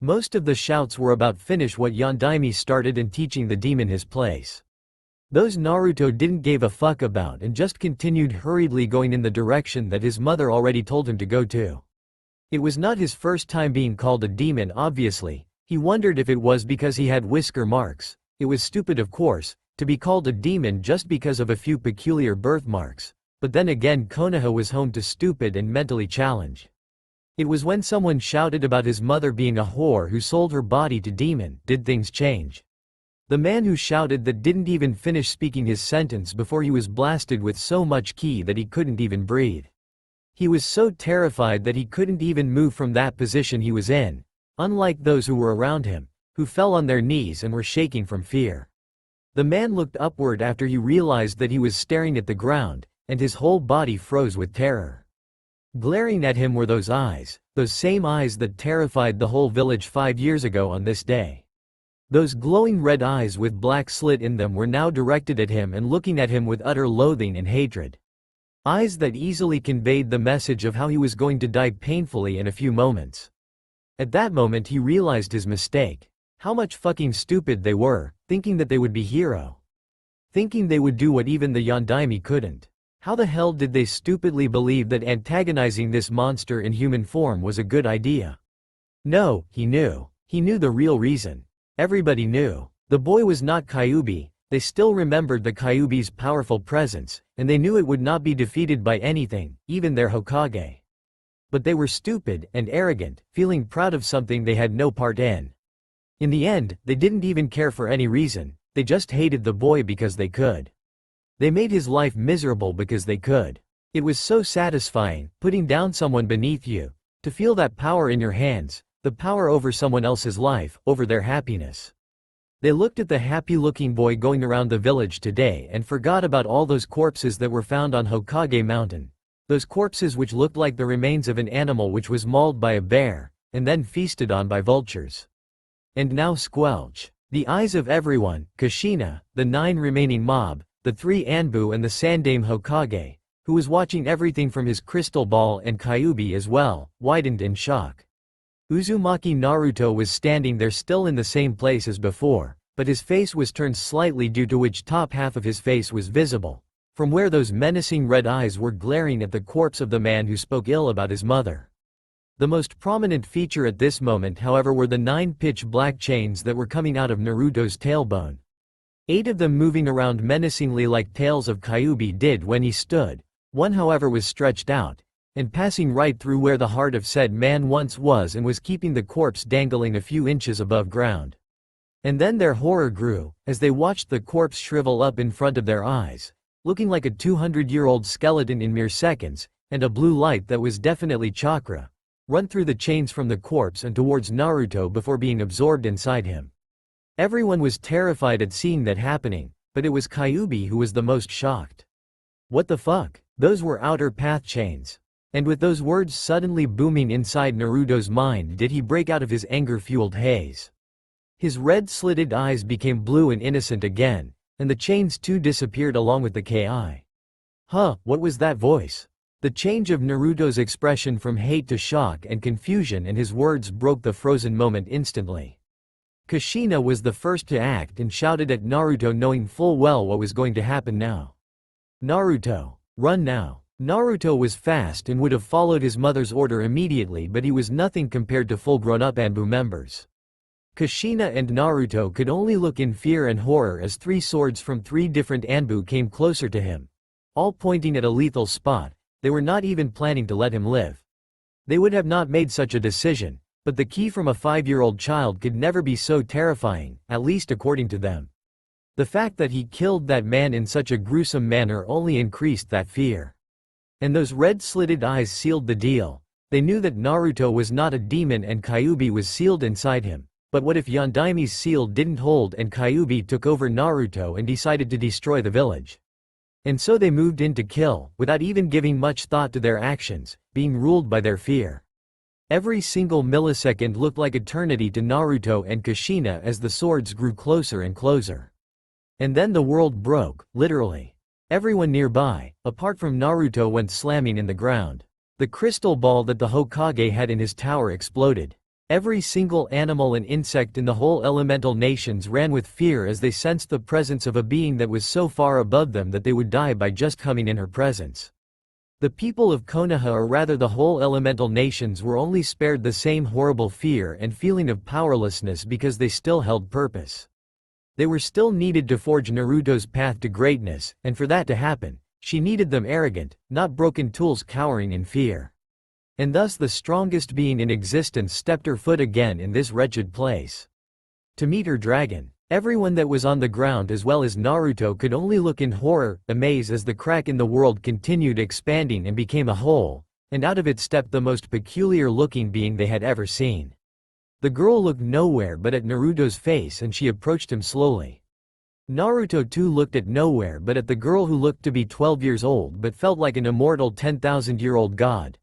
Most of the shouts were about finish what Yondaime started and teaching the demon his place. Those Naruto didn't give a fuck about and just continued hurriedly going in the direction that his mother already told him to go to. It was not his first time being called a demon, obviously. He wondered if it was because he had whisker marks. It was stupid, of course, to be called a demon just because of a few peculiar birthmarks. But then again, Konoha was home to stupid and mentally challenged. It was when someone shouted about his mother being a whore who sold her body to demon did things change. The man who shouted that didn't even finish speaking his sentence before he was blasted with so much ki that he couldn't even breathe. He was so terrified that he couldn't even move from that position he was in, unlike those who were around him, who fell on their knees and were shaking from fear. The man looked upward after he realized that he was staring at the ground, and his whole body froze with terror. Glaring at him were those same eyes that terrified the whole village 5 years ago on this day. Those glowing red eyes with black slit in them were now directed at him and looking at him with utter loathing and hatred. Eyes that easily conveyed the message of how he was going to die painfully in a few moments. At that moment he realized his mistake. How much fucking stupid they were, thinking that they would be hero. Thinking they would do what even the Yondaime couldn't. How the hell did they stupidly believe that antagonizing this monster in human form was a good idea? No, he knew. He knew the real reason. Everybody knew. The boy was not Kyuubi. They still remembered the Kyuubi's powerful presence, and they knew it would not be defeated by anything, even their Hokage. But they were stupid and arrogant, feeling proud of something they had no part in. In the end, they didn't even care for any reason, they just hated the boy because they could. They made his life miserable because they could. It was so satisfying, putting down someone beneath you, to feel that power in your hands, the power over someone else's life, over their happiness. They looked at the happy-looking boy going around the village today and forgot about all those corpses that were found on Hokage Mountain. Those corpses which looked like the remains of an animal which was mauled by a bear, and then feasted on by vultures. And now squelch. The eyes of everyone, Kushina, the 9 remaining mob, the 3 Anbu and the Sandaime Hokage, who was watching everything from his crystal ball, and Kyuubi as well, widened in shock. Uzumaki Naruto was standing there still in the same place as before, but his face was turned slightly due to which top half of his face was visible, from where those menacing red eyes were glaring at the corpse of the man who spoke ill about his mother. The most prominent feature at this moment, however, were the 9 pitch black chains that were coming out of Naruto's tailbone. 8 of them moving around menacingly like tails of Kyuubi did when he stood. One however was stretched out, and passing right through where the heart of said man once was and was keeping the corpse dangling a few inches above ground. And then their horror grew, as they watched the corpse shrivel up in front of their eyes, looking like a 200-year-old skeleton in mere seconds, and a blue light that was definitely chakra run through the chains from the corpse and towards Naruto before being absorbed inside him. Everyone was terrified at seeing that happening, but it was Kyuubi who was the most shocked. What the fuck? Those were outer path chains. And with those words suddenly booming inside Naruto's mind did he break out of his anger-fueled haze. His red-slitted eyes became blue and innocent again, and the chains too disappeared along with the Ki. Huh, what was that voice? The change of Naruto's expression from hate to shock and confusion and his words broke the frozen moment instantly. Kushina was the first to act and shouted at Naruto knowing full well what was going to happen now. Naruto, run now. Naruto was fast and would have followed his mother's order immediately, but he was nothing compared to full grown-up Anbu members. Kushina and Naruto could only look in fear and horror as 3 swords from 3 different Anbu came closer to him, all pointing at a lethal spot. They were not even planning to let him live. They would have not made such a decision, but the key from a 5-year-old child could never be so terrifying, at least according to them. The fact that he killed that man in such a gruesome manner only increased that fear. And those red-slitted eyes sealed the deal. They knew that Naruto was not a demon and Kyuubi was sealed inside him, but what if Yondaimi's seal didn't hold and Kyuubi took over Naruto and decided to destroy the village? And so they moved in to kill, without even giving much thought to their actions, being ruled by their fear. Every single millisecond looked like eternity to Naruto and Kushina as the swords grew closer and closer. And then the world broke, literally. Everyone nearby, apart from Naruto, went slamming in the ground. The crystal ball that the Hokage had in his tower exploded. Every single animal and insect in the whole elemental nations ran with fear as they sensed the presence of a being that was so far above them that they would die by just coming in her presence. The people of Konoha, or rather the whole elemental nations, were only spared the same horrible fear and feeling of powerlessness because they still held purpose. They were still needed to forge Naruto's path to greatness, and for that to happen, she needed them arrogant, not broken tools cowering in fear. And thus the strongest being in existence stepped her foot again in this wretched place. To meet her dragon, everyone that was on the ground as well as Naruto could only look in horror, amaze as the crack in the world continued expanding and became a hole, and out of it stepped the most peculiar-looking being they had ever seen. The girl looked nowhere but at Naruto's face and she approached him slowly. Naruto too looked at nowhere but at the girl who looked to be 12 years old but felt like an immortal 10,000-year-old god.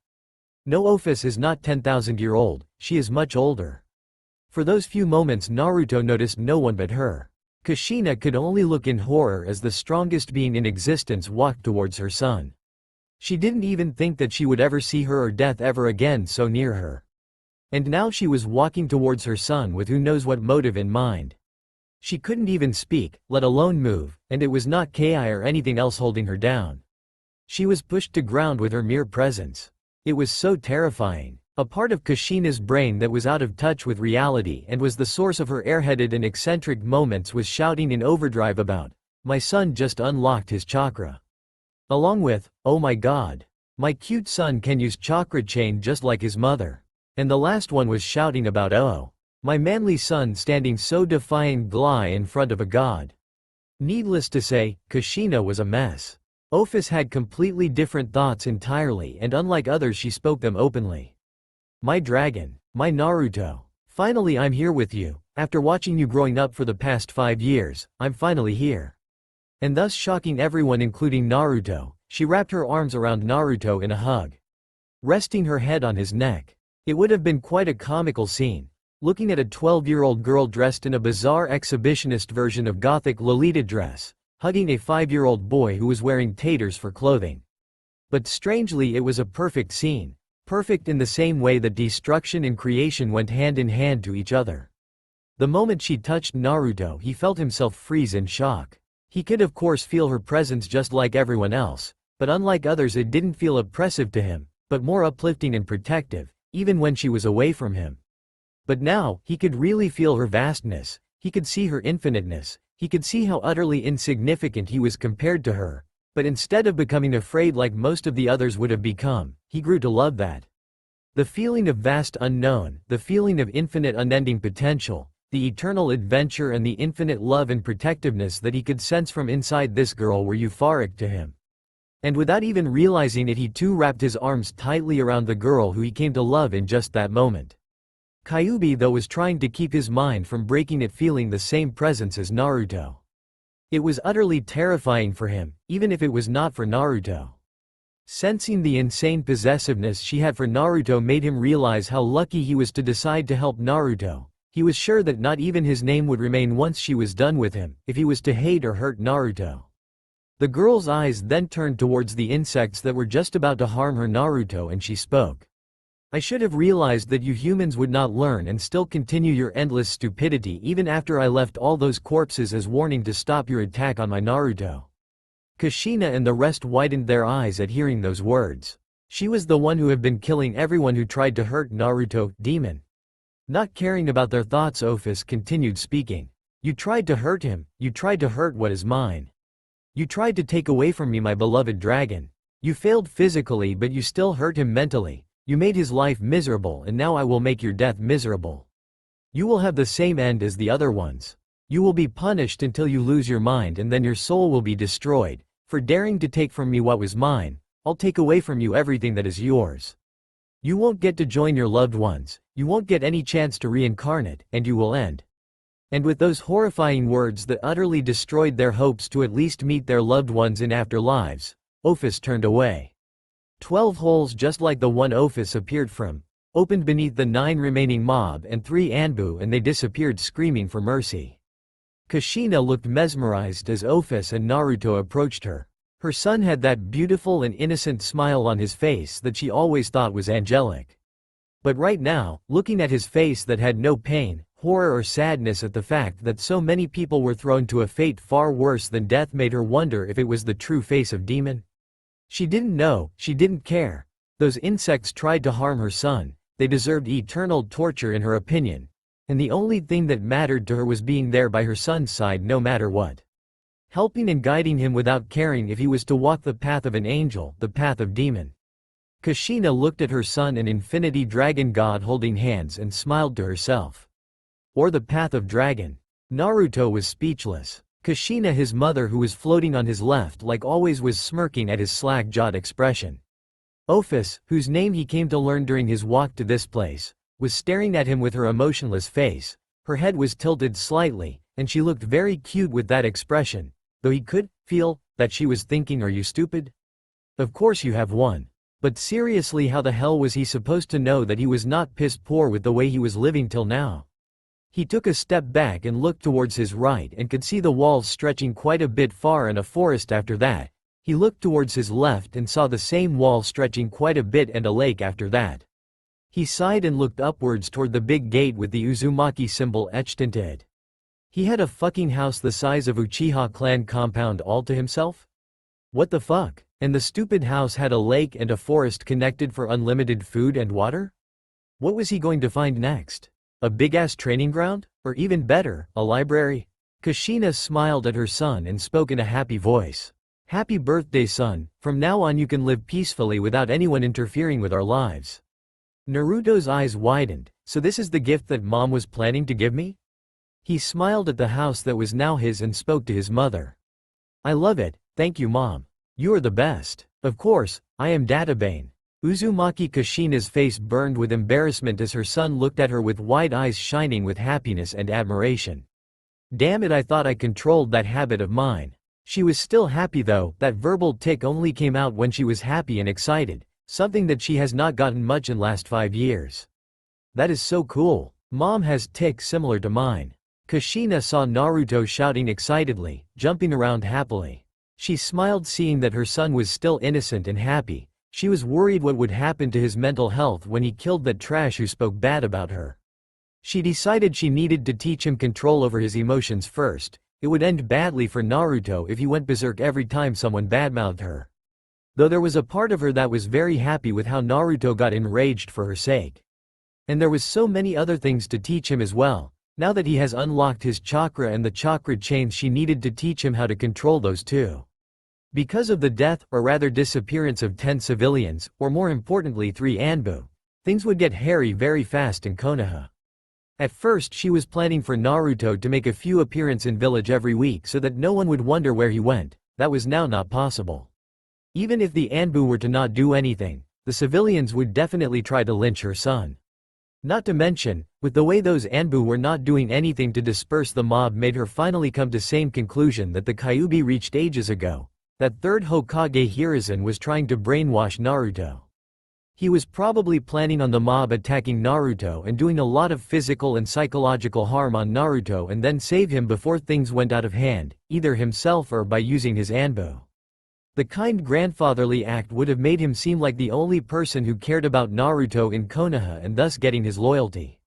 No, Ophis is not 10,000-year-old, she is much older. For those few moments Naruto noticed no one but her. Kushina could only look in horror as the strongest being in existence walked towards her son. She didn't even think that she would ever see her or death ever again so near her. And now she was walking towards her son with who knows what motive in mind. She couldn't even speak, let alone move, and it was not Ki or anything else holding her down. She was pushed to ground with her mere presence. It was so terrifying. A part of Kushina's brain that was out of touch with reality and was the source of her airheaded and eccentric moments was shouting in overdrive about, "My son just unlocked his chakra." Along with, "Oh my god. My cute son can use chakra chain just like his mother." And the last one was shouting about, "Oh. My manly son standing so defiant gly in front of a god." Needless to say, Kushina was a mess. Ophis had completely different thoughts entirely, and unlike others she spoke them openly. "My dragon, my Naruto. Finally I'm here with you, after watching you growing up for the past 5 years, I'm finally here." And thus shocking everyone including Naruto, she wrapped her arms around Naruto in a hug, resting her head on his neck. It would have been quite a comical scene, looking at a 12-year-old girl dressed in a bizarre exhibitionist version of gothic Lolita dress, hugging a 5-year-old boy who was wearing taters for clothing. But strangely it was a perfect scene, perfect in the same way that destruction and creation went hand in hand to each other. The moment she touched Naruto he felt himself freeze in shock. He could of course feel her presence just like everyone else, but unlike others it didn't feel oppressive to him, but more uplifting and protective, even when she was away from him. But now, he could really feel her vastness, he could see her infiniteness, he could see how utterly insignificant he was compared to her, but instead of becoming afraid like most of the others would have become, he grew to love that. The feeling of vast unknown, the feeling of infinite unending potential, The eternal adventure and the infinite love and protectiveness that he could sense from inside this girl were euphoric to him. And without even realizing it, he too wrapped his arms tightly around the girl who he came to love in just that moment. Kyuubi though was trying to keep his mind from breaking it, feeling the same presence as Naruto. It was utterly terrifying for him, even if it was not for Naruto. Sensing the insane possessiveness she had for Naruto made him realize how lucky he was to decide to help Naruto. He was sure that not even his name would remain once she was done with him, if he was to hate or hurt Naruto. The girl's eyes then turned towards the insects that were just about to harm her Naruto, and she spoke. I should have realized that you humans would not learn and still continue your endless stupidity even after I left all those corpses as warning to stop your attack on my Naruto. Kushina and the rest widened their eyes at hearing those words. She was the one who had been killing everyone who tried to hurt Naruto, demon. Not caring about their thoughts, Ophis continued speaking. You tried to hurt him, you tried to hurt what is mine. You tried to take away from me my beloved dragon. You failed physically, but you still hurt him mentally. You made his life miserable, and now I will make your death miserable. You will have the same end as the other ones. You will be punished until you lose your mind, and then your soul will be destroyed. For daring to take from me what was mine, I'll take away from you everything that is yours. You won't get to join your loved ones, you won't get any chance to reincarnate, and you will end. And with those horrifying words that utterly destroyed their hopes to at least meet their loved ones in afterlives, Ophis turned away. 12 holes just like the one Ophis appeared from, opened beneath the 9 remaining mob and 3 Anbu, and they disappeared screaming for mercy. Kushina looked mesmerized as Ophis and Naruto approached her. Her son had that beautiful and innocent smile on his face that she always thought was angelic. But right now, looking at his face that had no pain, horror or sadness at the fact that so many people were thrown to a fate far worse than death, made her wonder if it was the true face of demon. She didn't know, she didn't care. Those insects tried to harm her son, they deserved eternal torture in her opinion. And the only thing that mattered to her was being there by her son's side no matter what. Helping and guiding him without caring if he was to walk the path of an angel, the path of demon. Kushina looked at her son, an infinity dragon god holding hands, and smiled to herself. Or the path of dragon. Naruto was speechless. Kushina, his mother who was floating on his left like always, was smirking at his slack-jawed expression. Ophis, whose name he came to learn during his walk to this place, was staring at him with her emotionless face. Her head was tilted slightly, and she looked very cute with that expression, though he could feel that she was thinking, are you stupid? Of course you have one. But seriously, how the hell was he supposed to know that he was not piss poor with the way he was living till now? He took a step back and looked towards his right and could see the walls stretching quite a bit far and a forest after that. He looked towards his left and saw the same wall stretching quite a bit and a lake after that. He sighed and looked upwards toward the big gate with the Uzumaki symbol etched into it. He had a fucking house the size of Uchiha clan compound all to himself? What the fuck? And the stupid house had a lake and a forest connected for unlimited food and water? What was he going to find next? A big-ass training ground? Or even better, a library? Kushina smiled at her son and spoke in a happy voice. Happy birthday, son. From now on you can live peacefully without anyone interfering with our lives. Naruto's eyes widened. So this is the gift that mom was planning to give me? He smiled at the house that was now his and spoke to his mother. I love it, thank you mom. You are the best. Of course, I am Databane. Uzumaki. Kushina's face burned with embarrassment as her son looked at her with wide eyes shining with happiness and admiration. Damn it, I thought I controlled that habit of mine. She was still happy though. That verbal tick only came out when she was happy and excited, something that she has not gotten much in last 5 years. That is so cool. Mom has tics similar to mine. Kushina saw Naruto shouting excitedly, jumping around happily. She smiled seeing that her son was still innocent and happy. She was worried what would happen to his mental health when he killed that trash who spoke bad about her. She decided she needed to teach him control over his emotions first. It would end badly for Naruto if he went berserk every time someone badmouthed her. Though there was a part of her that was very happy with how Naruto got enraged for her sake. And there was so many other things to teach him as well. Now that he has unlocked his chakra and the chakra chains, she needed to teach him how to control those too. Because of the death, or rather disappearance, of 10 civilians, or more importantly 3 Anbu, things would get hairy very fast in Konoha. At first she was planning for Naruto to make a few appearances in village every week so that no one would wonder where he went. That was now not possible. Even if the Anbu were to not do anything, the civilians would definitely try to lynch her son. Not to mention, with the way those Anbu were not doing anything to disperse the mob made her finally come to same conclusion that the Kyuubi reached ages ago. That third Hokage Hiruzen was trying to brainwash Naruto. He was probably planning on the mob attacking Naruto and doing a lot of physical and psychological harm on Naruto and then save him before things went out of hand, either himself or by using his Anbu. The kind grandfatherly act would have made him seem like the only person who cared about Naruto in Konoha and thus getting his loyalty.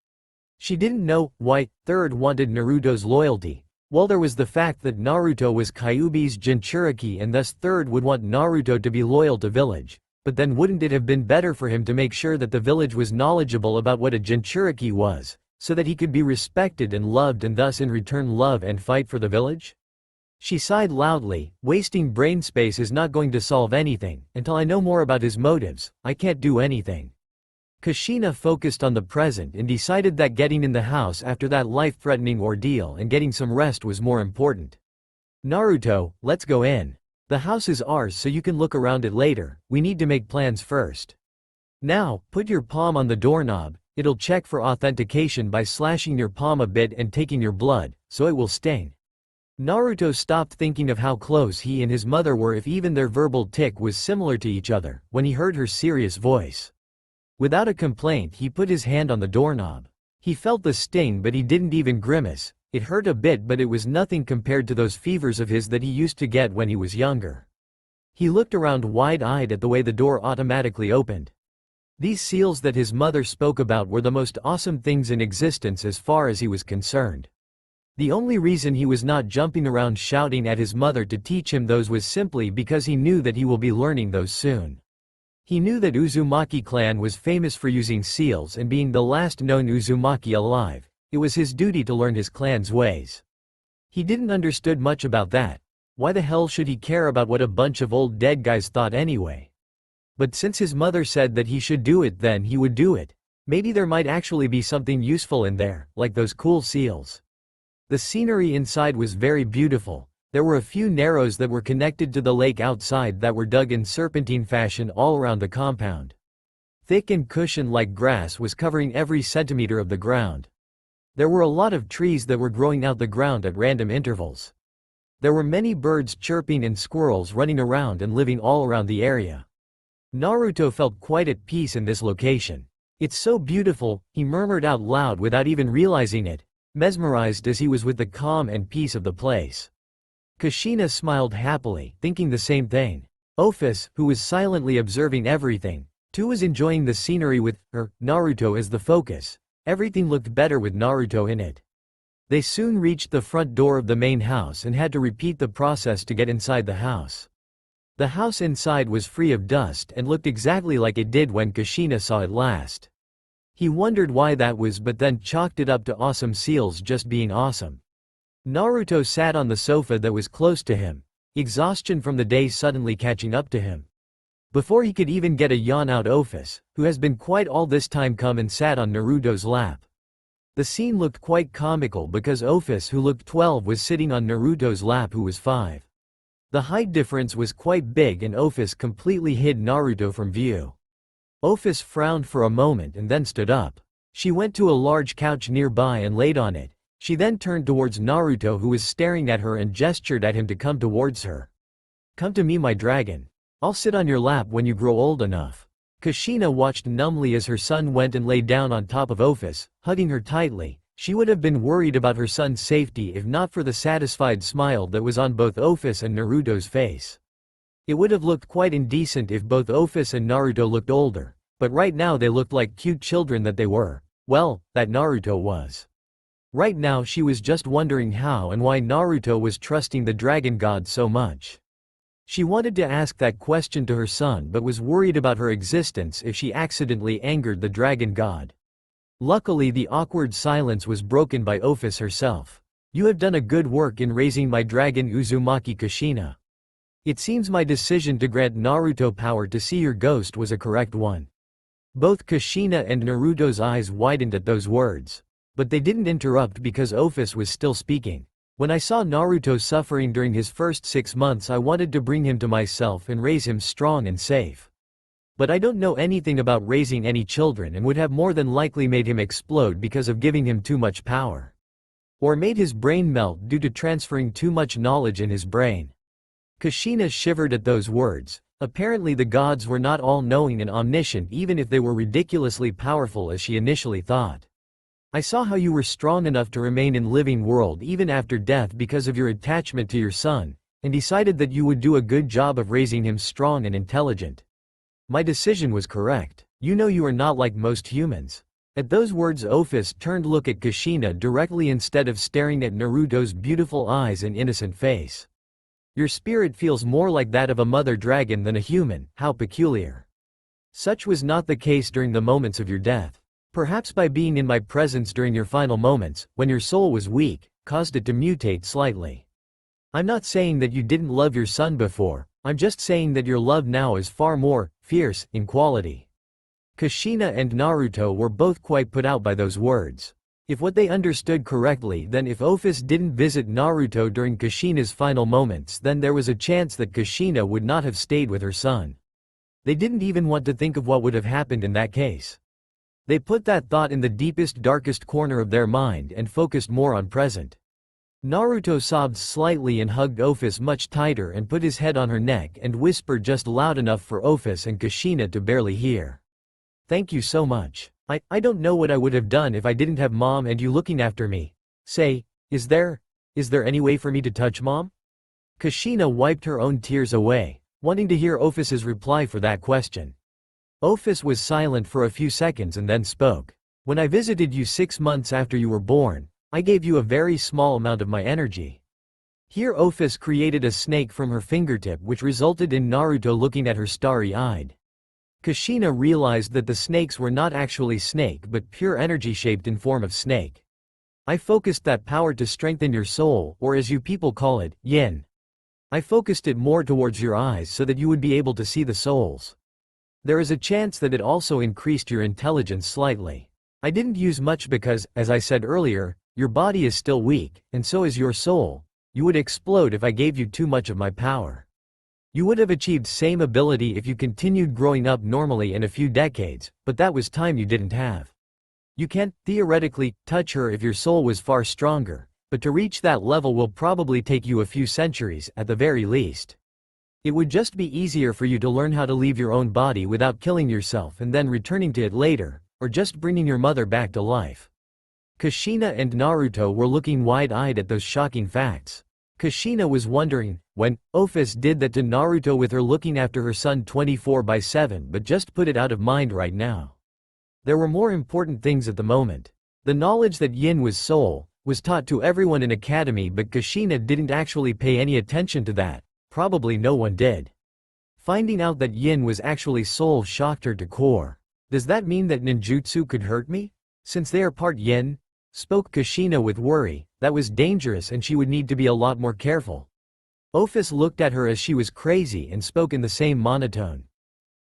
She didn't know why Third wanted Naruto's loyalty. Well, there was the fact that Naruto was Kyuubi's Jinchuriki and thus Third would want Naruto to be loyal to village. But then wouldn't it have been better for him to make sure that the village was knowledgeable about what a Jinchuriki was, so that he could be respected and loved and thus in return love and fight for the village? She sighed loudly. Wasting brain space is not going to solve anything. Until I know more about his motives, I can't do anything. Kushina focused on the present and decided that getting in the house after that life-threatening ordeal and getting some rest was more important. Naruto, let's go in. The house is ours so you can look around it later, we need to make plans first. Now, put your palm on the doorknob, it'll check for authentication by slashing your palm a bit and taking your blood, so it will sting. Naruto stopped thinking of how close he and his mother were if even their verbal tick was similar to each other, when he heard her serious voice. Without a complaint he put his hand on the doorknob. He felt the sting but he didn't even grimace. It hurt a bit but it was nothing compared to those fevers of his that he used to get when he was younger. He looked around wide-eyed at the way the door automatically opened. These seals that his mother spoke about were the most awesome things in existence as far as he was concerned. The only reason he was not jumping around shouting at his mother to teach him those was simply because he knew that he will be learning those soon. He knew that Uzumaki clan was famous for using seals and being the last known Uzumaki alive. It was his duty to learn his clan's ways. He didn't understood much about that. Why the hell should he care about what a bunch of old dead guys thought anyway? But since his mother said that he should do it, then he would do it. Maybe there might actually be something useful in there, like those cool seals. The scenery inside was very beautiful. There were a few narrows that were connected to the lake outside that were dug in serpentine fashion all around the compound. Thick and cushion-like grass was covering every centimeter of the ground. There were a lot of trees that were growing out the ground at random intervals. There were many birds chirping and squirrels running around and living all around the area. Naruto felt quite at peace in this location. It's so beautiful, he murmured out loud without even realizing it, mesmerized as he was with the calm and peace of the place. Kushina smiled happily, thinking the same thing. Office, who was silently observing everything, too was enjoying the scenery with Naruto as the focus. Everything looked better with Naruto in it. They soon reached the front door of the main house and had to repeat the process to get inside the house. The house inside was free of dust and looked exactly like it did when Kushina saw it last. He wondered why that was but then chalked it up to awesome seals just being awesome. Naruto sat on the sofa that was close to him, exhaustion from the day suddenly catching up to him. Before he could even get a yawn out, Office, who has been quiet all this time, come and sat on Naruto's lap. The scene looked quite comical because Office, who looked 12, was sitting on Naruto's lap, who was 5. The height difference was quite big and Office completely hid Naruto from view. Office frowned for a moment and then stood up. She went to a large couch nearby and laid on it. She then turned towards Naruto, who was staring at her, and gestured at him to come towards her. "Come to me, my dragon. I'll sit on your lap when you grow old enough." Kushina watched numbly as her son went and lay down on top of Office, hugging her tightly. She would have been worried about her son's safety if not for the satisfied smile that was on both Office and Naruto's face. It would have looked quite indecent if both Office and Naruto looked older, but right now they looked like cute children that they were. Well, that Naruto was. Right now she was just wondering how and why Naruto was trusting the dragon god so much. She wanted to ask that question to her son but was worried about her existence if she accidentally angered the dragon god. Luckily the awkward silence was broken by Office herself. "You have done a good work in raising my dragon Uzumaki Kushina. It seems my decision to grant Naruto power to see your ghost was a correct one." Both Kushina and Naruto's eyes widened at those words. But they didn't interrupt because Ophis was still speaking. When I saw Naruto suffering during his first 6 months, I wanted to bring him to myself and raise him strong and safe. But I don't know anything about raising any children and would have more than likely made him explode because of giving him too much power. Or made his brain melt due to transferring too much knowledge in his brain. Kushina shivered at those words. Apparently the gods were not all-knowing and omniscient, even if they were ridiculously powerful as she initially thought. I saw how you were strong enough to remain in living world even after death because of your attachment to your son, and decided that you would do a good job of raising him strong and intelligent. My decision was correct. You know you are not like most humans. At those words Ophis turned to look at Kushina directly instead of staring at Naruto's beautiful eyes and innocent face. Your spirit feels more like that of a mother dragon than a human, how peculiar. Such was not the case during the moments of your death. Perhaps by being in my presence during your final moments, when your soul was weak, caused it to mutate slightly. I'm not saying that you didn't love your son before, I'm just saying that your love now is far more fierce in quality. Kushina and Naruto were both quite put out by those words. If what they understood correctly, then if Ophis didn't visit Naruto during Kushina's final moments, then there was a chance that Kushina would not have stayed with her son. They didn't even want to think of what would have happened in that case. They put that thought in the deepest, darkest corner of their mind and focused more on present. Naruto sobbed slightly and hugged Ophis much tighter and put his head on her neck and whispered just loud enough for Ophis and Kushina to barely hear. Thank you so much. I don't know what I would have done if I didn't have mom and you looking after me. Say, is there any way for me to touch mom? Kushina wiped her own tears away, wanting to hear Ophis's reply for that question. Ophis was silent for a few seconds and then spoke. When I visited you 6 months after you were born, I gave you a very small amount of my energy. Here Ophis created a snake from her fingertip, which resulted in Naruto looking at her starry-eyed. Kushina realized that the snakes were not actually snake but pure energy shaped in form of snake. I focused that power to strengthen your soul, or as you people call it, yin. I focused it more towards your eyes so that you would be able to see the souls. There is a chance that it also increased your intelligence slightly. I didn't use much because, as I said earlier, your body is still weak, and so is your soul. You would explode if I gave you too much of my power. You would have achieved same ability if you continued growing up normally in a few decades, but that was time you didn't have. You can't, theoretically, touch her if your soul was far stronger, but to reach that level will probably take you a few centuries, at the very least. It would just be easier for you to learn how to leave your own body without killing yourself and then returning to it later, or just bringing your mother back to life. Kushina and Naruto were looking wide-eyed at those shocking facts. Kushina was wondering, when Ophis did that to Naruto with her looking after her son 24/7, but just put it out of mind right now. There were more important things at the moment. The knowledge that yin was soul was taught to everyone in academy, but Kushina didn't actually pay any attention to that. Probably no one did. Finding out that yin was actually soul shocked her to core. Does that mean that ninjutsu could hurt me? Since they are part yin? Spoke Kushina with worry. That was dangerous and she would need to be a lot more careful. Ophis looked at her as she was crazy and spoke in the same monotone.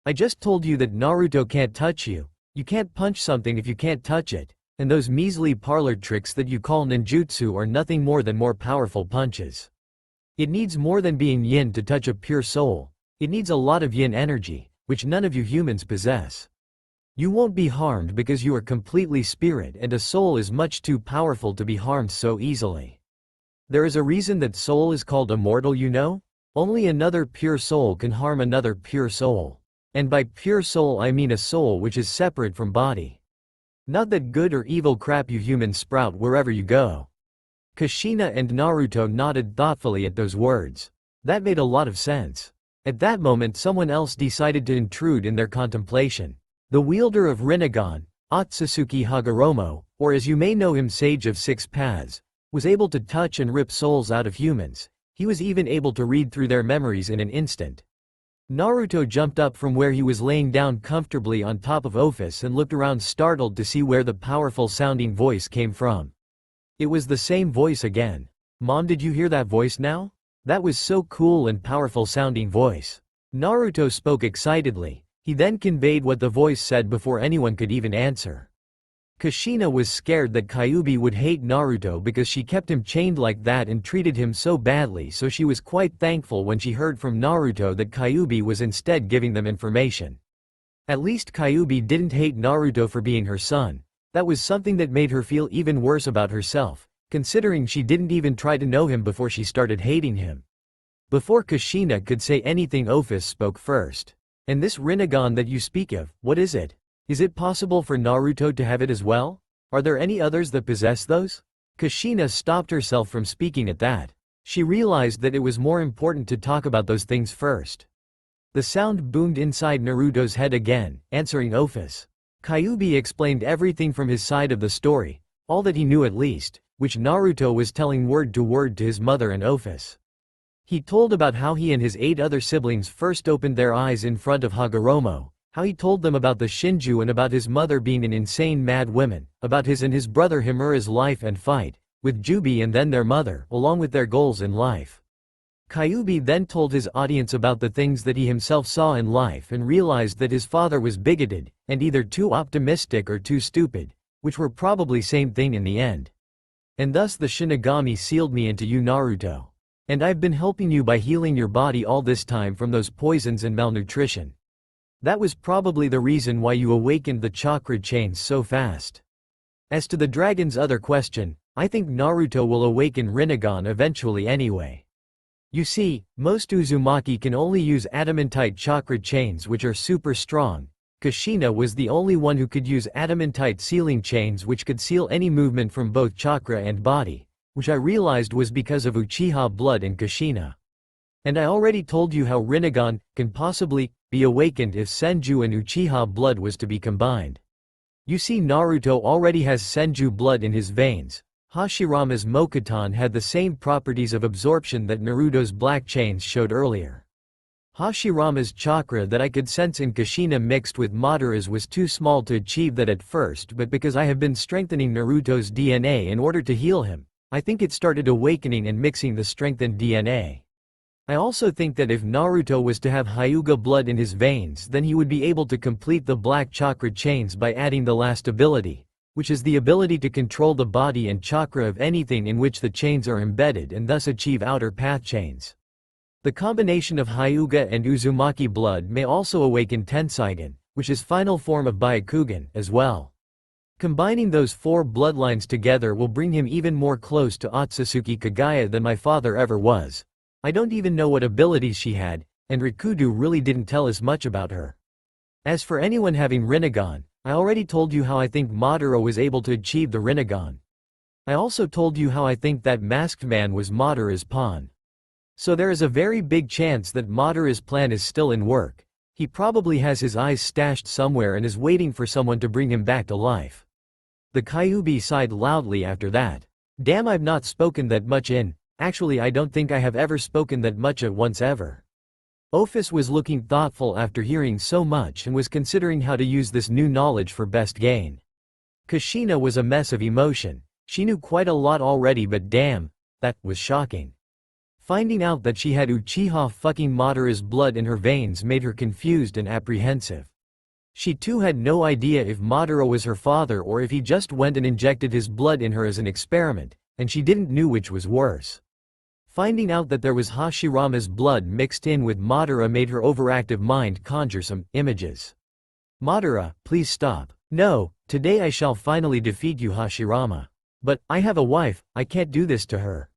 I just told you that Naruto can't touch you. You can't punch something if you can't touch it. And those measly parlor tricks that you call ninjutsu are nothing more than more powerful punches. It needs more than being yin to touch a pure soul. It needs a lot of yin energy, which none of you humans possess. You won't be harmed because you are completely spirit, and a soul is much too powerful to be harmed so easily. There is a reason that soul is called immortal, you know? Only another pure soul can harm another pure soul. And by pure soul I mean a soul which is separate from body. Not that good or evil crap you humans sprout wherever you go. Kushina and Naruto nodded thoughtfully at those words. That made a lot of sense. At that moment someone else decided to intrude in their contemplation. The wielder of Rinnegan, Otsutsuki Hagoromo, or as you may know him, Sage of Six Paths, was able to touch and rip souls out of humans. He was even able to read through their memories in an instant. Naruto jumped up from where he was laying down comfortably on top of Ophis and looked around startled to see where the powerful sounding voice came from. It was the same voice again. Mom, did you hear that voice now? That was so cool and powerful sounding voice. Naruto spoke excitedly. He then conveyed what the voice said before anyone could even answer. Kushina was scared that Kyuubi would hate Naruto because she kept him chained like that and treated him so badly, so she was quite thankful when she heard from Naruto that Kyuubi was instead giving them information. At least Kyuubi didn't hate Naruto for being her son. That was something that made her feel even worse about herself, considering she didn't even try to know him before she started hating him. Before Kushina could say anything, Ophis spoke first. And this Rinnegan that you speak of, what is it? Is it possible for Naruto to have it as well? Are there any others that possess those? Kushina stopped herself from speaking at that. She realized that it was more important to talk about those things first. The sound boomed inside Naruto's head again, answering Ophis. Kyuubi explained everything from his side of the story, all that he knew at least, which Naruto was telling word to word to his mother and Ophis. He told about how he and his 8 other siblings first opened their eyes in front of Hagoromo, how he told them about the Shinju and about his mother being an insane mad woman, about his and his brother Himura's life and fight with Jubi and then their mother, along with their goals in life. Kyuubi then told his audience about the things that he himself saw in life and realized that his father was bigoted, and either too optimistic or too stupid, which were probably same thing in the end. And thus the Shinigami sealed me into you, Naruto. And I've been helping you by healing your body all this time from those poisons and malnutrition. That was probably the reason why you awakened the chakra chains so fast. As to the dragon's other question, I think Naruto will awaken Rinnegan eventually anyway. You see, most Uzumaki can only use adamantite chakra chains which are super strong. Kushina was the only one who could use adamantite sealing chains which could seal any movement from both chakra and body, which I realized was because of Uchiha blood in Kushina. And I already told you how Rinnegan can possibly be awakened if Senju and Uchiha blood was to be combined. You see, Naruto already has Senju blood in his veins. Hashirama's Mokuton had the same properties of absorption that Naruto's black chains showed earlier. Hashirama's chakra that I could sense in Kushina mixed with Madara's was too small to achieve that at first, but because I have been strengthening Naruto's DNA in order to heal him, I think it started awakening and mixing the strengthened DNA. I also think that if Naruto was to have Hyuga blood in his veins, then he would be able to complete the black chakra chains by adding the last ability, which is the ability to control the body and chakra of anything in which the chains are embedded and thus achieve outer path chains. The combination of Hyuga and Uzumaki blood may also awaken Tenseigan, which is final form of Byakugan, as well. Combining those 4 bloodlines together will bring him even more close to Otsutsuki Kagaya than my father ever was. I don't even know what abilities she had, and Rikudo really didn't tell us much about her. As for anyone having Rinnegan, I already told you how I think Madara was able to achieve the Rinnegan. I also told you how I think that masked man was Madara's pawn. So there is a very big chance that Madara's plan is still in work. He probably has his eyes stashed somewhere and is waiting for someone to bring him back to life. The Kyuubi sighed loudly after that. Damn, I've not spoken that much in. Actually, I don't think I have ever spoken that much at once ever. Ophis was looking thoughtful after hearing so much and was considering how to use this new knowledge for best gain. Kushina was a mess of emotion. She knew quite a lot already, but damn, that was shocking. Finding out that she had Uchiha fucking Madara's blood in her veins made her confused and apprehensive. She too had no idea if Madara was her father or if he just went and injected his blood in her as an experiment, and she didn't know which was worse. Finding out that there was Hashirama's blood mixed in with Madara made her overactive mind conjure some images. Madara, please stop. No, today I shall finally defeat you, Hashirama. But, I have a wife, I can't do this to her.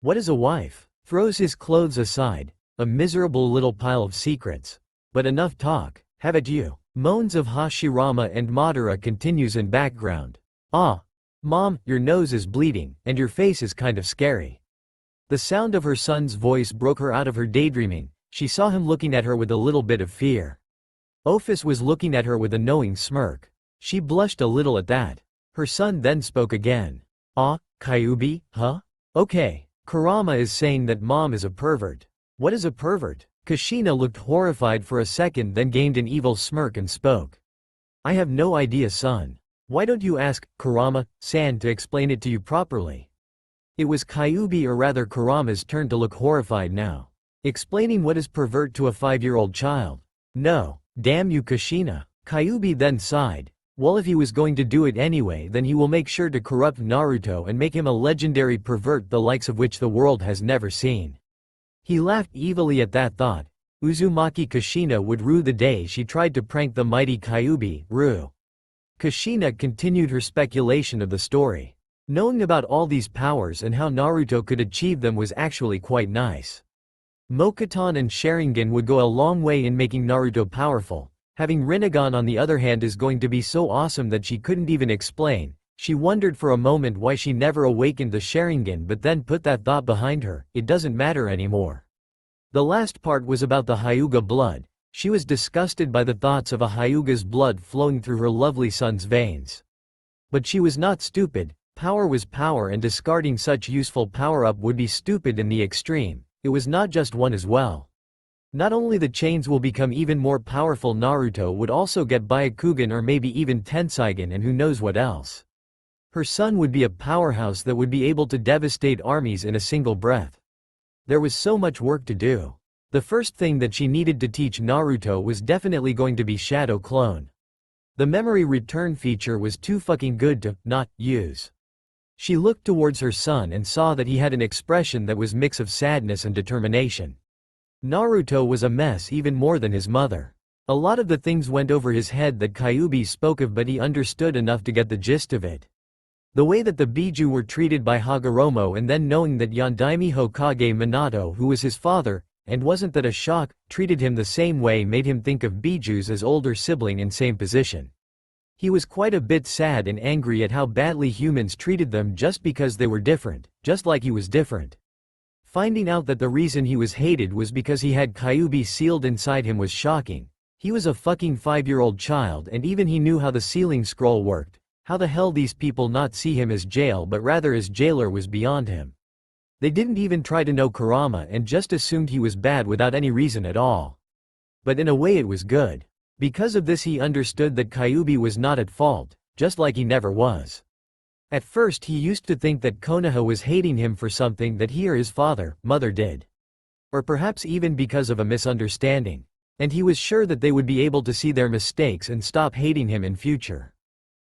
What is a wife? Throws his clothes aside. A miserable little pile of secrets. But enough talk, have it you. Moans of Hashirama and Madara continues in background. Ah. Mom, your nose is bleeding, and your face is kind of scary. The sound of her son's voice broke her out of her daydreaming. She saw him looking at her with a little bit of fear. Ophis was looking at her with a knowing smirk. She blushed a little at that. Her son then spoke again. Ah, Kyuubi, huh? Okay. Kurama is saying that mom is a pervert. What is a pervert? Kushina looked horrified for a second, then gained an evil smirk and spoke. I have no idea, son. Why don't you ask Kurama-san to explain it to you properly? It was Kyuubi, or rather Kurama's turn to look horrified now. Explaining what is pervert to a 5-year-old child? No. Damn you, Kushina. Kyuubi then sighed. Well, if he was going to do it anyway, then he will make sure to corrupt Naruto and make him a legendary pervert the likes of which the world has never seen. He laughed evilly at that thought. Uzumaki Kushina would rue the day she tried to prank the mighty Kyuubi, Ru. Kushina continued her speculation of the story. Knowing about all these powers and how Naruto could achieve them was actually quite nice. Mokuton and Sharingan would go a long way in making Naruto powerful. Having Rinnegan on the other hand is going to be so awesome that she couldn't even explain. She wondered for a moment why she never awakened the Sharingan, but then put that thought behind her. It doesn't matter anymore. The last part was about the Hyuga blood. She was disgusted by the thoughts of a Hyuga's blood flowing through her lovely son's veins. But she was not stupid. Power was power, and discarding such useful power-up would be stupid in the extreme. It was not just one as well. Not only the chains will become even more powerful, Naruto would also get Byakugan or maybe even Tenseigan and who knows what else. Her son would be a powerhouse that would be able to devastate armies in a single breath. There was so much work to do. The first thing that she needed to teach Naruto was definitely going to be Shadow Clone. The memory return feature was too fucking good to not use. She looked towards her son and saw that he had an expression that was mix of sadness and determination. Naruto was a mess even more than his mother. A lot of the things went over his head that Kyuubi spoke of, but he understood enough to get the gist of it. The way that the Biju were treated by Hagoromo, and then knowing that Yondaime Hokage Minato, who was his father, and wasn't that a shock, treated him the same way, made him think of Bijus as older sibling in same position. He was quite a bit sad and angry at how badly humans treated them just because they were different, just like he was different. Finding out that the reason he was hated was because he had Kyuubi sealed inside him was shocking. He was a fucking 5-year-old child, and even he knew how the sealing scroll worked. How the hell these people not see him as jail but rather as jailer was beyond him. They didn't even try to know Kurama and just assumed he was bad without any reason at all. But in a way it was good. Because of this he understood that Kyuubi was not at fault, just like he never was. At first he used to think that Konoha was hating him for something that he or his father, mother did. Or perhaps even because of a misunderstanding. And he was sure that they would be able to see their mistakes and stop hating him in future.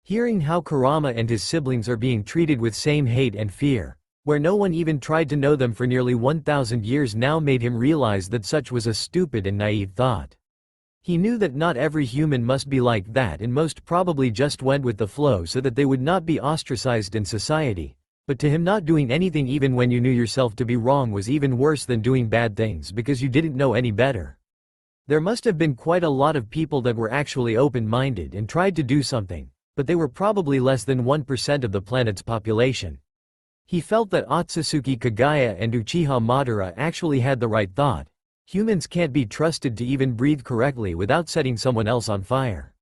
Hearing how Kurama and his siblings are being treated with same hate and fear, where no one even tried to know them for nearly 1,000 years now, made him realize that such was a stupid and naive thought. He knew that not every human must be like that, and most probably just went with the flow so that they would not be ostracized in society. But to him, not doing anything even when you knew yourself to be wrong was even worse than doing bad things because you didn't know any better. There must have been quite a lot of people that were actually open-minded and tried to do something, but they were probably less than 1% of the planet's population. He felt that Otsutsuki Kagaya and Uchiha Madara actually had the right thought. Humans can't be trusted to even breathe correctly without setting someone else on fire.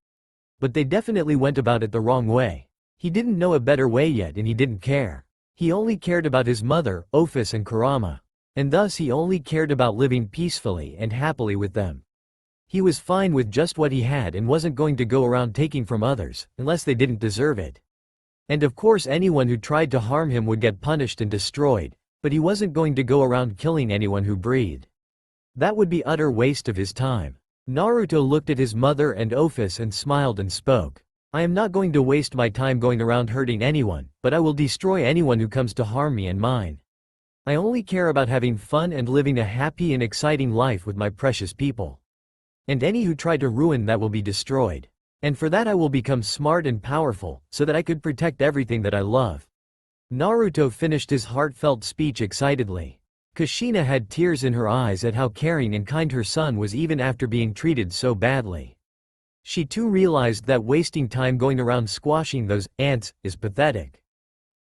But they definitely went about it the wrong way. He didn't know a better way yet, and he didn't care. He only cared about his mother, Ophis and Kurama. And thus he only cared about living peacefully and happily with them. He was fine with just what he had and wasn't going to go around taking from others, unless they didn't deserve it. And of course anyone who tried to harm him would get punished and destroyed, but he wasn't going to go around killing anyone who breathed. That would be utter waste of his time. Naruto looked at his mother and Ophis and smiled and spoke. I am not going to waste my time going around hurting anyone, but I will destroy anyone who comes to harm me and mine. I only care about having fun and living a happy and exciting life with my precious people. And any who try to ruin that will be destroyed. And for that I will become smart and powerful, so that I could protect everything that I love. Naruto finished his heartfelt speech excitedly. Kushina had tears in her eyes at how caring and kind her son was even after being treated so badly. She too realized that wasting time going around squashing those ants is pathetic.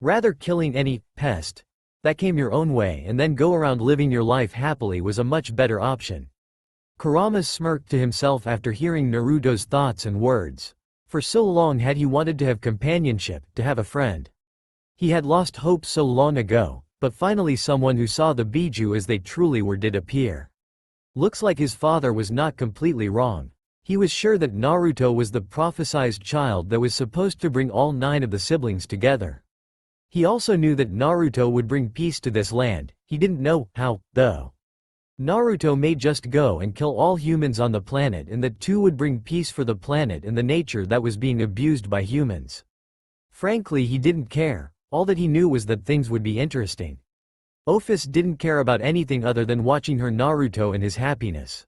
Rather killing any pest that came your own way and then go around living your life happily was a much better option. Kurama smirked to himself after hearing Naruto's thoughts and words. For so long had he wanted to have companionship, to have a friend. He had lost hope so long ago, but finally someone who saw the Biju as they truly were did appear. Looks like his father was not completely wrong. He was sure that Naruto was the prophesized child that was supposed to bring all 9 of the siblings together. He also knew that Naruto would bring peace to this land. He didn't know how, though. Naruto may just go and kill all humans on the planet and that too would bring peace for the planet and the nature that was being abused by humans. Frankly, he didn't care. All that he knew was that things would be interesting. Office didn't care about anything other than watching her Naruto and his happiness.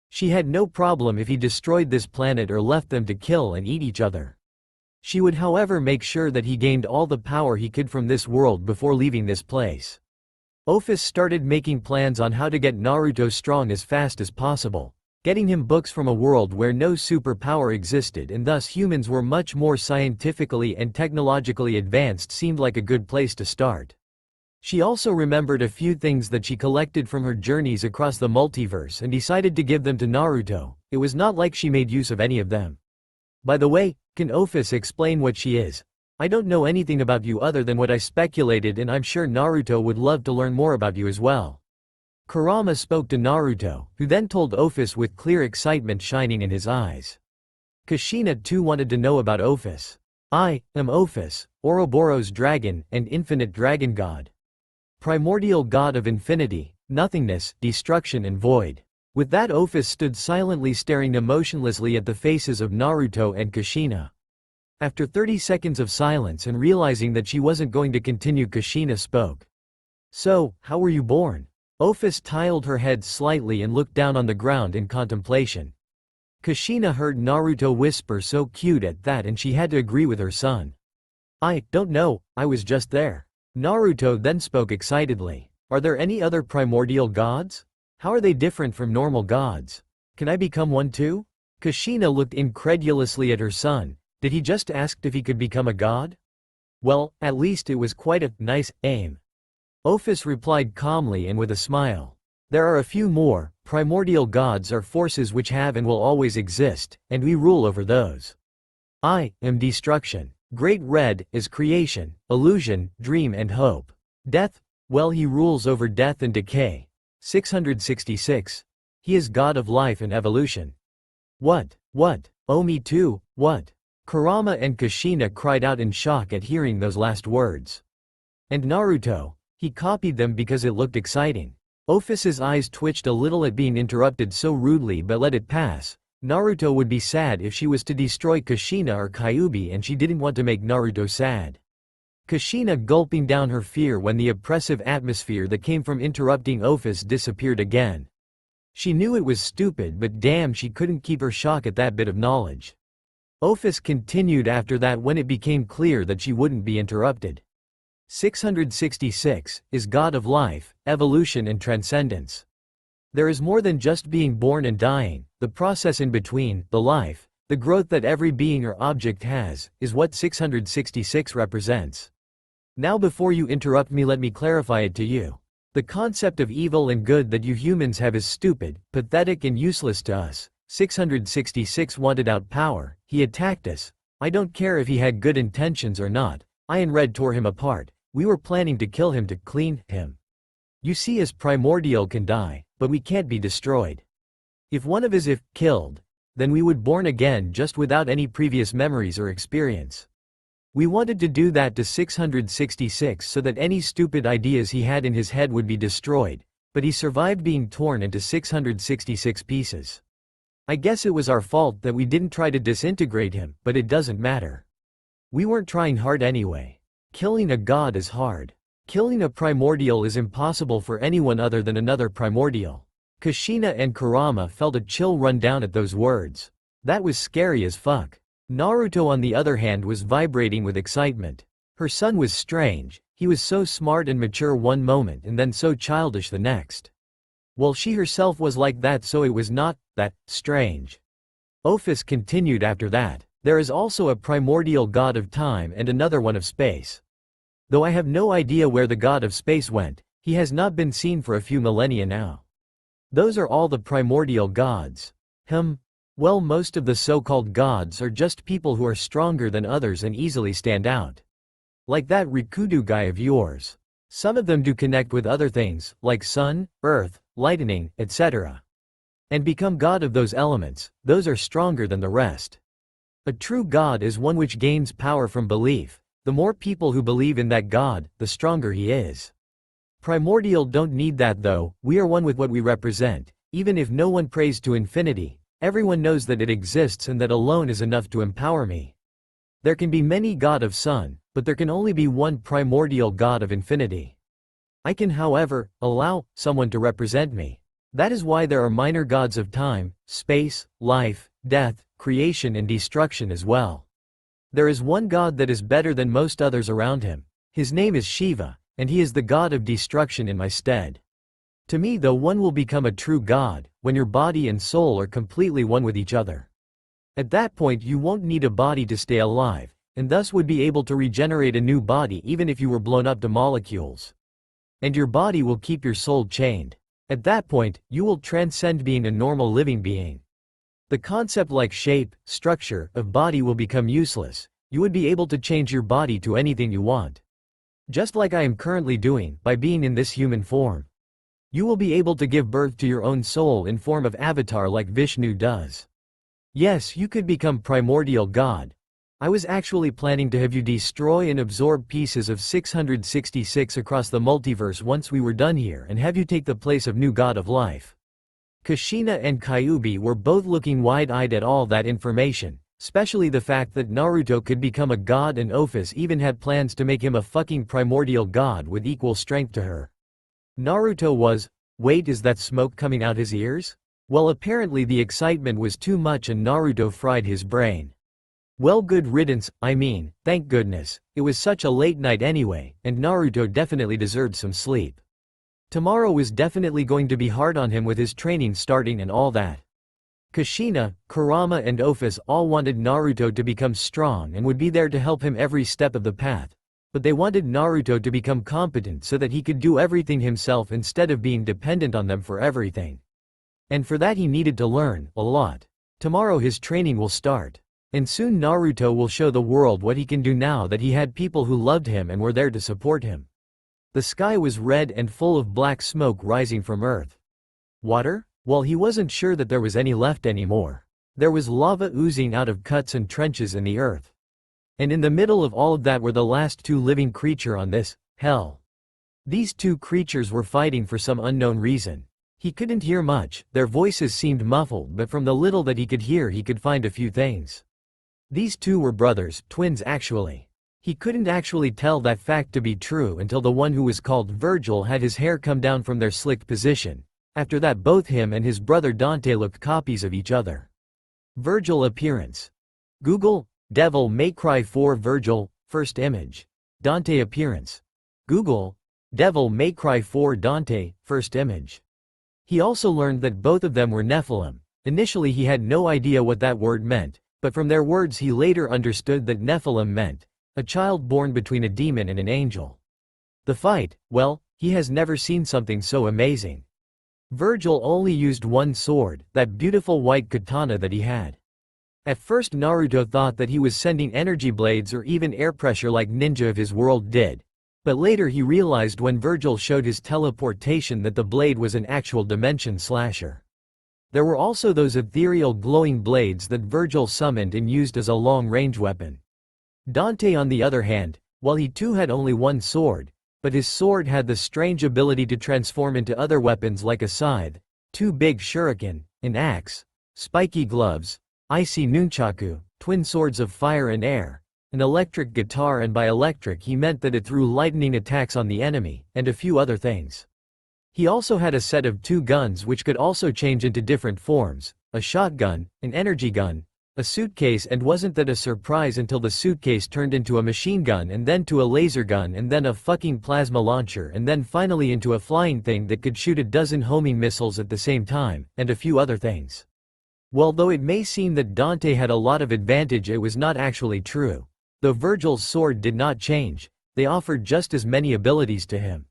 She had no problem if he destroyed this planet or left them to kill and eat each other. She would however make sure that he gained all the power he could from this world before leaving this place. Office started making plans on how to get Naruto strong as fast as possible. Getting him books from a world where no superpower existed and thus humans were much more scientifically and technologically advanced seemed like a good place to start. She also remembered a few things that she collected from her journeys across the multiverse and decided to give them to Naruto. It was not like she made use of any of them. By the way, can Office explain what she is? I don't know anything about you other than what I speculated and I'm sure Naruto would love to learn more about you as well. Kurama spoke to Naruto, who then told Office with clear excitement shining in his eyes. Kushina too wanted to know about Office. I am Office, Ouroboros dragon and infinite dragon god. Primordial god of infinity, nothingness, destruction and void. With that Office stood silently staring emotionlessly at the faces of Naruto and Kushina. After 30 seconds of silence and realizing that she wasn't going to continue, Kushina spoke. So, how were you born? Office tilted her head slightly and looked down on the ground in contemplation. Kushina heard Naruto whisper so cute at that and she had to agree with her son. I don't know, I was just there. Naruto then spoke excitedly. Are there any other primordial gods? How are they different from normal gods? Can I become one too? Kushina looked incredulously at her son. Did he just ask if he could become a god? Well, at least it was quite a nice aim. Office replied calmly and with a smile. There are a few more. Primordial gods are forces which have and will always exist, and we rule over those. I am destruction. Great Red is creation, illusion, dream and hope. Death, well, he rules over death and decay. 666. He is god of life and evolution. What? Oh, me too, what? Kurama and Kushina cried out in shock at hearing those last words. And Naruto, he copied them because it looked exciting. Office's eyes twitched a little at being interrupted so rudely but let it pass. Naruto would be sad if she was to destroy Kushina or Kyuubi and she didn't want to make Naruto sad. Kushina gulping down her fear when the oppressive atmosphere that came from interrupting Office disappeared again. She knew it was stupid but damn she couldn't keep her shock at that bit of knowledge. Office continued after that when it became clear that she wouldn't be interrupted. 666 is god of life, evolution and transcendence. There is more than just being born and dying, the process in between, the life, the growth that every being or object has, is what 666 represents. Now before you interrupt me, let me clarify it to you. The concept of evil and good that you humans have is stupid, pathetic and useless to us. 666 wanted out power, he attacked us. I don't care if he had good intentions or not. I and Red tore him apart. We were planning to kill him to clean him. You see, as primordial can die, but we can't be destroyed. If one of us if killed, then we would born again just without any previous memories or experience. We wanted to do that to 666 so that any stupid ideas he had in his head would be destroyed, but he survived being torn into 666 pieces. I guess it was our fault that we didn't try to disintegrate him, but it doesn't matter. We weren't trying hard anyway. Killing a god is hard. Killing a primordial is impossible for anyone other than another primordial. Kushina and Kurama felt a chill run down at those words. That was scary as fuck. Naruto on the other hand was vibrating with excitement. Her son was strange, he was so smart and mature one moment and then so childish the next. Well, she herself was like that, so it was not that strange. Office continued after that. There is also a primordial god of time and another one of space. Though I have no idea where the god of space went, he has not been seen for a few millennia now. Those are all the primordial gods. Well, most of the so-called gods are just people who are stronger than others and easily stand out. Like that Rikudo guy of yours. Some of them do connect with other things, like sun, earth, lightning, etc. And become god of those elements. Those are stronger than the rest. A true god is one which gains power from belief. The more people who believe in that god, the stronger he is. Primordial don't need that though, we are one with what we represent. Even if no one prays to infinity, everyone knows that it exists and that alone is enough to empower me. There can be many God of Sun, but there can only be one primordial God of infinity. I can, however, allow someone to represent me. That is why there are minor gods of time, space, life, death, creation and destruction as well. There is one God that is better than most others around him. His name is Shiva, and he is the God of destruction in my stead. To me though, one will become a true God when your body and soul are completely one with each other. At that point you won't need a body to stay alive, and thus would be able to regenerate a new body even if you were blown up to molecules. And your body will keep your soul chained. At that point, you will transcend being a normal living being. The concept like shape, structure, of body will become useless. You would be able to change your body to anything you want. Just like I am currently doing, by being in this human form. You will be able to give birth to your own soul in form of avatar like Vishnu does. Yes, you could become primordial God. I was actually planning to have you destroy and absorb pieces of 666 across the multiverse once we were done here and have you take the place of new God of life. Kushina and Kyuubi were both looking wide-eyed at all that information, especially the fact that Naruto could become a god and Ophis even had plans to make him a fucking primordial god with equal strength to her. Naruto was, wait, is that smoke coming out his ears? Well, apparently the excitement was too much and Naruto fried his brain. Well, good riddance, I mean, thank goodness, it was such a late night anyway, and Naruto definitely deserved some sleep. Tomorrow was definitely going to be hard on him with his training starting and all that. Kushina, Kurama and Ophis all wanted Naruto to become strong and would be there to help him every step of the path, but they wanted Naruto to become competent so that he could do everything himself instead of being dependent on them for everything. And for that he needed to learn a lot. Tomorrow his training will start. And soon Naruto will show the world what he can do now that he had people who loved him and were there to support him. The sky was red and full of black smoke rising from earth. Water? Well, he wasn't sure that there was any left anymore. There was lava oozing out of cuts and trenches in the earth. And in the middle of all of that were the last two living creatures on this hell. These two creatures were fighting for some unknown reason. He couldn't hear much, their voices seemed muffled, but from the little that he could hear he could find a few things. These two were brothers, twins actually. He couldn't actually tell that fact to be true until the one who was called Virgil had his hair come down from their slicked position. After that both him and his brother Dante looked copies of each other. Virgil appearance. Google, Devil May Cry 4 Virgil, first image. Dante appearance. Google, Devil May Cry 4 Dante, first image. He also learned that both of them were Nephilim. Initially he had no idea what that word meant. But from their words he later understood that Nephilim meant a child born between a demon and an angel. The fight, well, he has never seen something so amazing. Virgil only used one sword, that beautiful white katana that he had. At first Naruto thought that he was sending energy blades or even air pressure like ninja of his world did. But later he realized when Virgil showed his teleportation that the blade was an actual dimension slasher. There were also those ethereal glowing blades that Virgil summoned and used as a long-range weapon. Dante on the other hand, while he too had only one sword, but his sword had the strange ability to transform into other weapons like a scythe, two big shuriken, an axe, spiky gloves, icy nunchaku, twin swords of fire and air, an electric guitar, and by electric he meant that it threw lightning attacks on the enemy, and a few other things. He also had a set of two guns which could also change into different forms, a shotgun, an energy gun, a suitcase, and wasn't that a surprise until the suitcase turned into a machine gun and then to a laser gun and then a fucking plasma launcher and then finally into a flying thing that could shoot a dozen homing missiles at the same time, and a few other things. Well, though it may seem that Dante had a lot of advantage, it was not actually true. Though Virgil's sword did not change, they offered just as many abilities to him.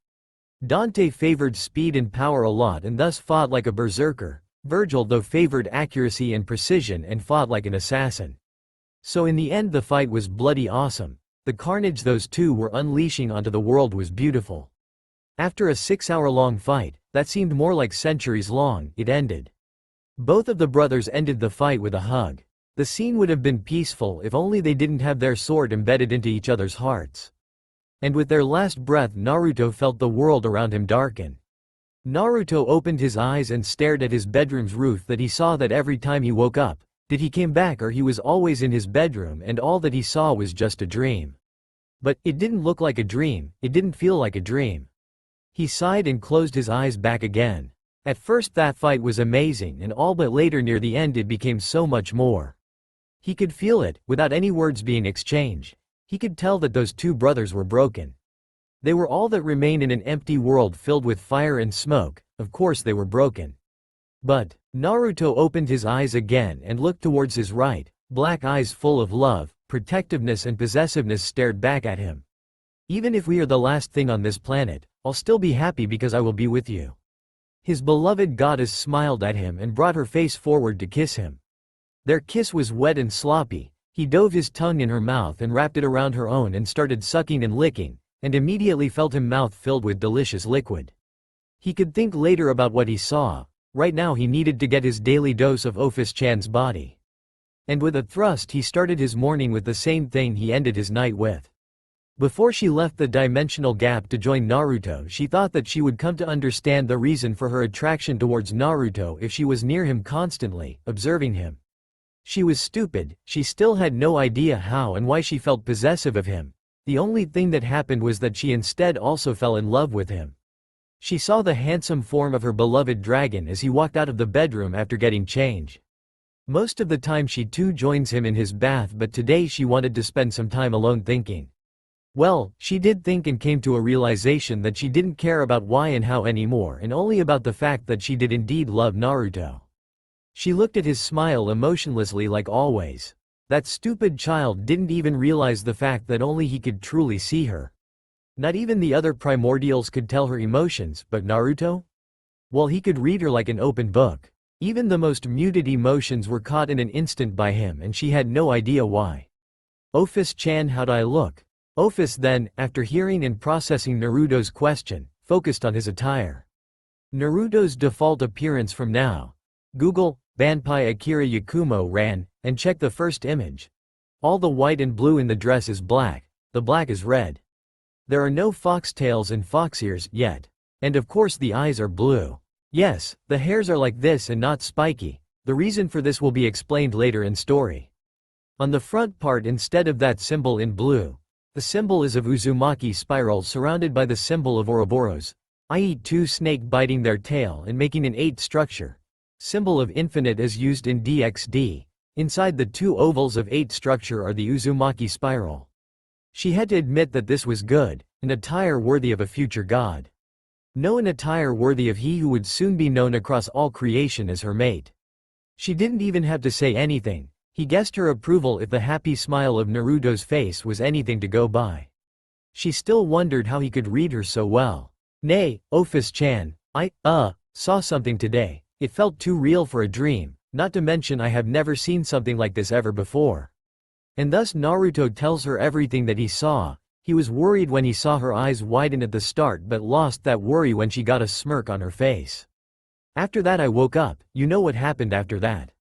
Dante favored speed and power a lot and thus fought like a berserker. Virgil though favored accuracy and precision and fought like an assassin. So in the end the fight was bloody awesome. The carnage those two were unleashing onto the world was beautiful. After a 6-hour-long fight, that seemed more like centuries long, it ended. Both of the brothers ended the fight with a hug. The scene would have been peaceful if only they didn't have their sword embedded into each other's hearts. And with their last breath Naruto felt the world around him darken. Naruto opened his eyes and stared at his bedroom's roof that he saw that every time he woke up, did he came back or he was always in his bedroom and all that he saw was just a dream. But, it didn't look like a dream, it didn't feel like a dream. He sighed and closed his eyes back again. At first that fight was amazing and all but later near the end it became so much more. He could feel it, without any words being exchanged. He could tell that those two brothers were broken. They were all that remained in an empty world filled with fire and smoke, of course they were broken. But, Naruto opened his eyes again and looked towards his right, black eyes full of love, protectiveness and possessiveness stared back at him. Even if we are the last thing on this planet, I'll still be happy because I will be with you. His beloved goddess smiled at him and brought her face forward to kiss him. Their kiss was wet and sloppy. He dove his tongue in her mouth and wrapped it around her own and started sucking and licking, and immediately felt his mouth filled with delicious liquid. He could think later about what he saw. Right now he needed to get his daily dose of Office-chan's body. And with a thrust he started his morning with the same thing he ended his night with. Before she left the dimensional gap to join Naruto she thought that she would come to understand the reason for her attraction towards Naruto if she was near him constantly, observing him. She was stupid, she still had no idea how and why she felt possessive of him. The only thing that happened was that she instead also fell in love with him. She saw the handsome form of her beloved dragon as he walked out of the bedroom after getting changed. Most of the time she too joins him in his bath but today she wanted to spend some time alone thinking. Well, she did think and came to a realization that she didn't care about why and how anymore and only about the fact that she did indeed love Naruto. She looked at his smile emotionlessly like always. That stupid child didn't even realize the fact that only he could truly see her. Not even the other primordials could tell her emotions, but Naruto? Well, he could read her like an open book. Even the most muted emotions were caught in an instant by him and she had no idea why. Office-chan, how'd I look? Office then, after hearing and processing Naruto's question, focused on his attire. Naruto's default appearance from now. Google, Banpai Akira Yakumo ran, and check the first image. All the white and blue in the dress is black, the black is red. There are no foxtails and fox ears yet. And of course the eyes are blue. Yes, the hairs are like this and not spiky. The reason for this will be explained later in story. On the front part instead of that symbol in blue, the symbol is of Uzumaki spiral surrounded by the symbol of Ouroboros, i.e. two snake biting their tail and making an 8 structure. Symbol of infinite as used in DXD. Inside the two ovals of 8 structure are the Uzumaki spiral. She had to admit that this was good, an attire worthy of a future god. No, an attire worthy of he who would soon be known across all creation as her mate. She didn't even have to say anything. He guessed her approval if the happy smile of Naruto's face was anything to go by. She still wondered how he could read her so well. Nay, Office-chan, I saw something today. It felt too real for a dream, not to mention I have never seen something like this ever before. And thus Naruto tells her everything that he saw. He was worried when he saw her eyes widen at the start but lost that worry when she got a smirk on her face. After that I woke up, you know what happened after that.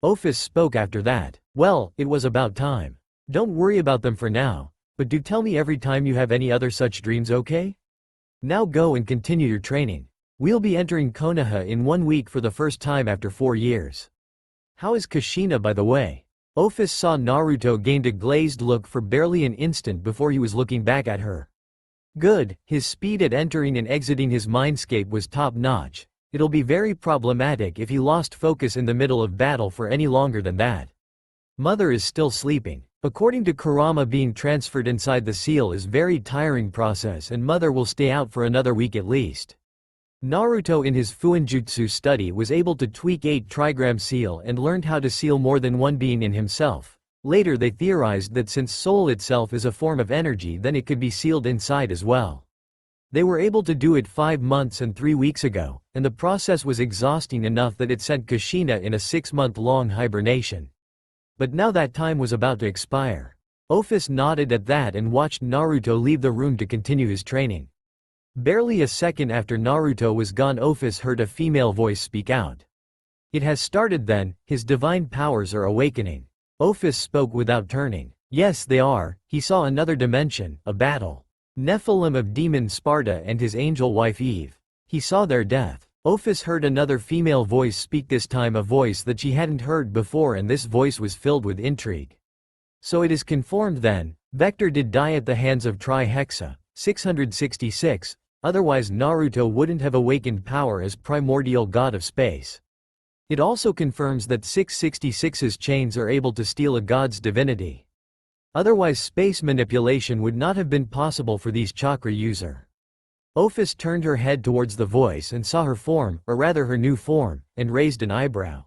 Office spoke after that. Well, it was about time. Don't worry about them for now, but do tell me every time you have any other such dreams, okay? Now go and continue your training. We'll be entering Konoha in 1 week for the first time after 4 years. How is Kushina, by the way? Office saw Naruto gained a glazed look for barely an instant before he was looking back at her. Good, his speed at entering and exiting his mindscape was top-notch. It'll be very problematic if he lost focus in the middle of battle for any longer than that. Mother is still sleeping. According to Kurama, being transferred inside the seal is very tiring process and Mother will stay out for another week at least. Naruto in his Fuinjutsu study was able to tweak 8 trigram seal and learned how to seal more than one being in himself. Later they theorized that since soul itself is a form of energy then it could be sealed inside as well. They were able to do it 5 months and 3 weeks ago, and the process was exhausting enough that it sent Kushina in a 6-month-long hibernation. But now that time was about to expire. Office nodded at that and watched Naruto leave the room to continue his training. Barely a second after Naruto was gone, Office heard a female voice speak out. It has started then, his divine powers are awakening. Office spoke without turning. Yes, they are. He saw another dimension, a battle. Nephilim of demon Sparta and his angel wife Eve. He saw their death. Ophis heard another female voice speak, this time a voice that she hadn't heard before, and this voice was filled with intrigue. So it is confirmed then, Vector did die at the hands of Tri-Hexa, 666, otherwise Naruto wouldn't have awakened power as primordial god of space. It also confirms that 666's chains are able to steal a god's divinity. Otherwise space manipulation would not have been possible for these chakra user. Ophis turned her head towards the voice and saw her form, or rather her new form, and raised an eyebrow.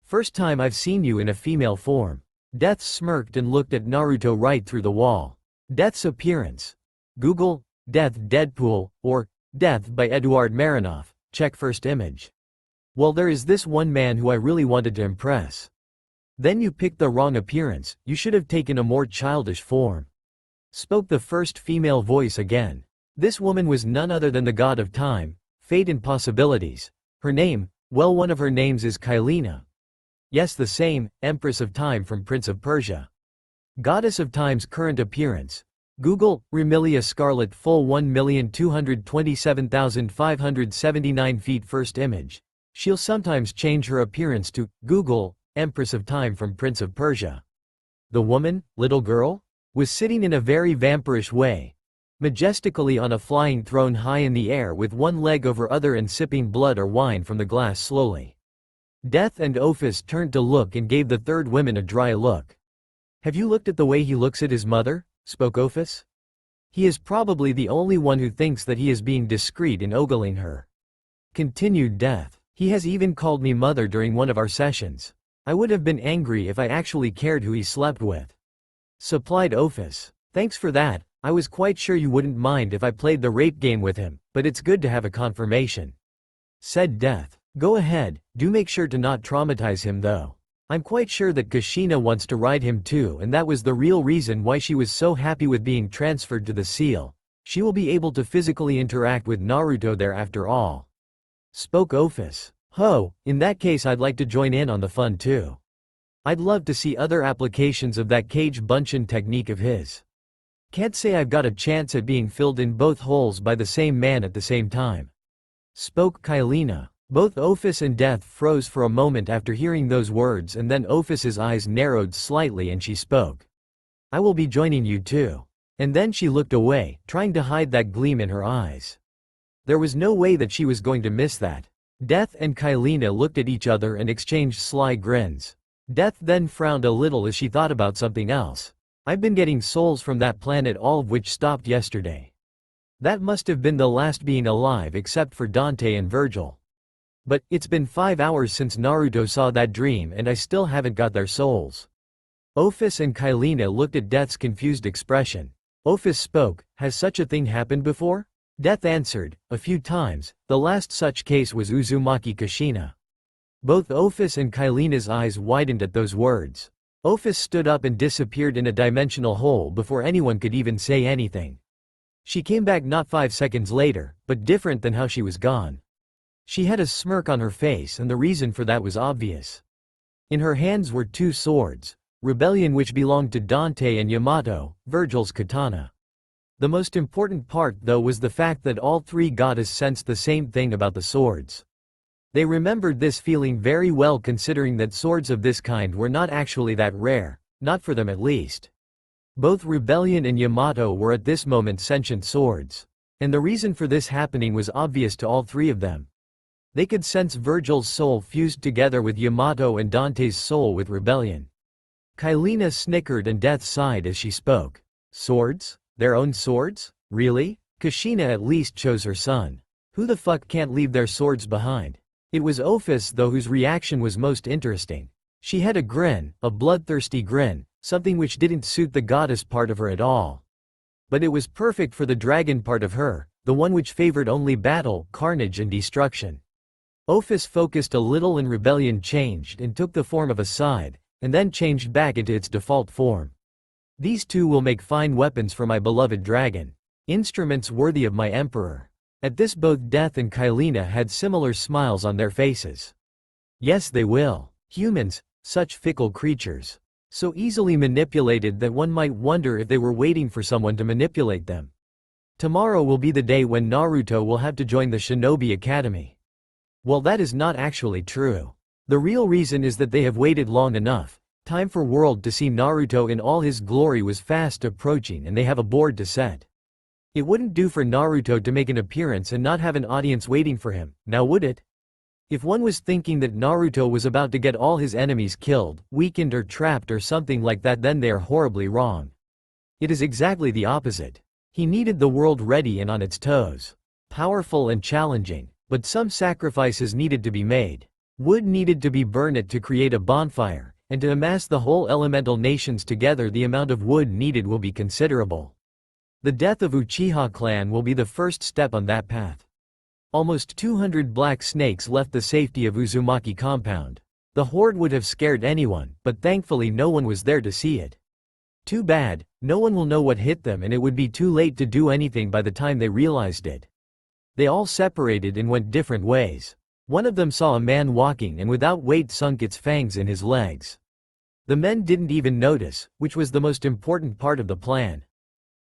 First time I've seen you in a female form. Death smirked and looked at Naruto right through the wall. Death's appearance. Google, Death Deadpool, or Death by Eduard Marinoff, check first image. Well, there is this one man who I really wanted to impress. Then you picked the wrong appearance, you should have taken a more childish form. Spoke the first female voice again. This woman was none other than the god of time, fate and possibilities. Her name, well, one of her names is Kylina. Yes, the same, Empress of Time from Prince of Persia. Goddess of Time's current appearance. Google, Remilia Scarlet full 1,227,579 feet first image. She'll sometimes change her appearance to, Google, Empress of Time from Prince of Persia. The woman, little girl, was sitting in a very vampirish way, majestically on a flying throne high in the air with one leg over other and sipping blood or wine from the glass slowly. Death and Ophis turned to look and gave the third woman a dry look. Have you looked at the way he looks at his mother? Spoke Ophis. He is probably the only one who thinks that he is being discreet in ogling her. Continued Death. He has even called me mother during one of our sessions. I would have been angry if I actually cared who he slept with. Supplied Ophis. Thanks for that, I was quite sure you wouldn't mind if I played the rape game with him, but it's good to have a confirmation. Said Death. Go ahead, do make sure to not traumatize him though. I'm quite sure that Kushina wants to ride him too, and that was the real reason why she was so happy with being transferred to the seal. She will be able to physically interact with Naruto there after all. Spoke Ophis. Ho, in that case I'd like to join in on the fun too. I'd love to see other applications of that cage bunchin technique of his. Can't say I've got a chance at being filled in both holes by the same man at the same time. Spoke Kylina. Both Ophis and Death froze for a moment after hearing those words, and then Ophis's eyes narrowed slightly and she spoke. I will be joining you too. And then she looked away, trying to hide that gleam in her eyes. There was no way that she was going to miss that. Death and Kylina looked at each other and exchanged sly grins. Death then frowned a little as she thought about something else. I've been getting souls from that planet, all of which stopped yesterday. That must have been the last being alive except for Dante and Virgil. But, it's been 5 hours since Naruto saw that dream and I still haven't got their souls. Ophis and Kylina looked at Death's confused expression. Ophis spoke, has such a thing happened before? Death answered, a few times, the last such case was Uzumaki Kushina. Both Ophis and Kylina's eyes widened at those words. Ophis stood up and disappeared in a dimensional hole before anyone could even say anything. She came back not 5 seconds later, but different than how she was gone. She had a smirk on her face, and the reason for that was obvious. In her hands were 2 swords, Rebellion, which belonged to Dante, and Yamato, Virgil's katana. The most important part though was the fact that all 3 goddesses sensed the same thing about the swords. They remembered this feeling very well, considering that swords of this kind were not actually that rare, not for them at least. Both Rebellion and Yamato were at this moment sentient swords. And the reason for this happening was obvious to all 3 of them. They could sense Virgil's soul fused together with Yamato and Dante's soul with Rebellion. Kylina snickered and Death sighed as she spoke. Swords? Their own swords? Really? Kushina at least chose her son. Who the fuck can't leave their swords behind? It was Ophis though whose reaction was most interesting. She had a grin, a bloodthirsty grin, something which didn't suit the goddess part of her at all. But it was perfect for the dragon part of her, the one which favored only battle, carnage and destruction. Ophis focused a little and Rebellion changed and took the form of a scythe, and then changed back into its default form. These 2 will make fine weapons for my beloved dragon. Instruments worthy of my emperor. At this both Death and Kylina had similar smiles on their faces. Yes, they will. Humans, such fickle creatures. So easily manipulated that one might wonder if they were waiting for someone to manipulate them. Tomorrow will be the day when Naruto will have to join the Shinobi Academy. Well, that is not actually true. The real reason is that they have waited long enough. Time for world to see Naruto in all his glory was fast approaching and they have a board to set. It wouldn't do for Naruto to make an appearance and not have an audience waiting for him, now would it? If one was thinking that Naruto was about to get all his enemies killed, weakened or trapped or something like that, then they are horribly wrong. It is exactly the opposite. He needed the world ready and on its toes. Powerful and challenging, but some sacrifices needed to be made. Wood needed to be burned to create a bonfire, and to amass the whole elemental nations together the amount of wood needed will be considerable. The death of Uchiha clan will be the first step on that path. Almost 200 black snakes left the safety of Uzumaki compound. The horde would have scared anyone, but thankfully no one was there to see it. Too bad, no one will know what hit them and it would be too late to do anything by the time they realized it. They all separated and went different ways. One of them saw a man walking and without weight sunk its fangs in his legs. The men didn't even notice, which was the most important part of the plan.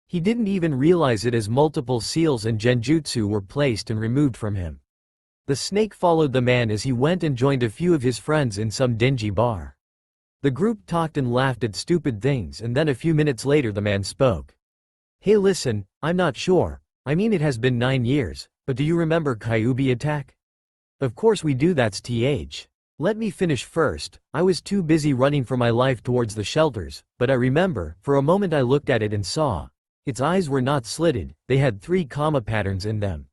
He didn't even realize it as multiple seals and genjutsu were placed and removed from him. The snake followed the man as he went and joined a few of his friends in some dingy bar. The group talked and laughed at stupid things and then a few minutes later the man spoke. Hey listen, I'm not sure, I mean it has been 9 years, but do you remember Kyuubi attack? Of course we do, that's th. Let me finish first. I was too busy running for my life towards the shelters, but I remember, for a moment I looked at it and saw. Its eyes were not slitted, they had 3 comma patterns in them.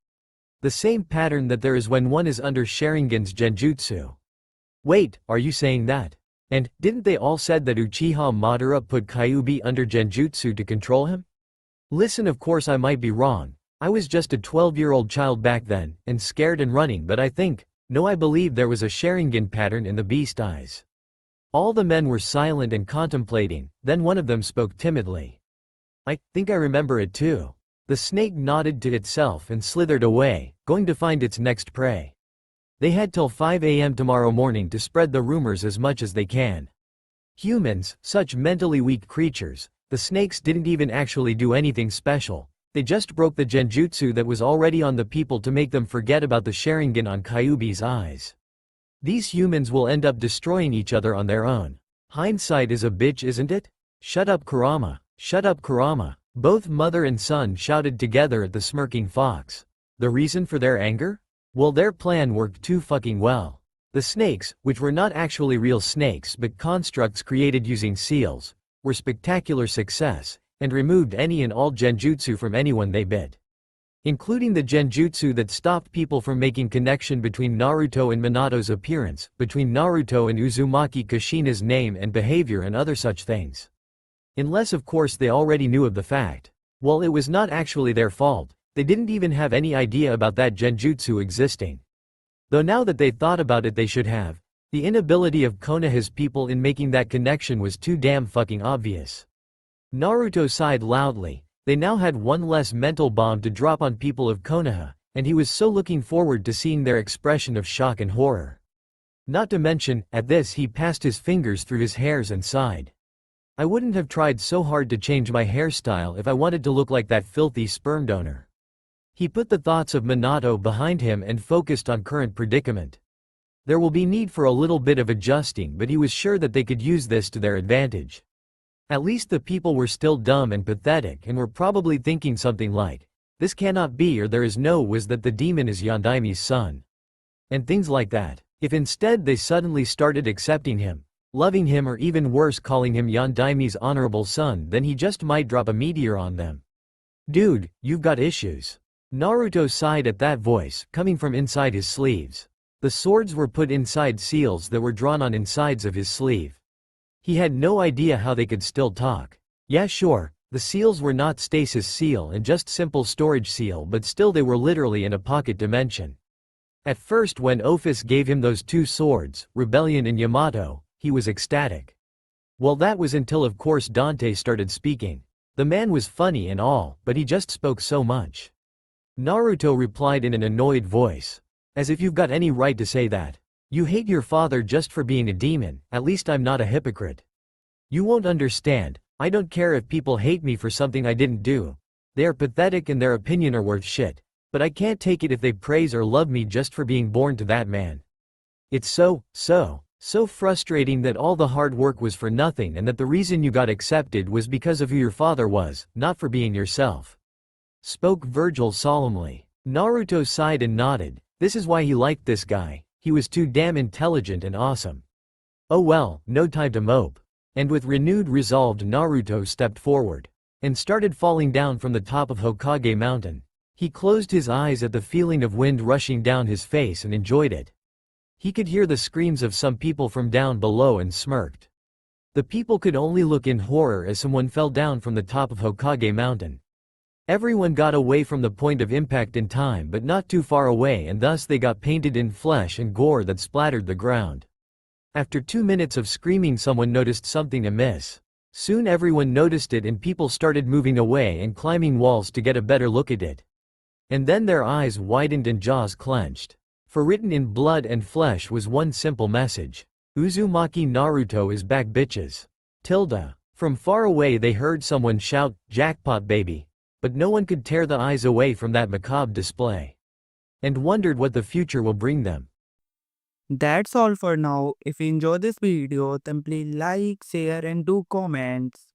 The same pattern that there is when one is under Sharingan's genjutsu. Wait, are you saying that? And, didn't they all said that Uchiha Madara put Kyuubi under genjutsu to control him? Listen, of course I might be wrong. I was just a 12-year-old child back then, and scared and running, but I believe there was a Sharingan pattern in the beast eyes. All the men were silent and contemplating, then one of them spoke timidly. I think I remember it too. The snake nodded to itself and slithered away, going to find its next prey. They had till 5 a.m. tomorrow morning to spread the rumors as much as they can. Humans, such mentally weak creatures, the snakes didn't even actually do anything special. They just broke the genjutsu that was already on the people to make them forget about the Sharingan on Kyuubi's eyes. These humans will end up destroying each other on their own. Hindsight is a bitch, isn't it? Shut up, Kurama. Shut up, Kurama. Both mother and son shouted together at the smirking fox. The reason for their anger? Well, their plan worked too fucking well. The snakes, which were not actually real snakes but constructs created using seals, were spectacular success, and removed any and all genjutsu from anyone they bit. Including the genjutsu that stopped people from making connection between Naruto and Minato's appearance, between Naruto and Uzumaki Kushina's name and behavior and other such things. Unless of course they already knew of the fact. Well, it was not actually their fault, they didn't even have any idea about that genjutsu existing. Though now that they thought about it they should have. The inability of Konoha's people in making that connection was too damn fucking obvious. Naruto sighed loudly. They now had one less mental bomb to drop on people of Konoha, and he was so looking forward to seeing their expression of shock and horror. Not to mention, at this he passed his fingers through his hairs and sighed. I wouldn't have tried so hard to change my hairstyle if I wanted to look like that filthy sperm donor. He put the thoughts of Minato behind him and focused on current predicament. There will be need for a little bit of adjusting, but he was sure that they could use this to their advantage. At least the people were still dumb and pathetic and were probably thinking something like, this cannot be, or there is no was that the demon is Yondaimi's son. And things like that. If instead they suddenly started accepting him, loving him, or even worse calling him Yondaimi's honorable son, then he just might drop a meteor on them. Dude, you've got issues. Naruto sighed at that voice, coming from inside his sleeves. The swords were put inside seals that were drawn on insides of his sleeve. He had no idea how they could still talk. Yeah, sure, the seals were not stasis seal and just simple storage seal, but still they were literally in a pocket dimension. At first when Ophis gave him those 2 swords, Rebellion and Yamato, he was ecstatic. Well, that was until of course Dante started speaking. The man was funny and all, but he just spoke so much. Naruto replied in an annoyed voice. As if you've got any right to say that. You hate your father just for being a demon, at least I'm not a hypocrite. You won't understand, I don't care if people hate me for something I didn't do. They are pathetic and their opinion are worth shit. But I can't take it if they praise or love me just for being born to that man. It's so frustrating that all the hard work was for nothing and that the reason you got accepted was because of who your father was, not for being yourself. Spoke Virgil solemnly. Naruto sighed and nodded. This is why he liked this guy. He was too damn intelligent and awesome. Oh well, no time to mope. And with renewed resolve Naruto stepped forward and started falling down from the top of Hokage Mountain. He closed his eyes at the feeling of wind rushing down his face and enjoyed it. He could hear the screams of some people from down below and smirked. The people could only look in horror as someone fell down from the top of Hokage Mountain. Everyone got away from the point of impact in time but not too far away, and thus they got painted in flesh and gore that splattered the ground. After 2 minutes of screaming someone noticed something amiss. Soon everyone noticed it and people started moving away and climbing walls to get a better look at it. And then their eyes widened and jaws clenched. For written in blood and flesh was one simple message. Uzumaki Naruto is back bitches. Tilda. From far away they heard someone shout, "Jackpot baby." But no one could tear the eyes away from that macabre display. And wondered what the future will bring them. That's all for now. If you enjoy this video, then please like, share and do comments.